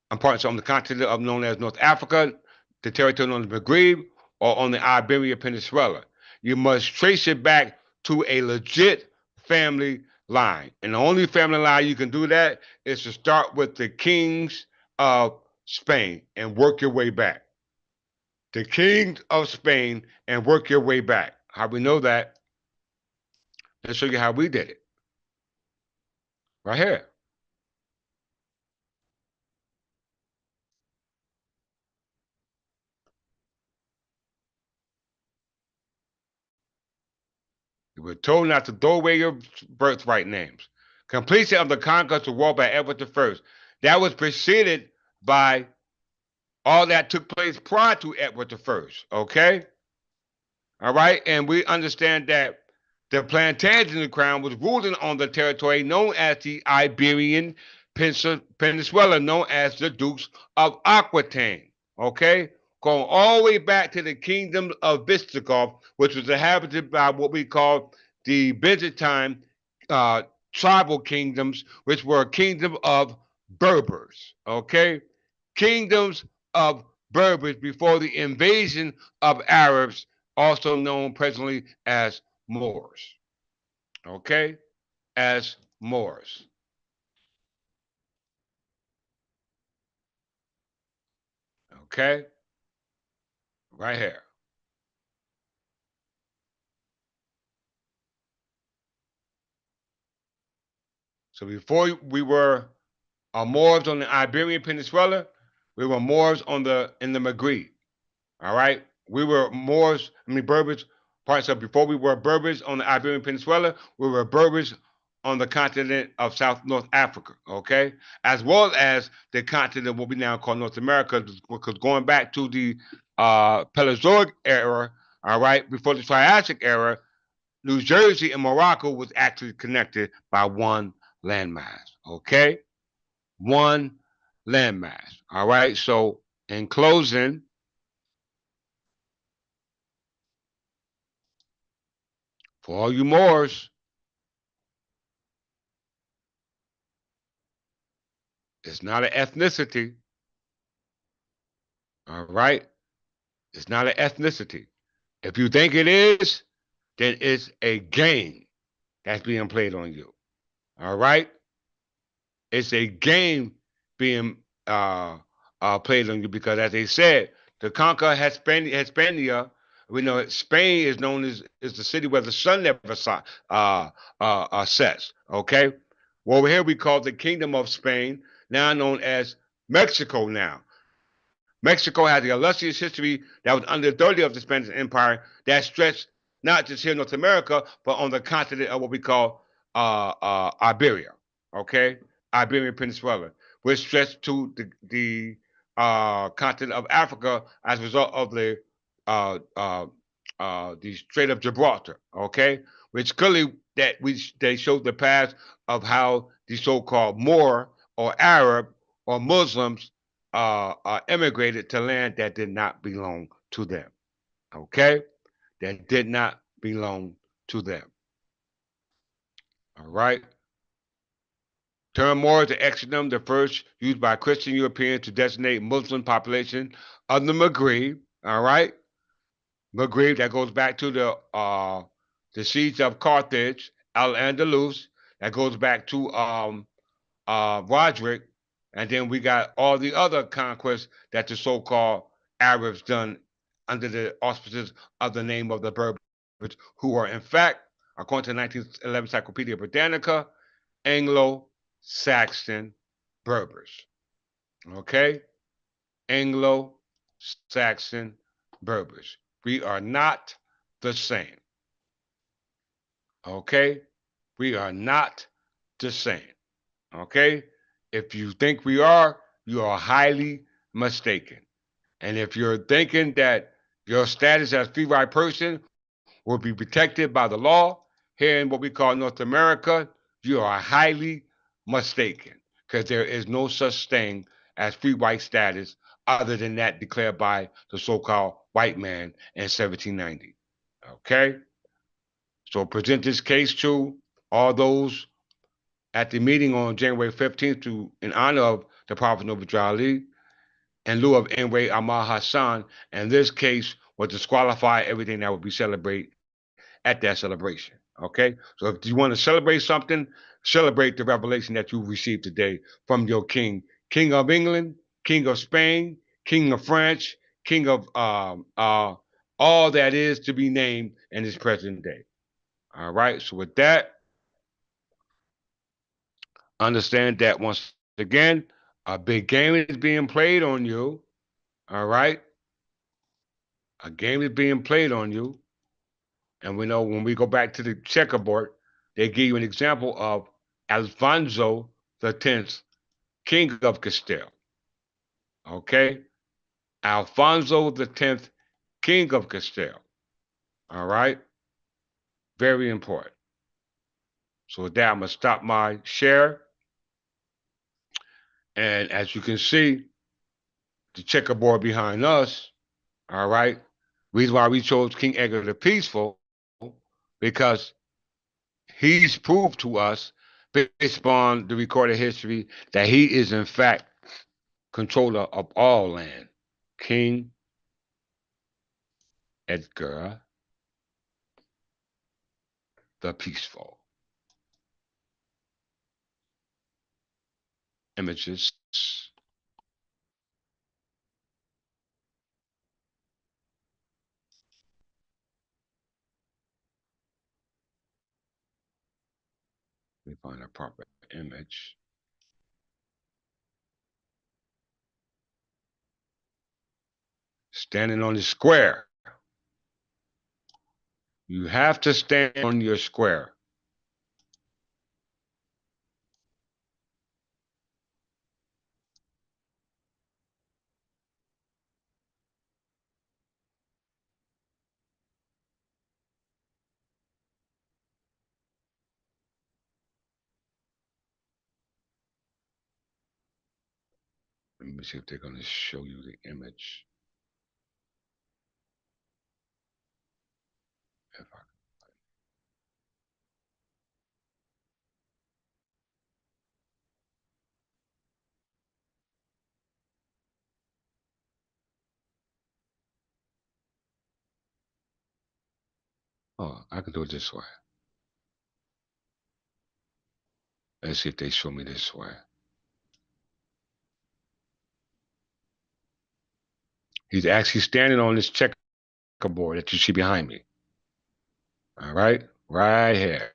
Speaker 1: I'm part of the continent of known as North Africa, the territory known as Maghreb, or on the Iberian Peninsula. You must trace it back to a legit family line. And the only family line you can do that is to start with the kings of Spain and work your way back. The kings of Spain and work your way back. How we know that? Let's show you how we did it. Right here. You were told not to throw away your birthright names. Completion of the conquest of war by Edward I. That was preceded by all that took place prior to Edward I. Okay? All right? And we understand that the Plantagenet crown was ruling on the territory known as the Iberian Peninsula, known as the Dukes of Aquitaine. Okay? Going all the way back to the kingdom of Visigoth, which was inhabited by what we call the Byzantine uh, tribal kingdoms, which were a kingdom of Berbers. Okay? Kingdoms of Berbers before the invasion of Arabs, also known presently as Moors. Okay? As Moors. Okay? Right here. So before we were Moors on the Iberian Peninsula, we were Moors on the in the Maghreb. All right? We were Moors, Berbers, parts of before we were Berbers on the Iberian Peninsula, we were Berbers on the continent of South North Africa, okay? As well as the continent, what we now call North America, because going back to the Paleozoic era, all right, before the Triassic era, New Jersey and Morocco was actually connected by one landmass, okay? One landmass, all right? So, in closing, for all you Moors, it's not an ethnicity, all right? It's not an ethnicity. If you think it is, then it's a game that's being played on you, all right? It's a game being played on you because, as they said, to conquer Hispania, we know Spain is known as is the city where the sun never sets. Okay, well, over here we call the Kingdom of Spain, now known as Mexico. Now, Mexico has a illustrious history that was under the authority of the Spanish Empire that stretched not just here in North America, but on the continent of what we call Iberia. Okay, Iberian Peninsula, which stretched to the continent of Africa as a result of the Strait of Gibraltar. Okay, which clearly they showed the path of how the so-called Moor or Arab or Muslims immigrated to land that did not belong to them. Okay, that did not belong to them. All right. Term Moor is the exonym, the first used by Christian Europeans to designate Muslim population of the Maghreb. All right, Maghreb that goes back to the siege of Carthage, Al Andalus. That goes back to Roderick, and then we got all the other conquests that the so-called Arabs done under the auspices of the name of the Berbers, who are in fact, according to the 1911 Encyclopedia Britannica, Anglo-Saxon Berbers. Okay? Anglo-Saxon Berbers. We are not the same. Okay? We are not the same. Okay? If you think we are, you are highly mistaken. And if you're thinking that your status as a free right person will be protected by the law here in what we call North America, you are highly mistaken because there is no such thing as free white status other than that declared by the so-called white man in 1790. Okay? So present this case to all those at the meeting on January 15th in honor of the Prophet Noble Ali in lieu of Enway Ahmad Hassan. And this case will disqualify everything that would be celebrated at that celebration. Okay? So if you want to celebrate something, celebrate the revelation that you received today from your king, King of England, King of Spain, King of France, King of all that is to be named in this present day. All right. So with that, understand that once again, a big game is being played on you. All right. A game is being played on you. And we know when we go back to the checkerboard, they give you an example of Alfonso the Tenth, King of Castile. Okay? Alfonso the Tenth, King of Castile. All right? Very important. So with that, I'm gonna stop my share. And as you can see, the checkerboard behind us, all right, reason why we chose King Edgar the Peaceful, because he's proved to us, based upon the recorded history, that he is in fact controller of all land. King Edgar the Peaceful. Images. Let me find a proper image. Standing on the square. You have to stand on your square. Let me see if they're going to show you the image. If I, oh, I can do it this way. Let's see if they show me this way. He's actually standing on this checkerboard that you see behind me. All right? Right here.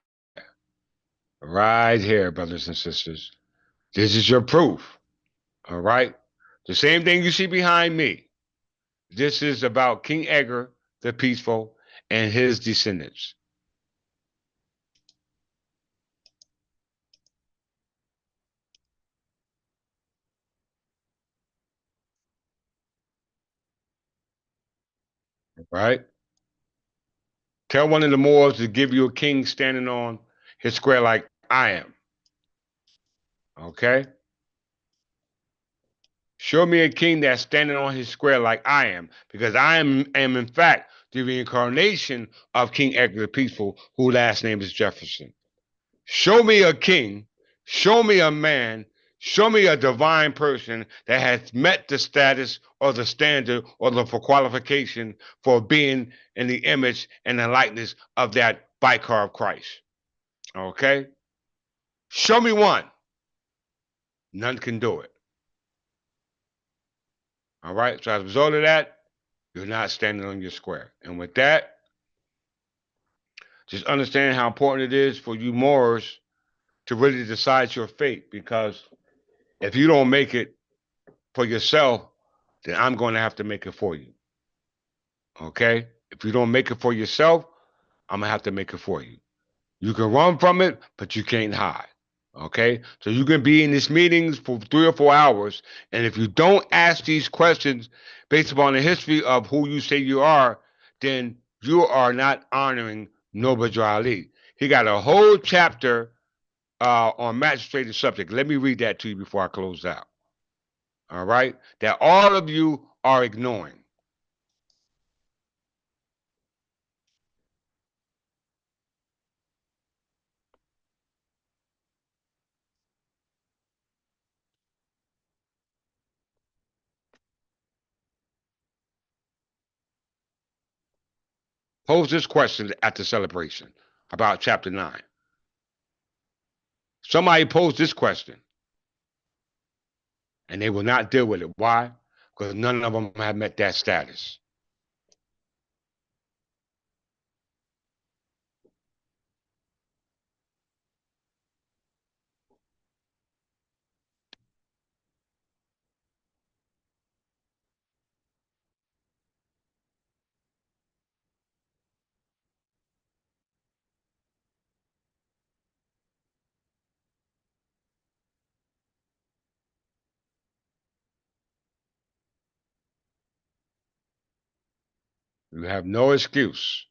Speaker 1: Right here, brothers and sisters. This is your proof. All right? The same thing you see behind me. This is about King Edgar the Peaceful and his descendants. Right? Tell one of the Moors to give you a king standing on his square like I am. Okay? Show me a king that's standing on his square like I am, because I am in fact the reincarnation of King Edgar the Peaceful, whose last name is Jefferson. Show me a king, show me a man, show me a divine person that has met the status or the standard or the qualification for being in the image and the likeness of that bicar of Christ. Okay? Show me one. None can do it. All right? So as a result of that, you're not standing on your square. And with that, just understand how important it is for you Moors to really decide your fate, because if you don't make it for yourself, then I'm going to have to make it for you. Okay? If you don't make it for yourself, I'm going to have to make it for you. You can run from it, but you can't hide. Okay? So you can be in these meetings for 3 or 4 hours, and if you don't ask these questions based upon the history of who you say you are, then you are not honoring Noble Ali. He got a whole chapter on magistrated subject. Let me read that to you before I close out. All right? That all of you are ignoring. Pose this question at the celebration about chapter 9. Somebody posed this question and they will not deal with it. Why? Because none of them have met that status. You have no excuse.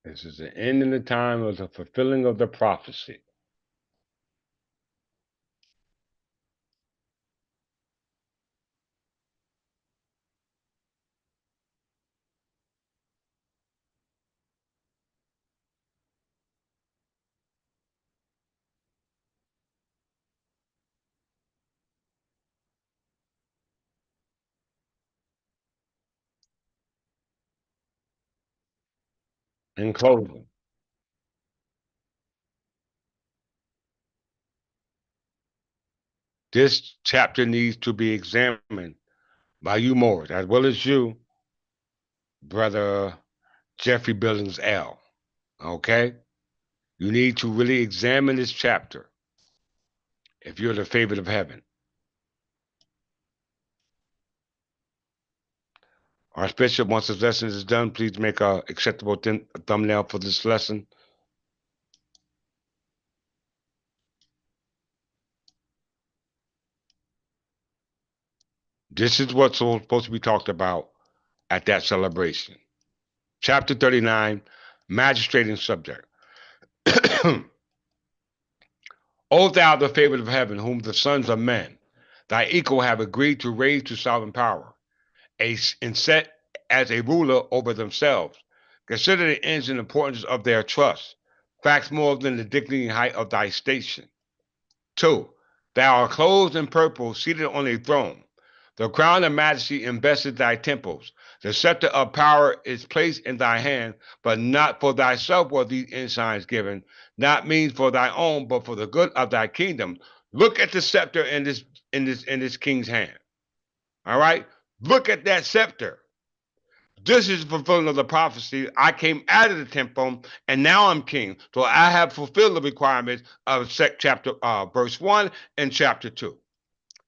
Speaker 1: This is the end of the time of the fulfilling of the prophecy. In closing, this chapter needs to be examined by you Moors, as well as you, Brother Jeffrey Billings L. Okay? You need to really examine this chapter if you're the favorite of heaven. Archbishop, once this lesson is done, please make a acceptable thumbnail for this lesson. This is what's supposed to be talked about at that celebration. Chapter 39, Magistrating Subject. O thou, the favorite of heaven, whom the sons of men, thy equal, have agreed to raise to sovereign power, and set as a ruler over themselves, consider the ends and importance of their trust, facts more than the dignity and height of thy station. 2. Thou art clothed in purple, seated on a throne. The crown of majesty invested thy temples. The scepter of power is placed in thy hand, but not for thyself were these ensigns given, not means for thy own, but for the good of thy kingdom. Look at the scepter in this king's hand. All right? Look at that scepter. This is fulfilling of the prophecy. I came out of the temple, and now I'm king. So I have fulfilled the requirements of chapter verse 1 and chapter 2.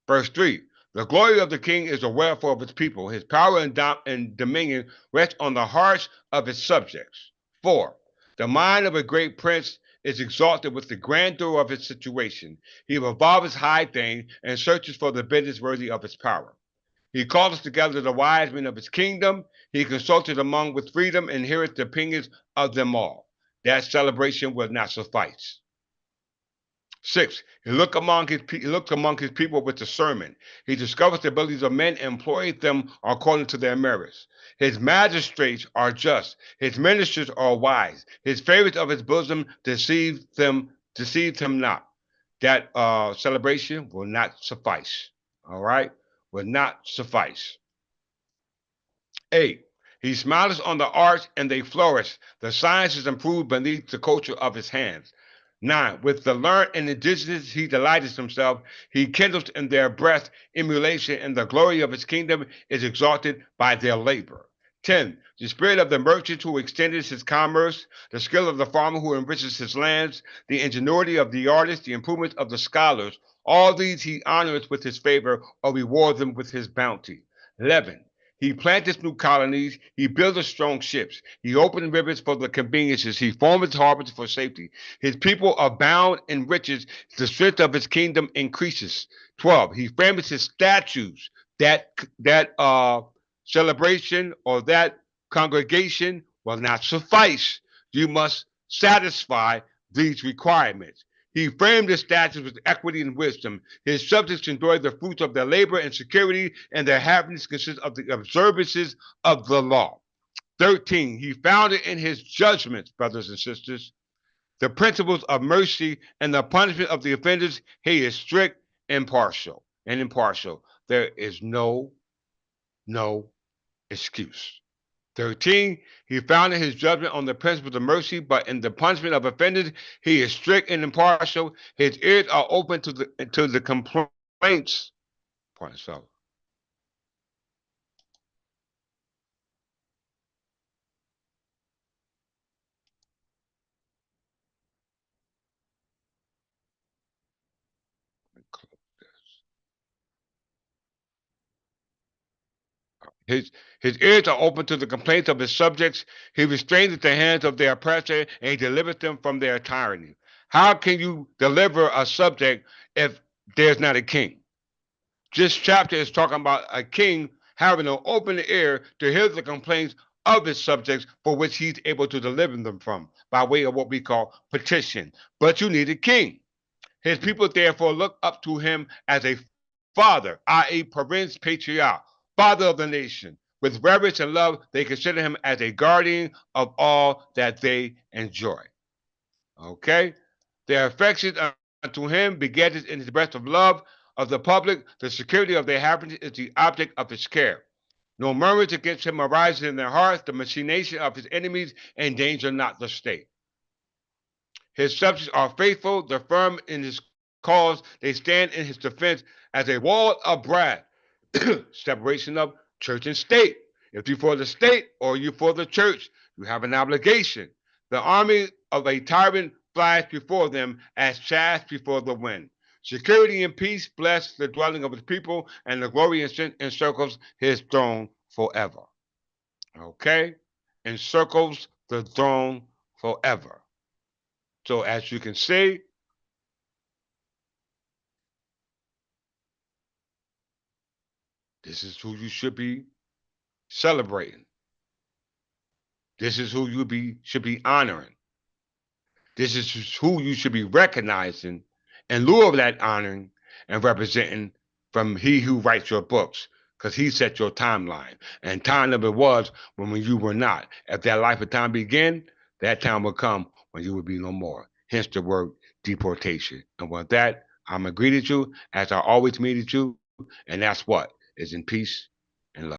Speaker 1: Verse 3. The glory of the king is the welfare of his people. His power and dominion rest on the hearts of his subjects. 4. The mind of a great prince is exalted with the grandeur of his situation. He revolves high things and searches for the business worthy of his power. He calleth together the wise men of his kingdom. He consulted among with freedom and heareth the opinions of them all. That celebration will not suffice. 6. He looked among his people with discernment. He discovered the abilities of men and employed them according to their merits. His magistrates are just. His ministers are wise. His favorites of his bosom deceived him not. That celebration will not suffice. All right? Will not suffice. 8. He smiles on the arts and they flourish. The sciences improve beneath the culture of his hands. 9. With the learned and indigenous he delights himself. He kindles in their breast emulation, and the glory of his kingdom is exalted by their labor. 10. The spirit of the merchant who extends his commerce, the skill of the farmer who enriches his lands, the ingenuity of the artist, the improvement of the scholars, all these he honors with his favor or rewards them with his bounty. 11. He planteth new colonies. He buildeth strong ships. He opened rivers for the conveniences. He formeth harbors for safety. His people abound in riches. The strength of his kingdom increases. 12. He frameth his statutes. That celebration or that congregation will not suffice. You must satisfy these requirements. He framed his statutes with equity and wisdom. His subjects enjoy the fruits of their labor and security, and their happiness consists of the observances of the law. 13, he founded in his judgments, brothers and sisters, the principles of mercy and the punishment of the offenders. He is strict, impartial, and impartial. There is no excuse. 13, he founded his judgment on the principles of mercy, but in the punishment of offenders, he is strict and impartial. His ears are open to the complaints. Pardon, so. His, his ears are open to the complaints of his subjects. He restrains the hands of their oppressor, and he delivers them from their tyranny. How can you deliver a subject if there's not a king? This chapter is talking about a king having an open ear to hear the complaints of his subjects, for which he's able to deliver them from by way of what we call petition. But you need a king. His people therefore look up to him as a father, i.e., Prince Patriarch, father of the nation. With reverence and love, they consider him as a guardian of all that they enjoy. Okay? Their affection unto him begetteth in his breast of love of the public. The security of their happiness is the object of his care. No murmurs against him arises in their hearts. The machination of his enemies endanger not the state. His subjects are faithful, they're firm in his cause, they stand in his defense as a wall of brass. Separation of church and state. If you're for the state or you're for the church, you have an obligation. The army of a tyrant flies before them as chaff before the wind. Security and peace bless the dwelling of his people, and the glory encircles his throne forever. Okay? Encircles the throne forever. So as you can see, this is who you should be celebrating. This is who you should be honoring. This is who you should be recognizing in lieu of that honoring and representing from he who writes your books, because he set your timeline. And time number was when you were not. If that life of time began, that time will come when you will be no more. Hence the word deportation. And with that, I'm going to greet you as I always greeted you. And that's what is in peace